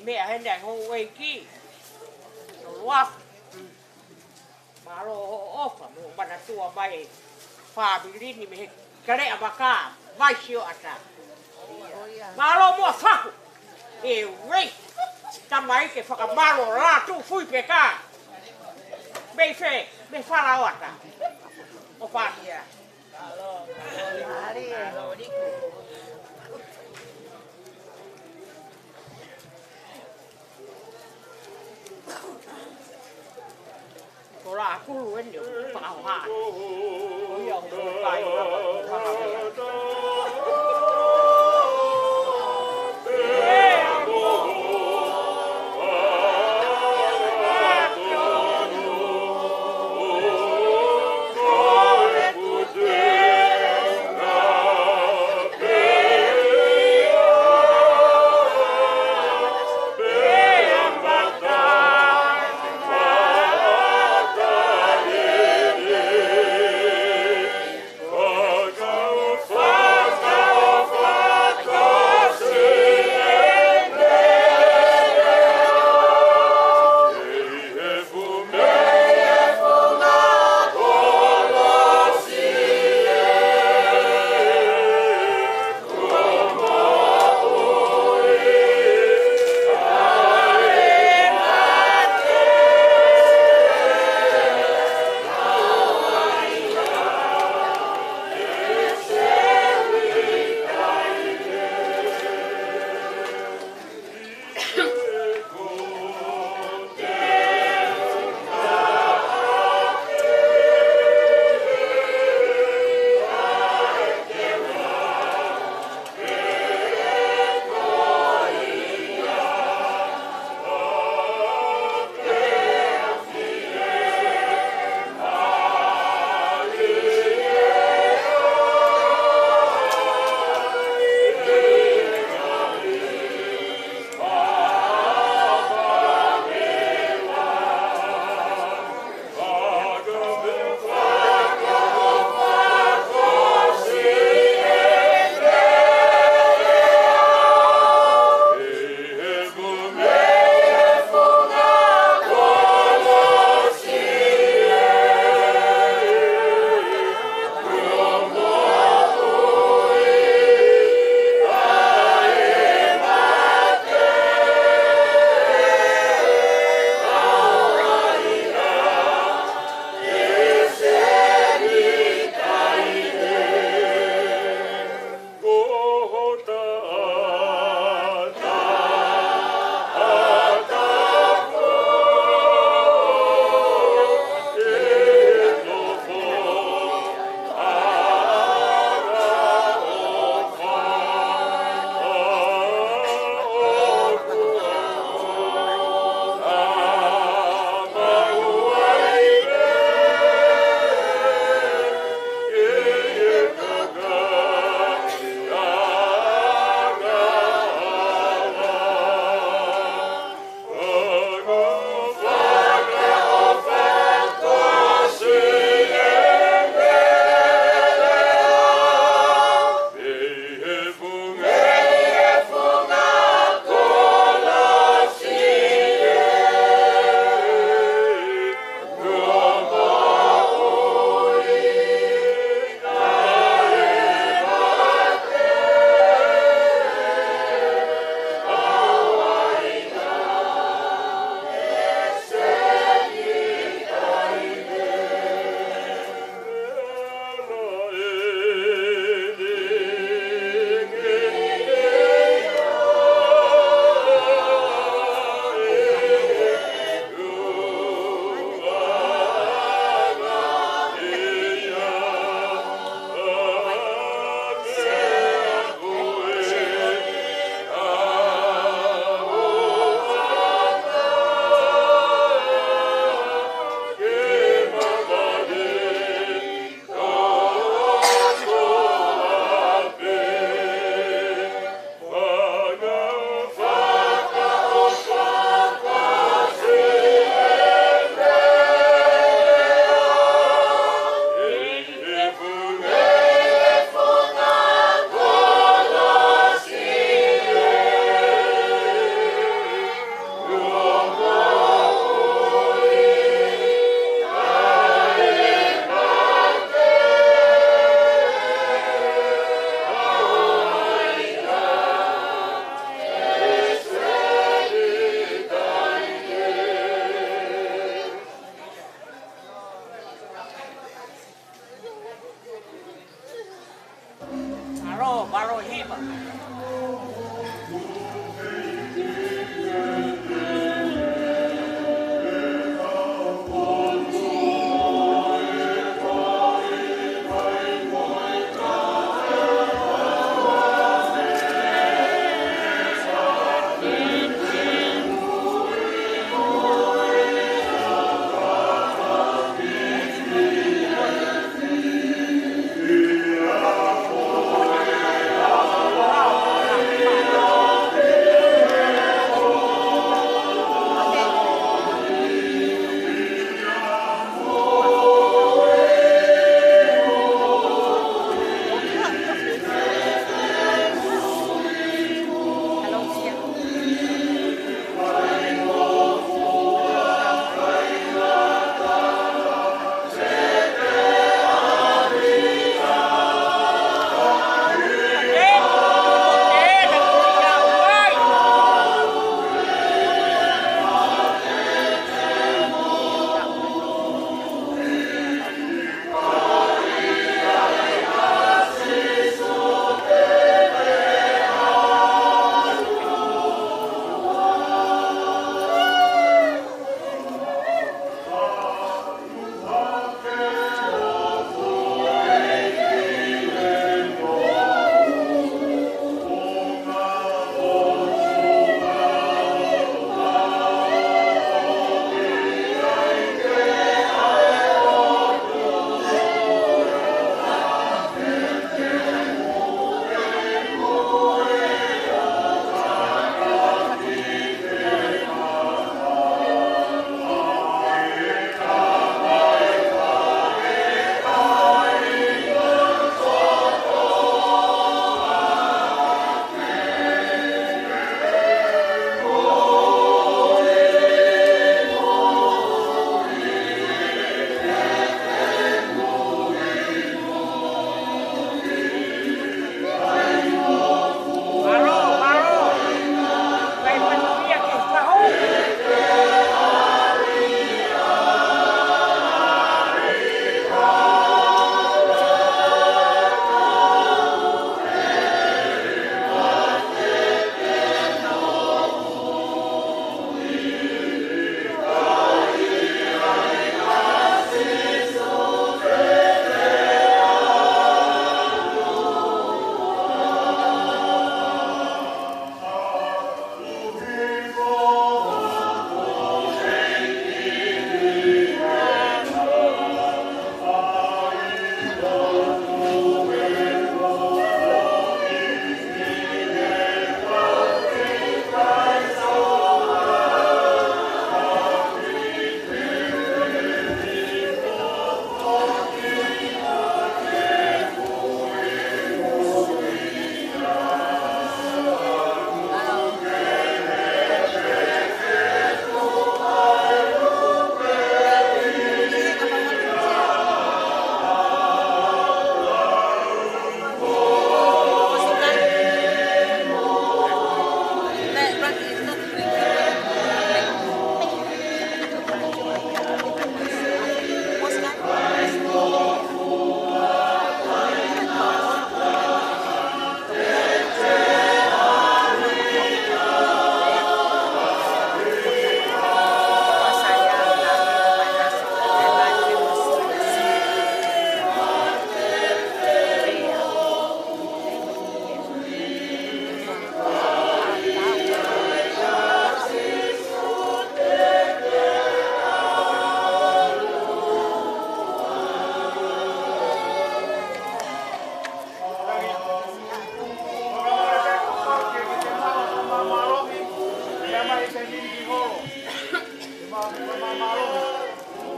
mea hene ho e ki. No wa. Maro ofa mo bana tua mai. Fa bilini me kare abaka. Vai sio ata. Maro mo faku. E wei. Tamai ke whakamaro rā tū fui pe kā. Mei whē, me whara ata. O whātia. Ko rā kuru eni o whakahā. O ia o kai whakahā. Fuck Hãy subscribe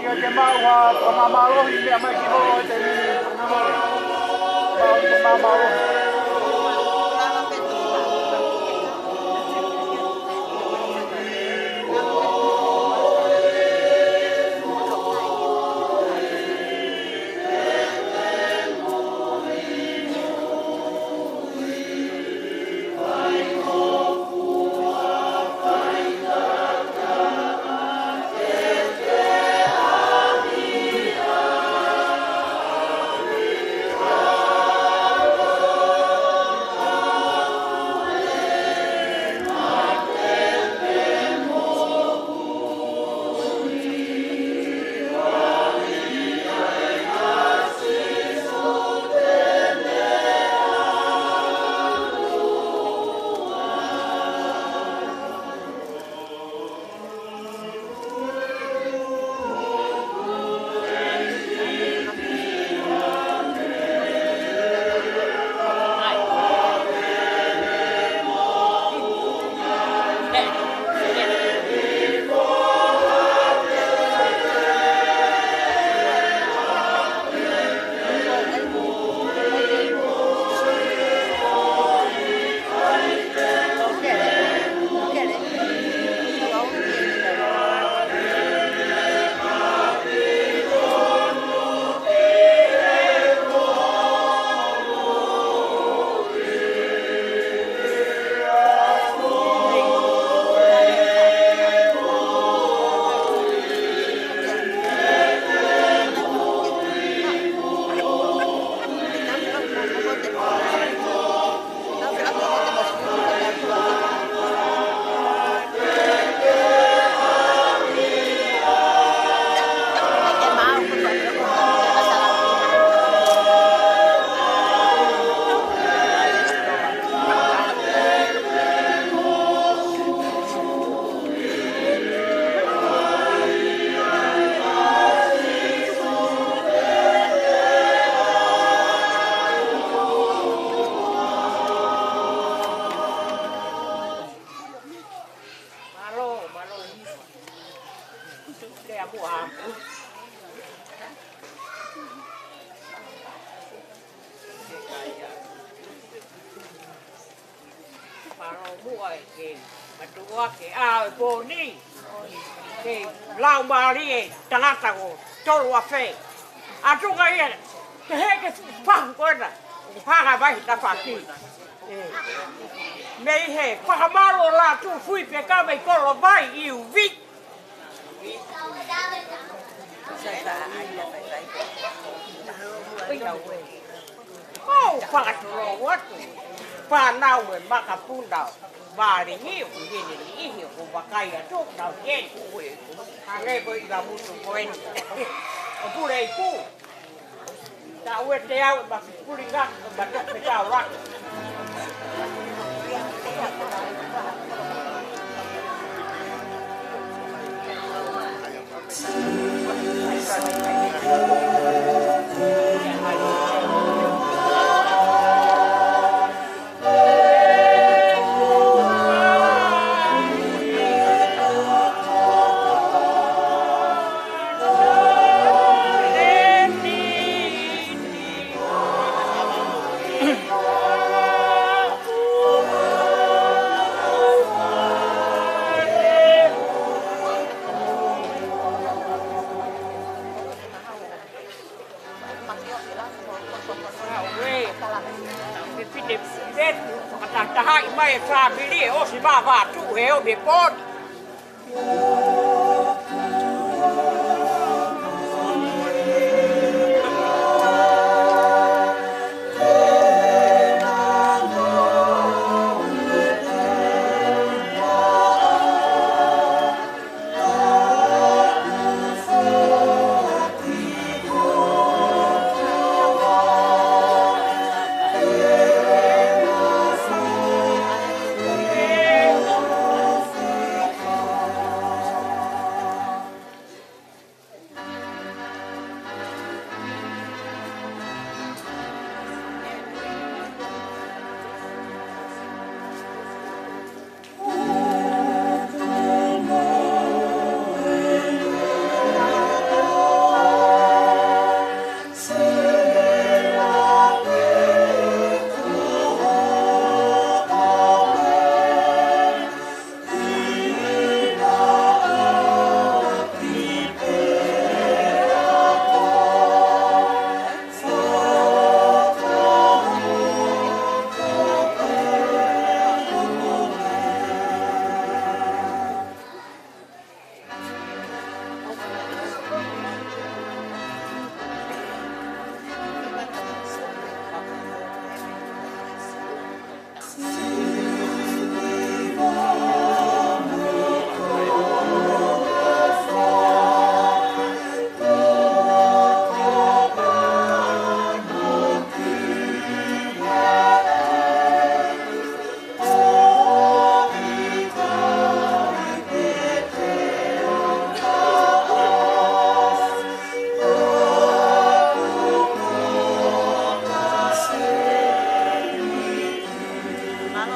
cho kênh Ghiền Mì Gõ để không bỏ lỡ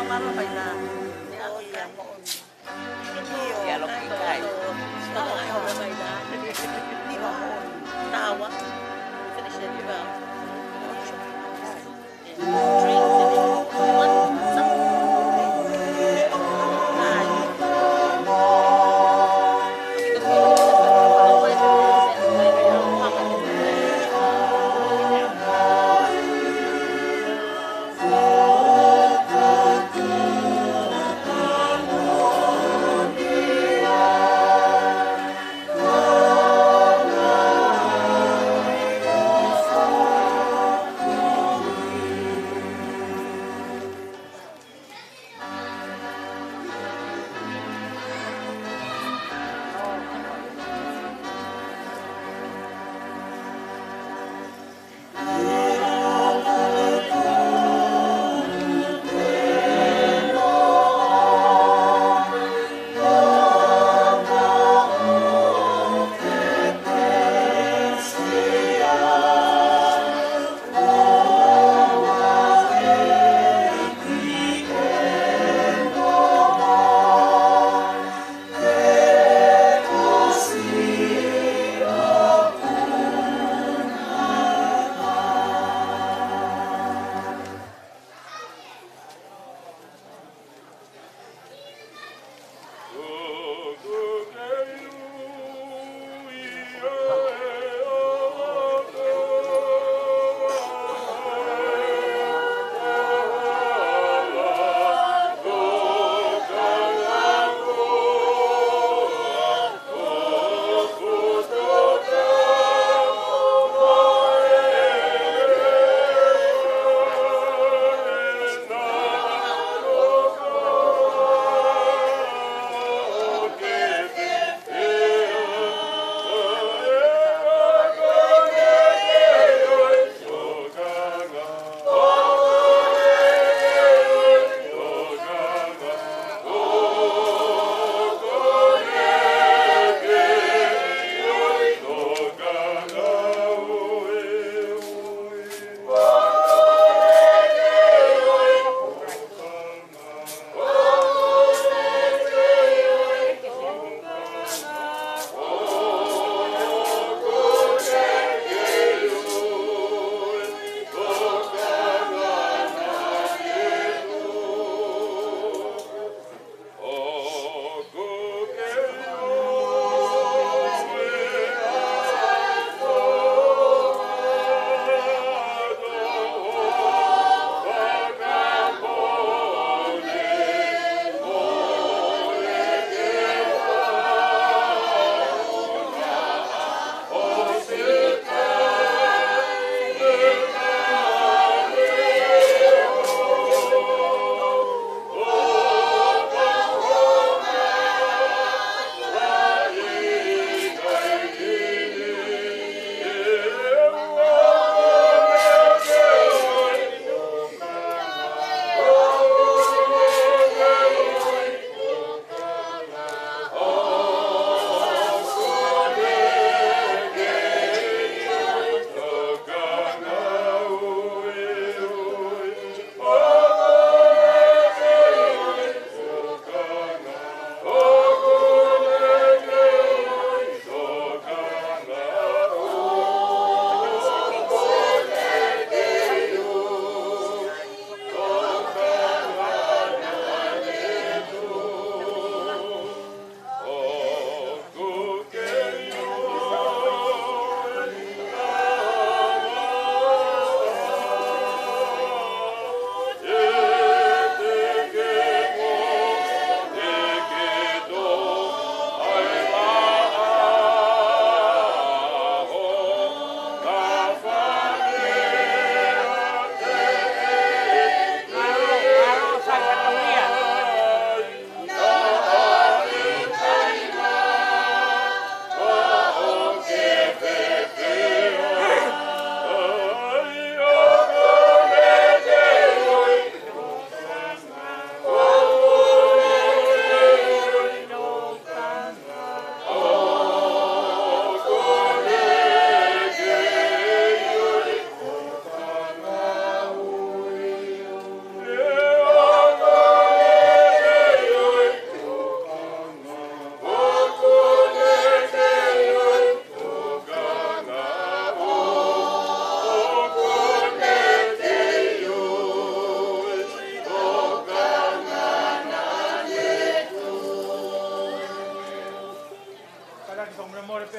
mama mai na. Ni a ia mo. Ya lo ki kai. Sta mai na. Ni mo. Tawa. Finish it well. Drinks and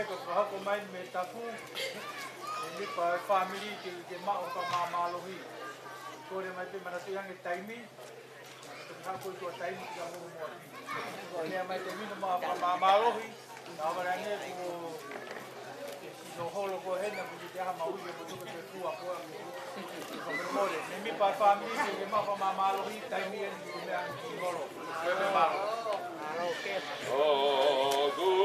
ko hako mai me tapu. Ni pa family ke ma o ka mama lohi. Ko le mai pe mana tu yang taimi. Ha ko to taimi ka mo mo. Ko le mai te mina ma mama lohi. Na bara ne ko no holo ko hena ko te ha mau ye ko te tu a ko. Ko mo le ni pa family ke ma mama lohi taimi en ko me an ki holo. Ko me ma. Okay. Oh, go.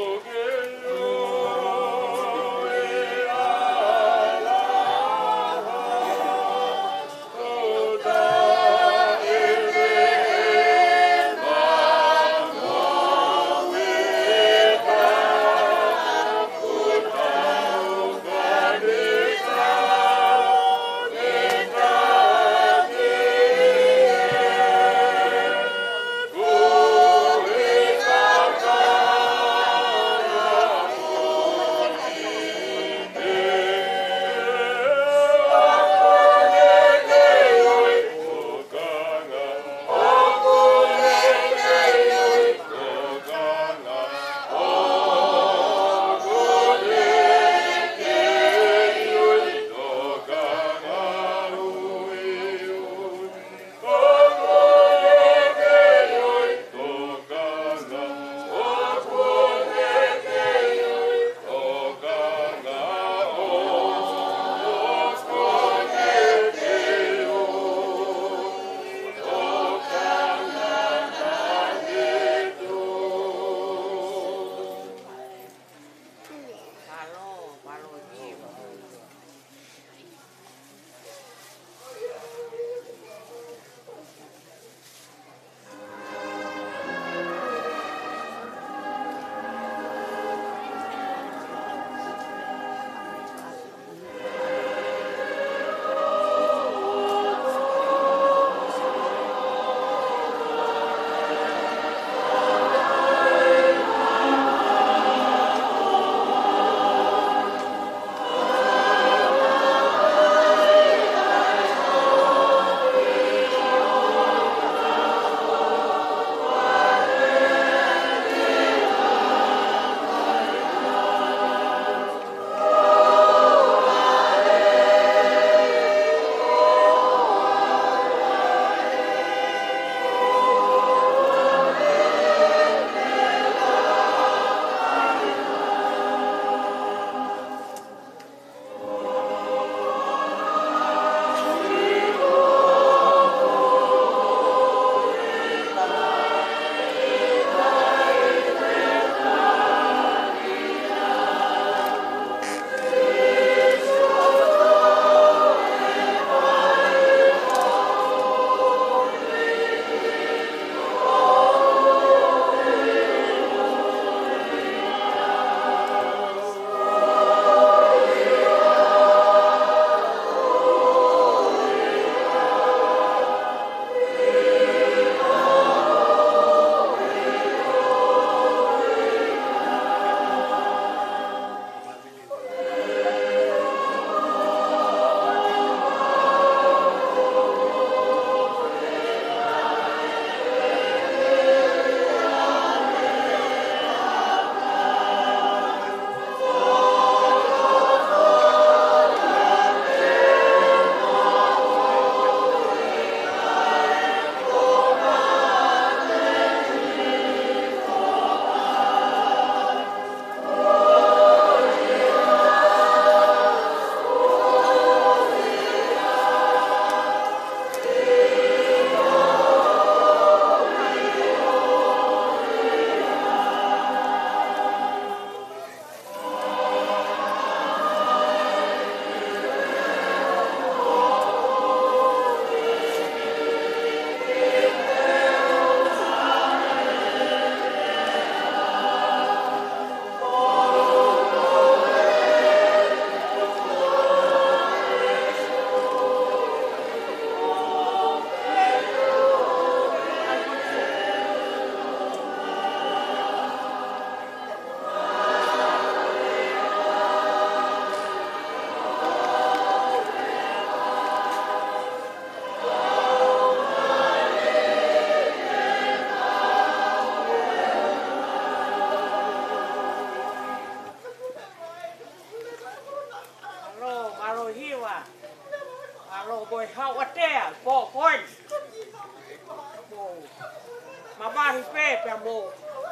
Mamahi pepe mo.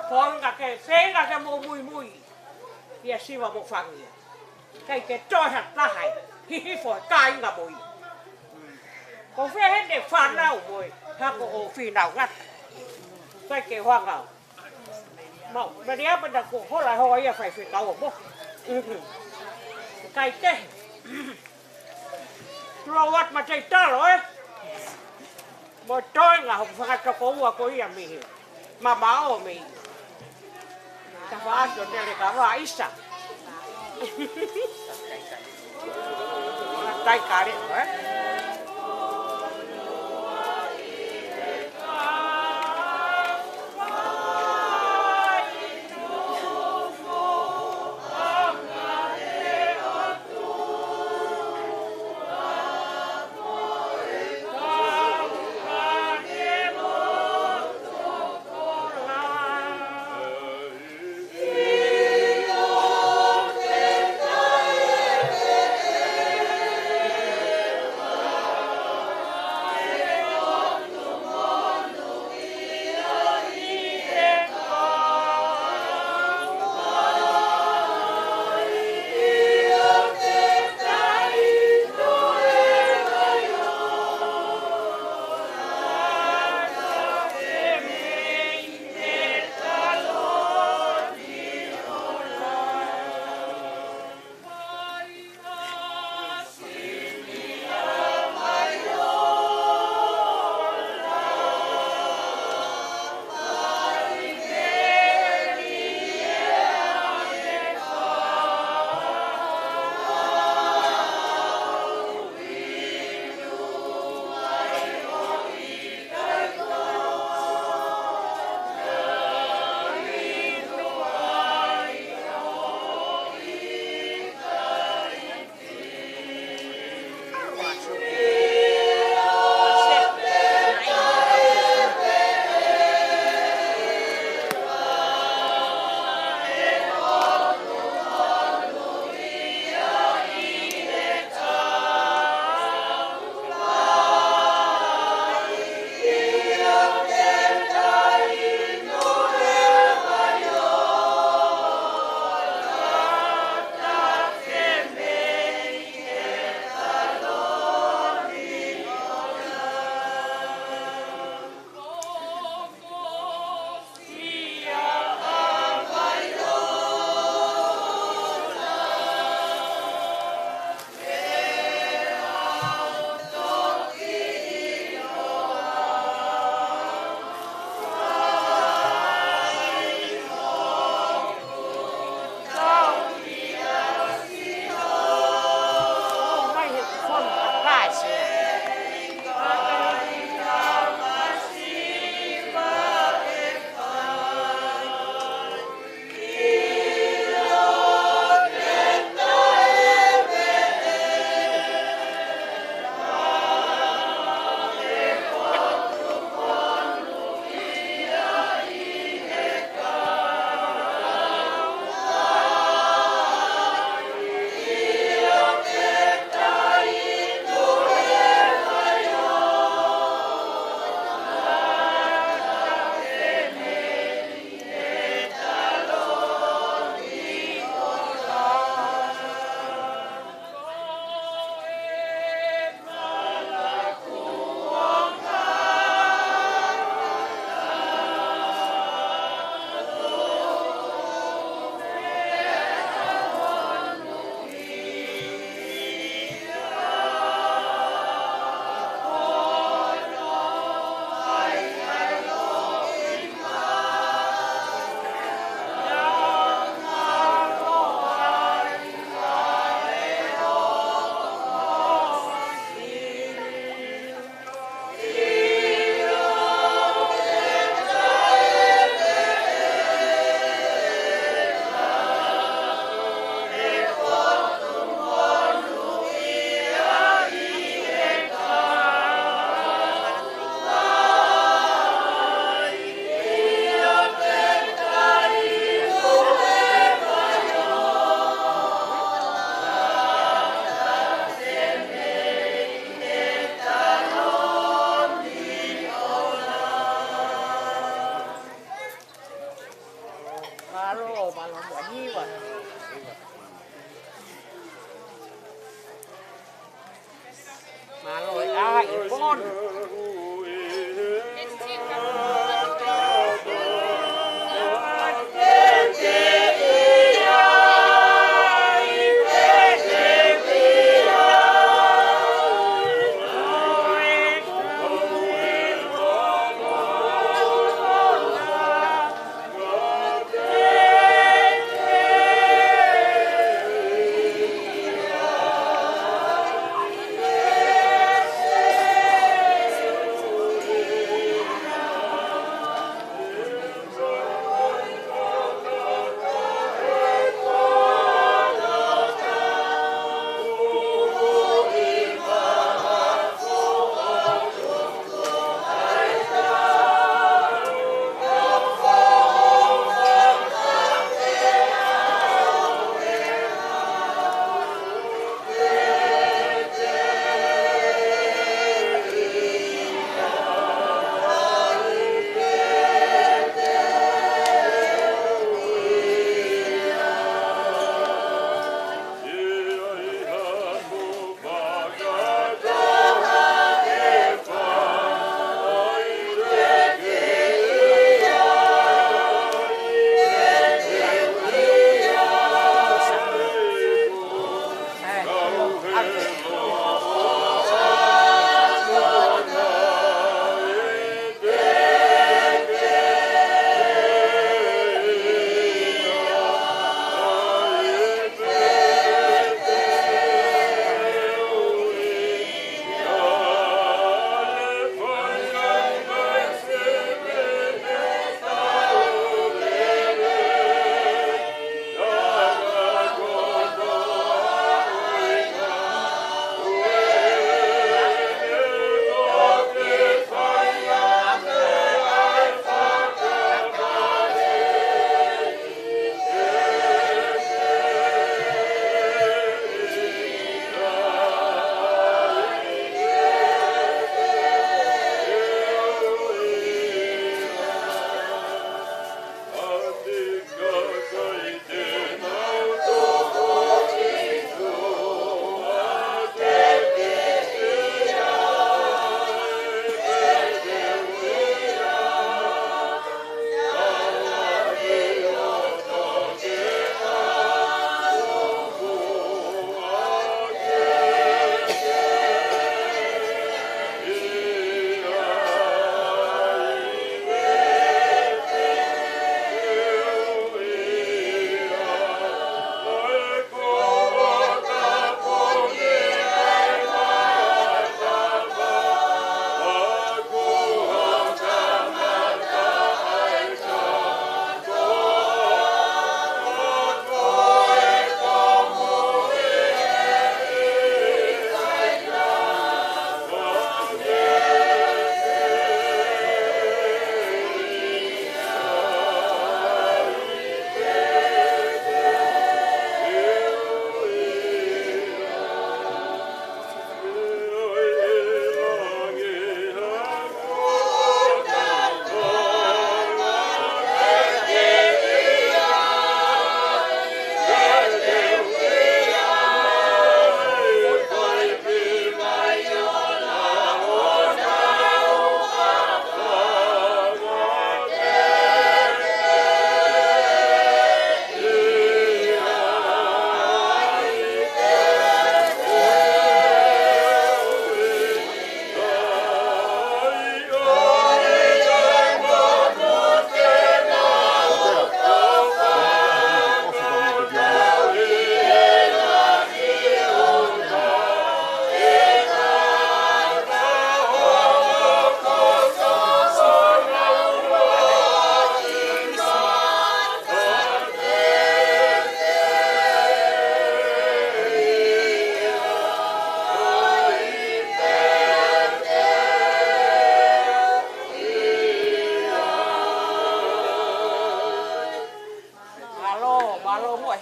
Ponga ke senga ke mo mui. Ia siwa mo whangia. Kei ke toha tahai. Hihi fo kai nga moi. Ko whehene whanau moi. Hako o whinau ngata. Kei ke whangau. Mau, meri apa na ko hola hoa ia whai whikau mo. Kai te. Tuawat ma te talo Mo toi ngā hoku whakatoko ua ko ia mihi. Ma mao mihi. Ka whaato nere ka wā isa. Tai kare,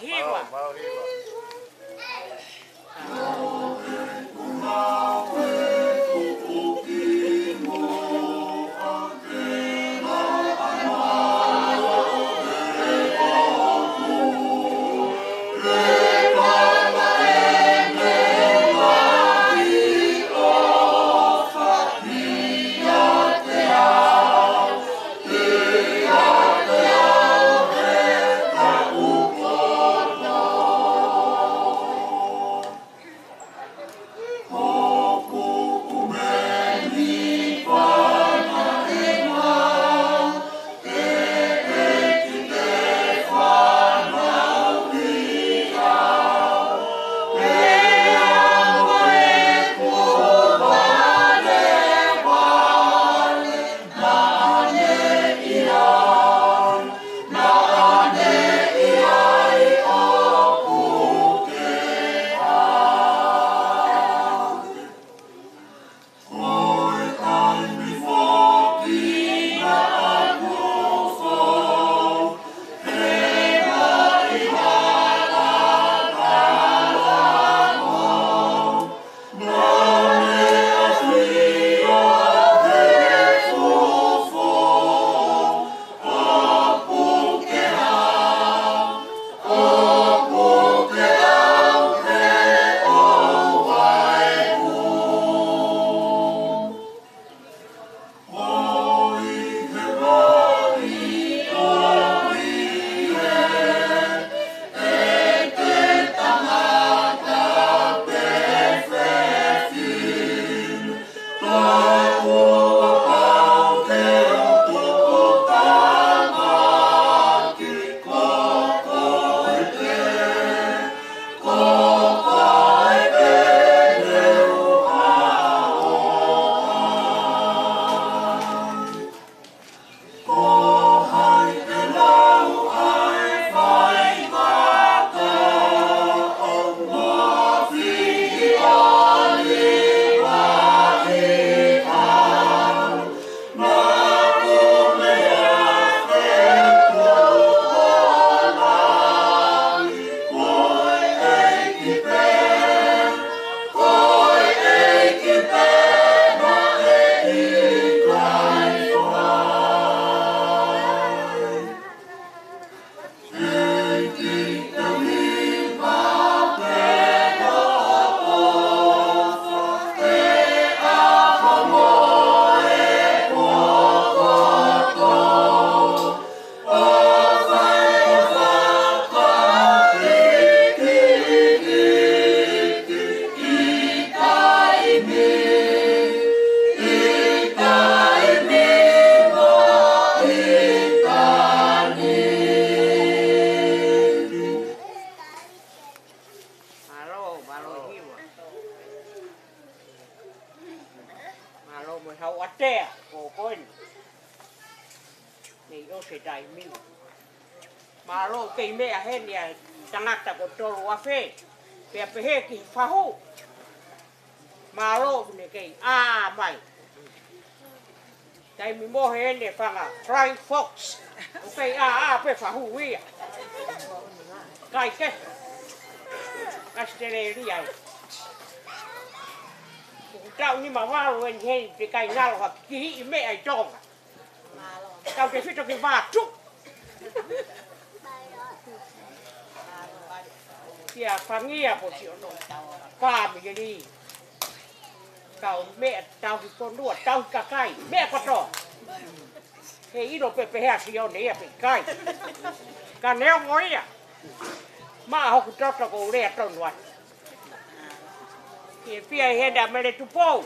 hiwa. Mau hiwa. Malo kei mea henia tangata ko tolu afe. Pea pehe ki fahu. Malo ne kei mai. Tai mi mohe hene whanga Flying Fox. O kei pe fahu ia. Kai ke. Kastere ria. Tau ni mawalo en hei te kai ngalo haki ki hii mea i tonga. Tau te whito ki vātu. Kia whangia po si ono. Whāmi ri. Kau mea tau ki konua, tau ki kakai. Mea koto. He ino pepe hea si ono ia pe kai. Ka neo ngoia. Maa hoku toto ko urea tonu atu. Kia pia i henda mele tupou.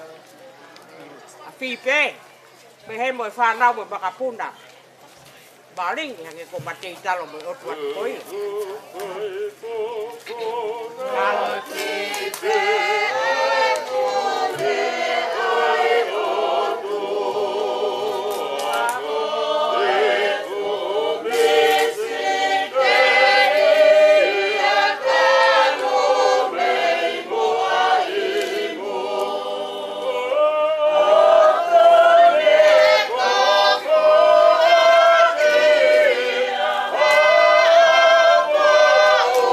A whipe. Me he moi whanau me makapuna. Balingi hange ko matei talo mo otu atu koi. Kalo kipe Oh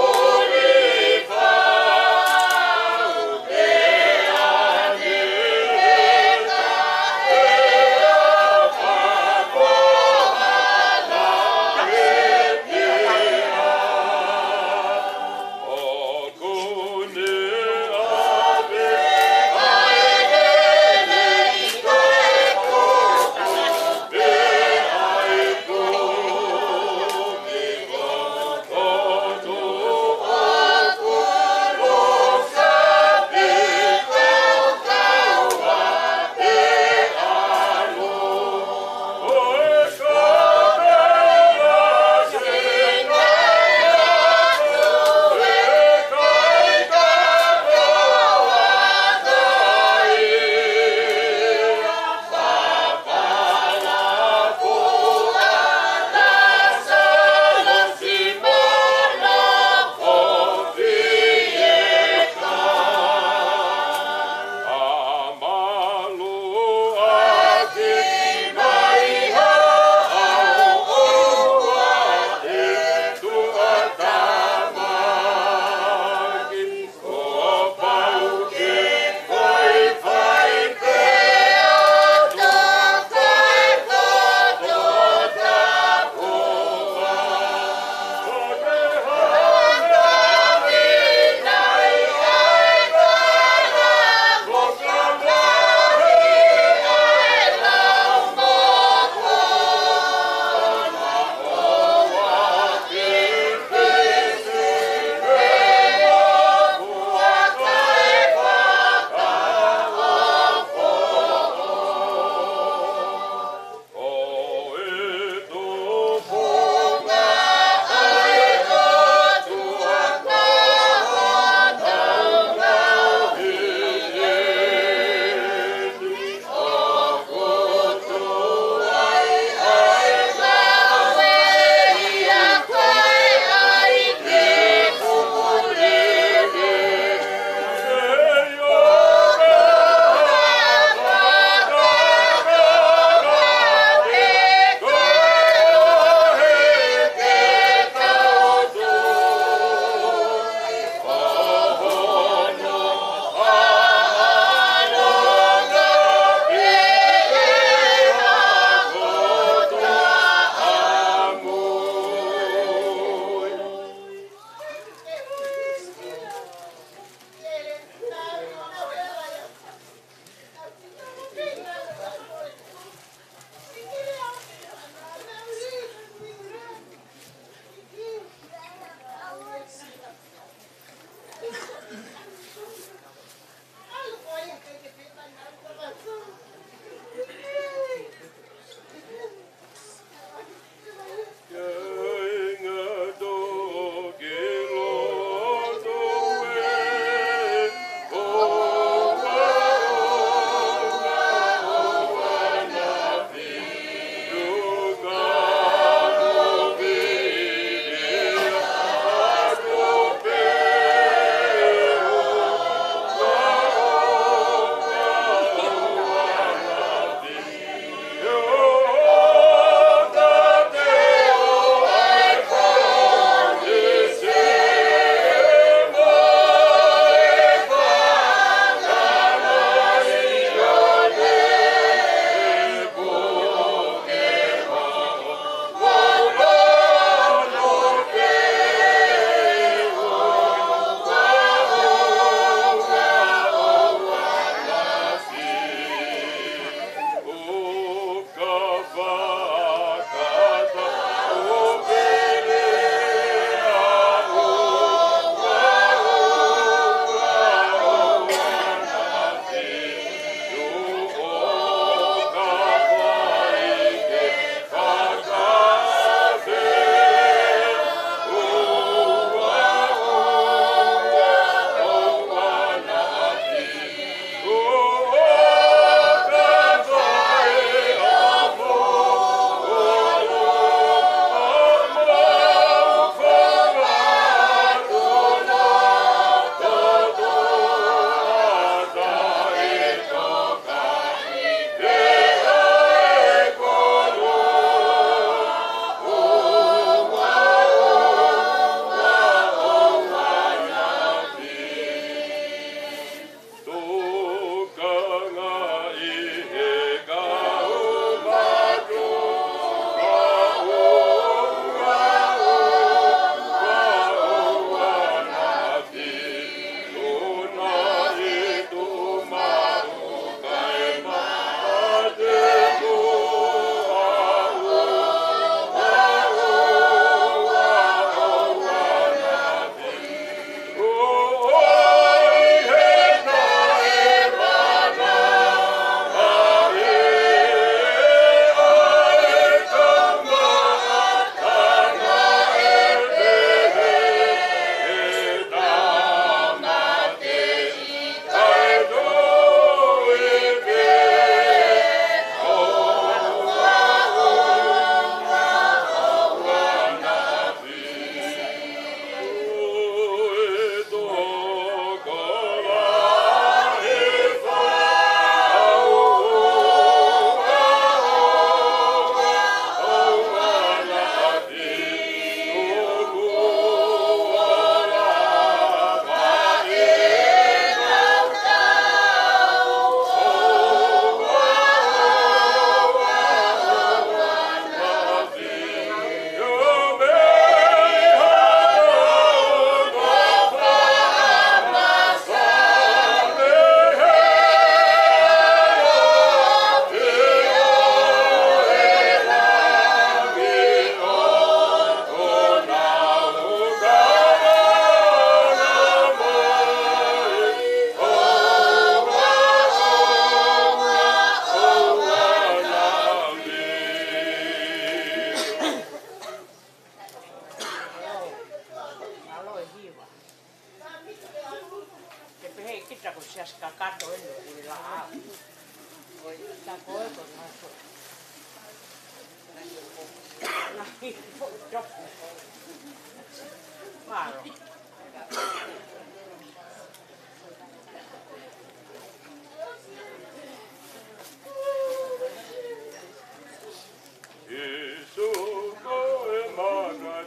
Malo.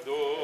Oh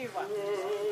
hiva.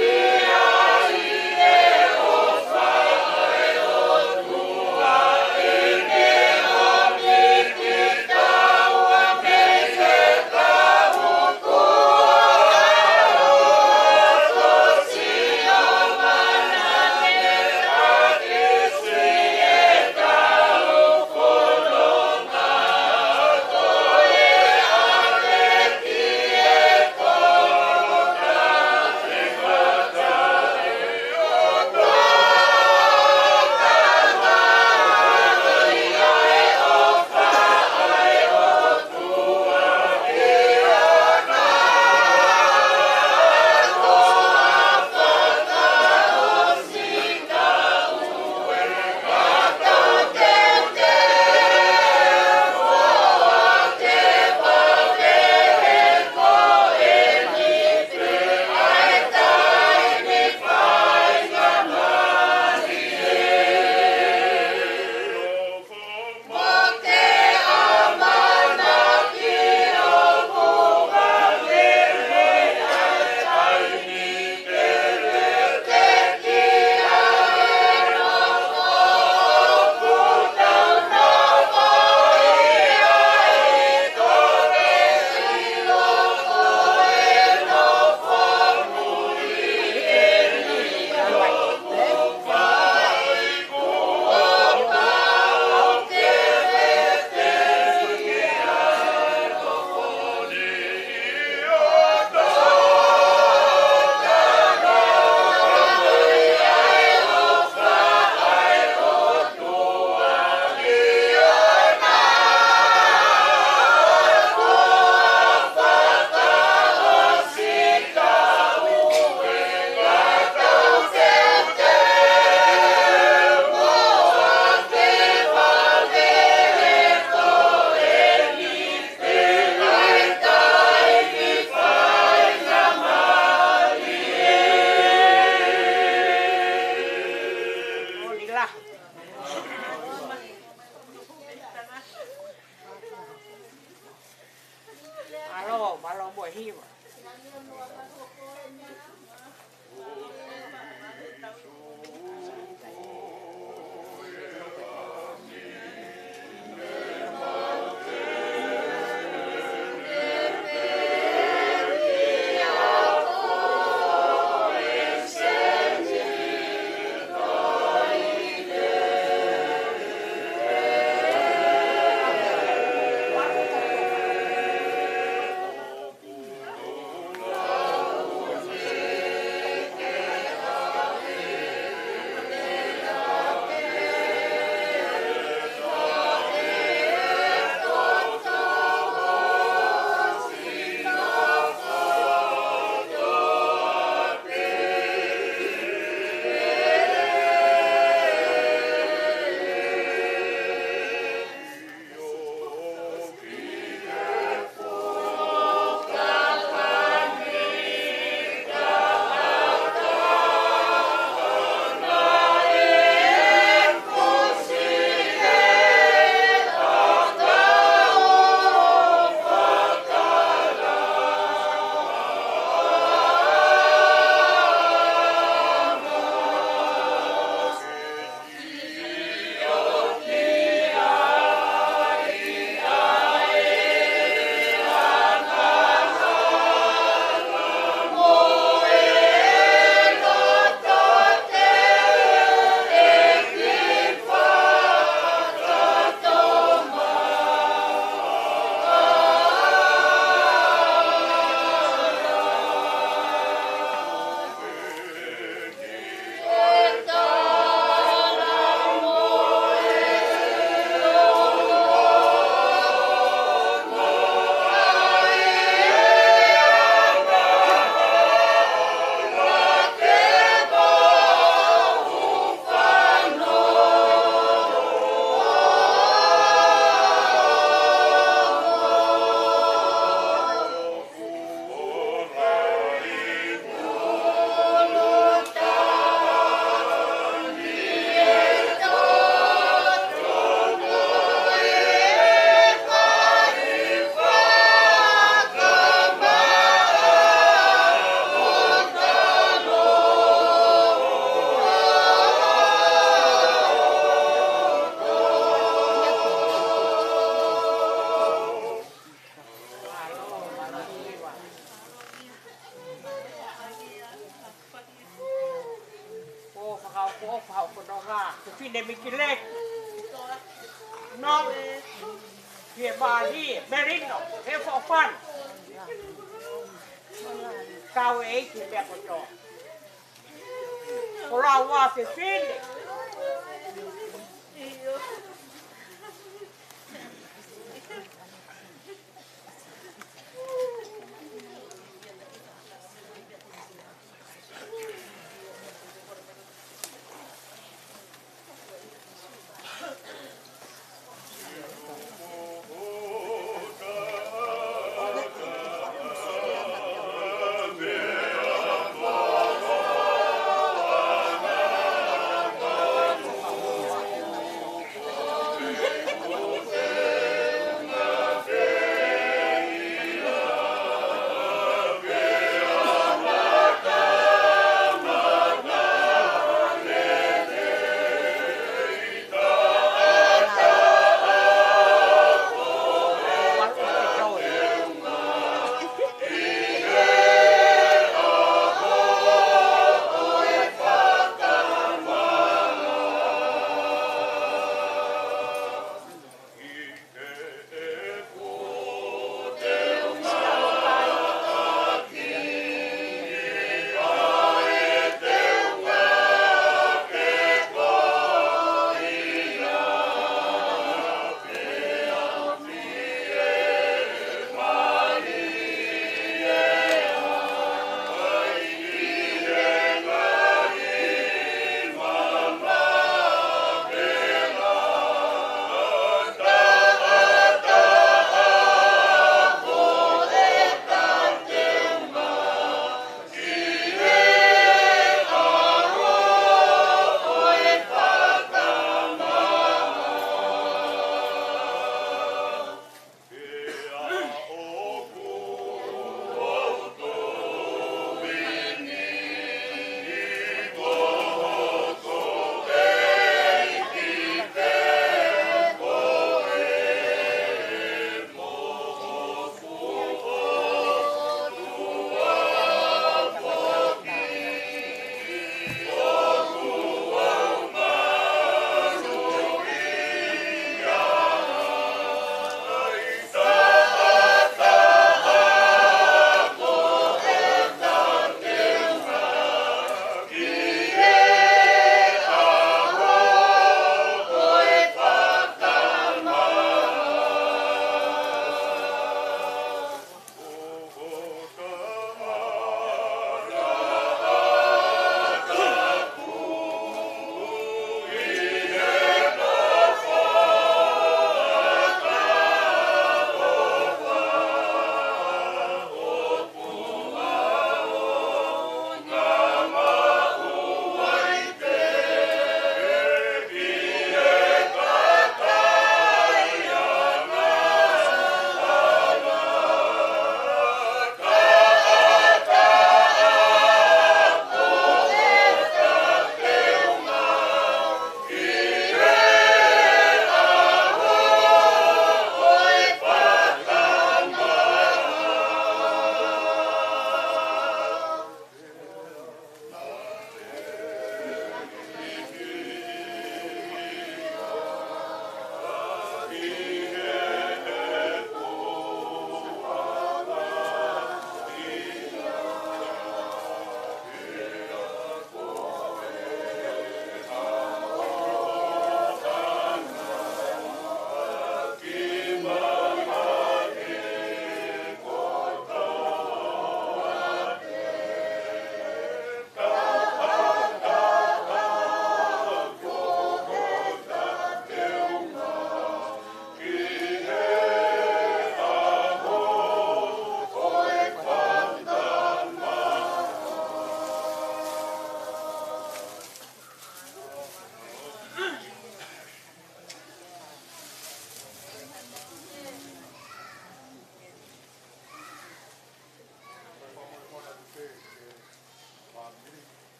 Yeah. Malo mo hiwa.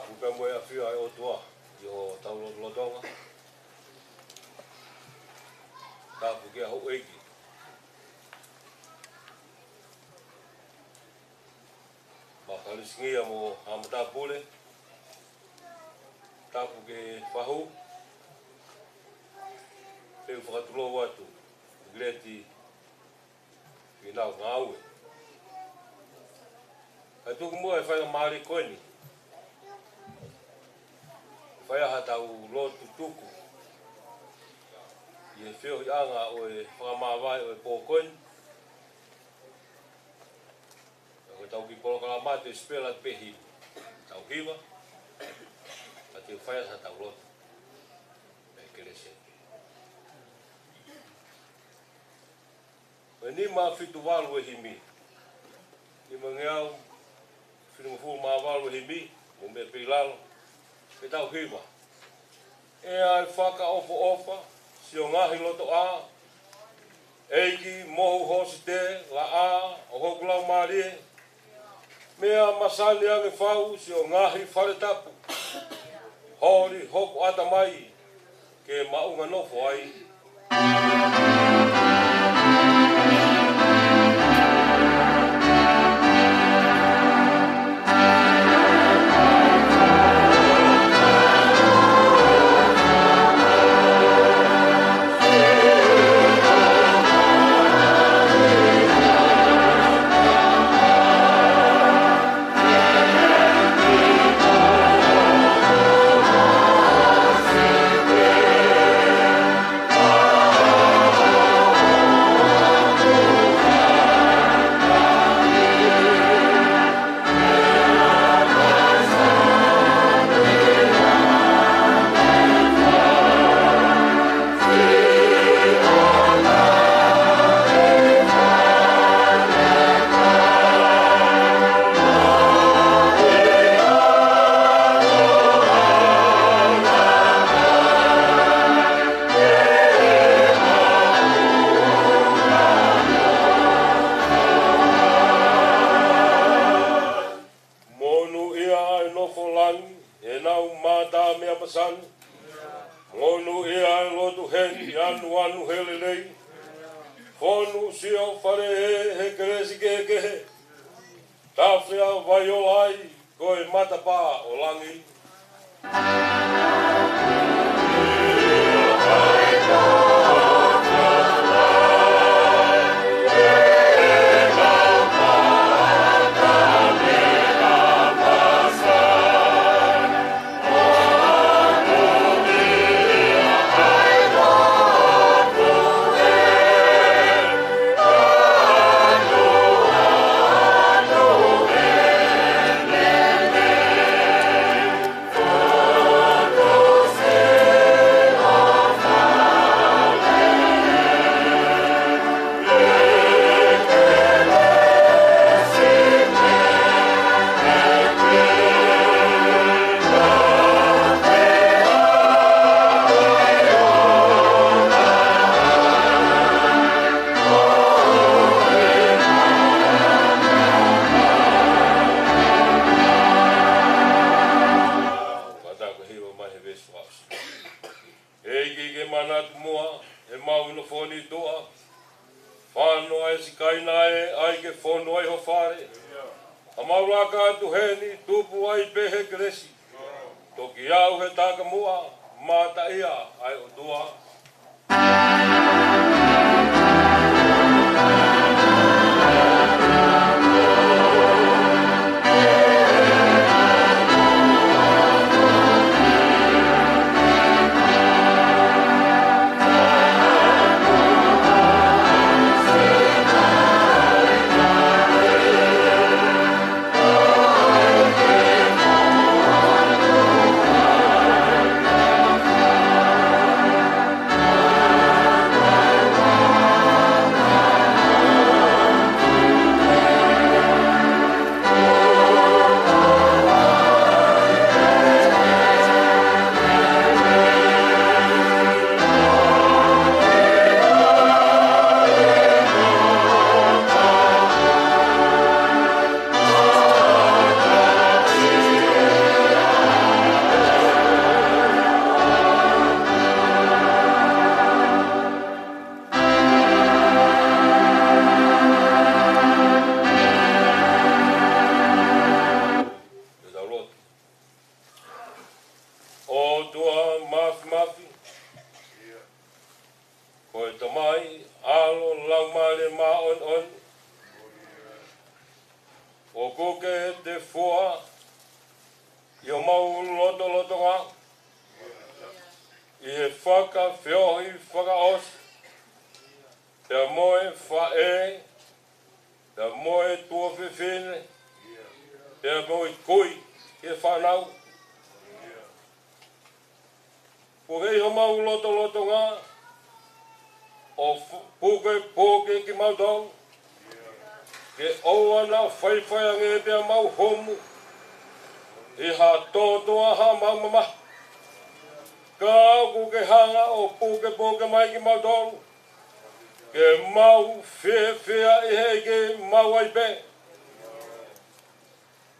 tapu ka moe a whia e o tua i o tau lotonga. Tapu ke a hou eiki. Ma kalisingia mo hamata pule. Tapu ke whahu. Peu whakatulo watu. Gleti Pinau ngaue. Kai tuku mua e whaia maari koeni. Whaia hatau lotu tuku. I e whio i anga o e whakamawai o e pōkoeni. Ko tau ki polokala mate e spela pehi. Tau kiwa. A te whaia hatau lotu. E kerese. Ni ma fitu walu e himi. Ni ma ngeau fitu mafu ma walu e himi. Mo me peilalo. E tau hima. E ai whaka ofa. Si o ngahi loto a. Eiki mohu hosi te. La a. O hoku lau marie. Mea masani ange whau. Si o ngahi whare tapu. Hori hoku atamai. Ke maunga nofo ai. whakawhiohi whakaos. Pea moe whae. Pea moe tua whiwhine. Pea moe kui. He whanau. Ko hei ho mau loto ngā. O puke ki mau tau. Ke oua na whaiwhai ange pia mau homu. I ha tōtoa ha mau mama. Ka au ke hanga o puke mai ki mau tau. Ke mau whia i hei ke mau ai pe.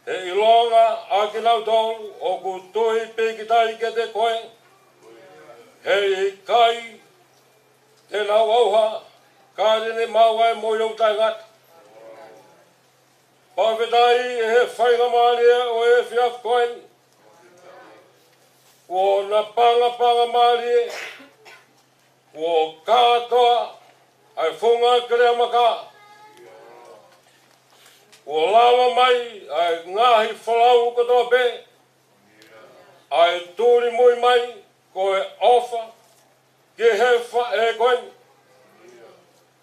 He ilonga a ki nau tau o ku tui pe ki tai ke te koe. Hei kai te nau auha, kādene mau ai mo iau tai ngat. Pawhetai e he whainga mālia o e whiaf koen. Ko na panga mālia, ko kātoa, ai whunga kere maka. Ko lama mai, ai ngahi whalau katoa pe. Ai tūri mui mai, ko e ofa, ke he wha e koen.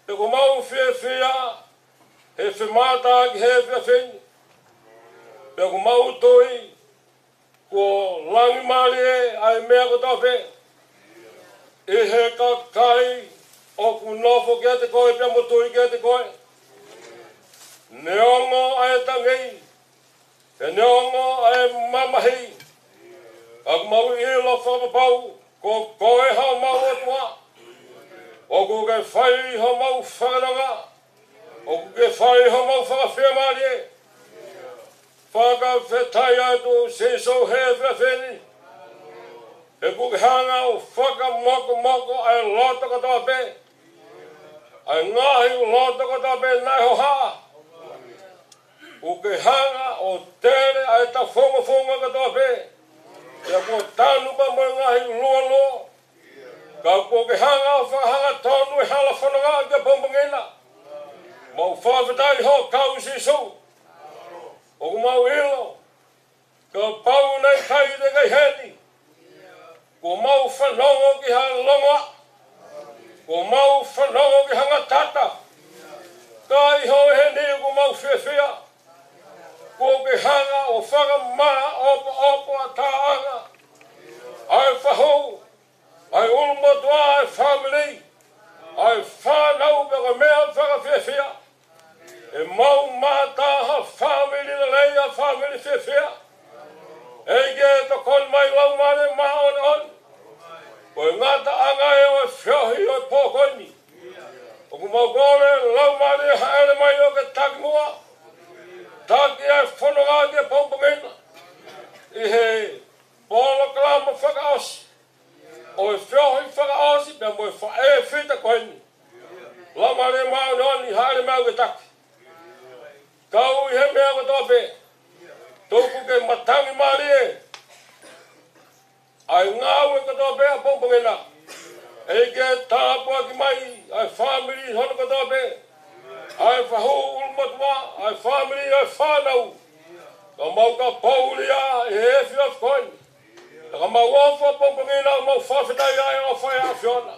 Te ko mau whia, he whemata ki he whiawheni. Pe ko mau toi, ko langi malie ai mea ko tawhe. I he kakai, o ku nofo kia te koe, pia motui kia te koe. Neongo ai tangei, te neongo ai mamahi. Ak mau ilo whapapau, ko koe hao mau atua. O ku ke whai hao mau whakaranga. O ku ke whai hao mau whakawhia marie. Whakawhetai atu se so he whiawheni. E ku ke hanga o whakamoko ai lota katoa pe. Ai ngahi o lota katoa pe nai ho haa. Ku ke hanga o tere ai ta whonga katoa pe. Ia ko tanu pa mo ngahi lua. Ka ko ke hanga o whahanga tonu e hala whananga kia pompangena. Mau whawhetai ho kau si su. O ku mau ilo. Ka pau nei kai te kai heni. Ko mau whanongo ki hanga longa. Ko mau whanongo ki hanga tata. Ka iho heni ko mau whiawhia. Ko ke hanga o whakamaa opo a tāanga. Ai whahou, ai ulmotua, ai family, ai whanau peka mea whakawhiawhia. E mau mātaha family na leia family whiawhia. Eige to kon mai lau mare maon on. Ko e ngata anga e o whiohi o pōkoini. O ku mau kore lau mare haere mai o ke takimua. Taki ai whanonga kia pompangena. I he polo kalama whakaosi. O e whiohi whakaosi, pia mo e whae whita koeni. Lama re mau noni, haere mau ke taki. Kau i he mea ko tope. Tōku ke matangi maari e. Ai ngāu e ko tope a pompangena. E ke tāpua ki mai, ai family hono ko tope. Ai whahu ulmatua, ai family, ai whanau. Ka mau ka paulia e hefi of koin. Ka mau ofa pompangina, mau whawhetai ai o whai a whiona.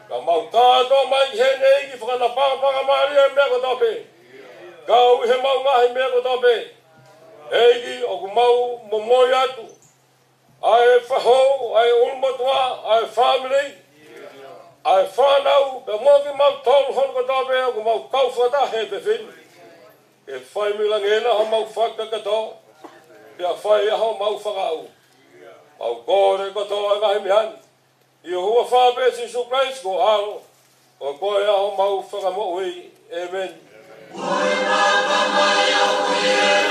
Ka mau kātoa mai he neiki whakanapanga maari e mea ko tope. Kau he mau ngahi mea ko tope. Eiki o ku mau momoi atu. Ai whahou, ai ulmatua, ai family. Ai whanau, pe moki mau tolu hon ko tope, ku mau kau whata he pe whini. E whai milangena ho mau whakakato, pia whai aho mau whakau. Mau kore ko toa e ngahi mihani. I hua whape si su Christ ko alo, o koe aho mau whakamo ui. Amen. Yeah.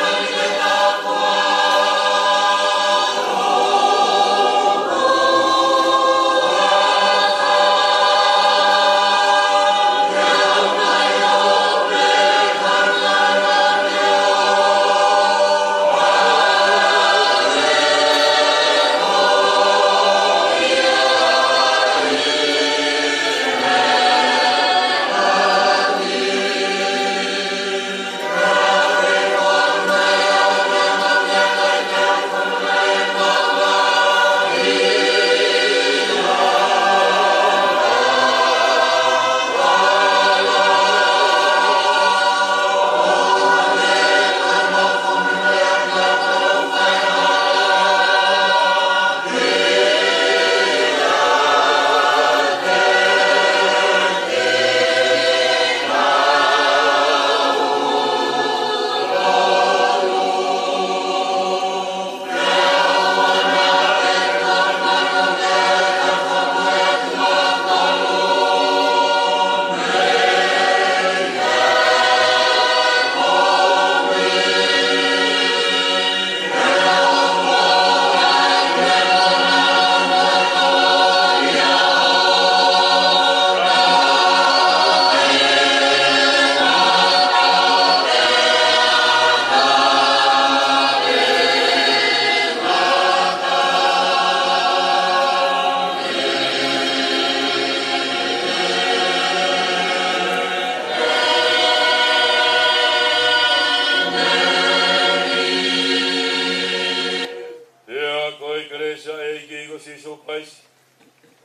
Jesus Christ.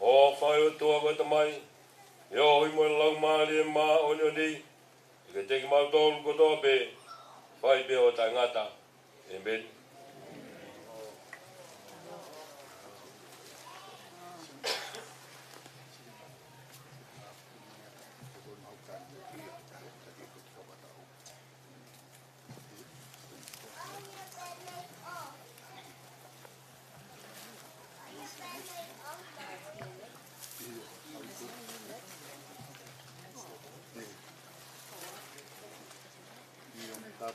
O whai o tua wata mai. E o hoi mo lau maari e maa oni o nei. E ke teki mau tolu kotoa pe. Whai pe o tangata. Amen.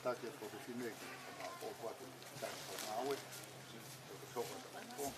Tāke ko te whine ki ngā pōpua te tāke ko ngā aue, ko te tōka te pōpua.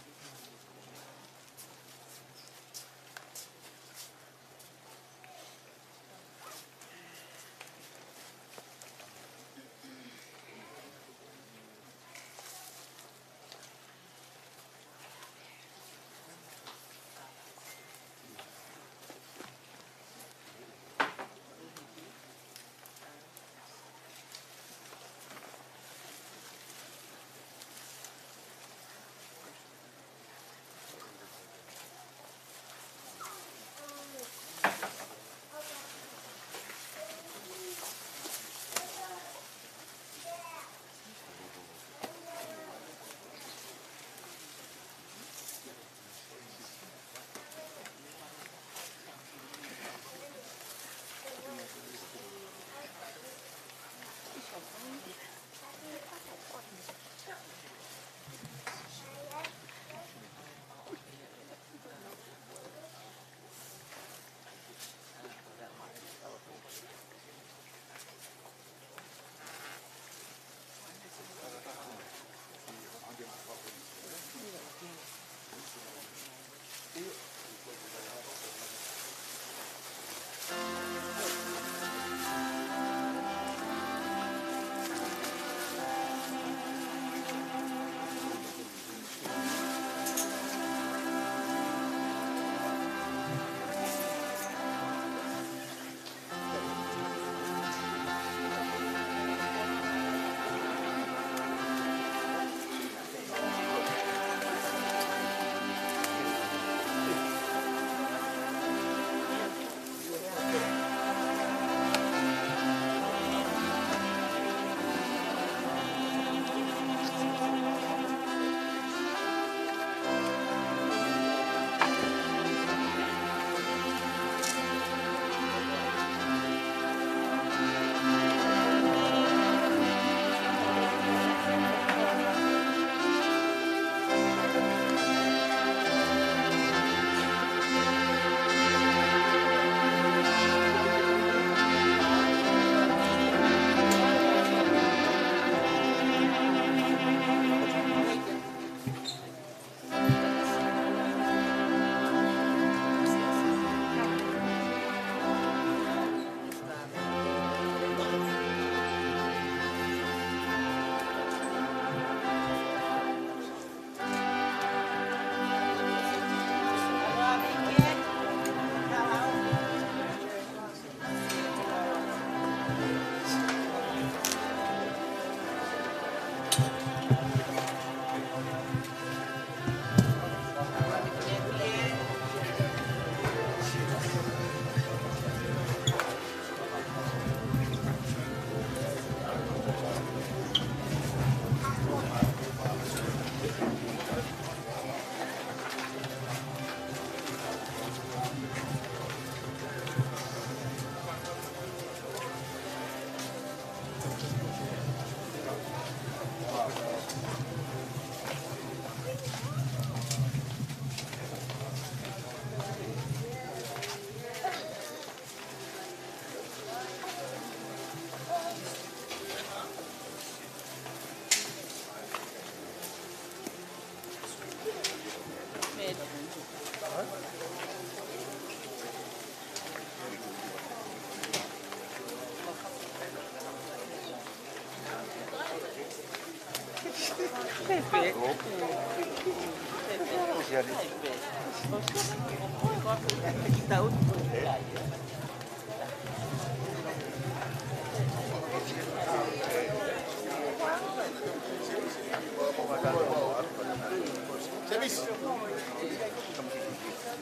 Serviço.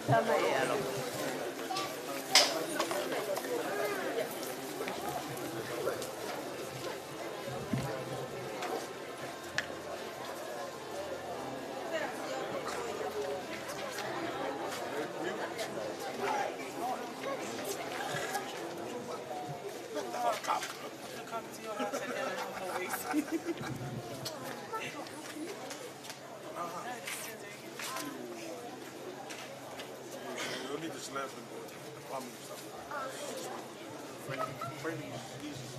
Sama ya lo. You need to slap in the plumbing and stuff. Framing is easy.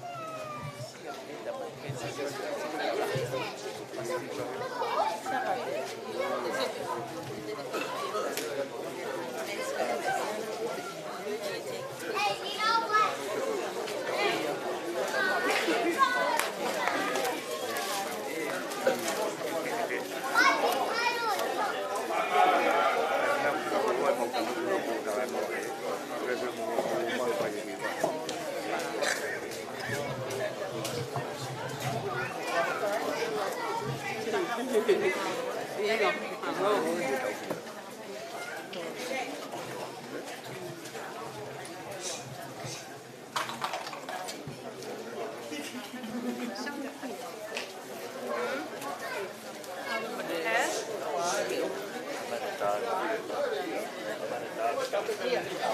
Iya,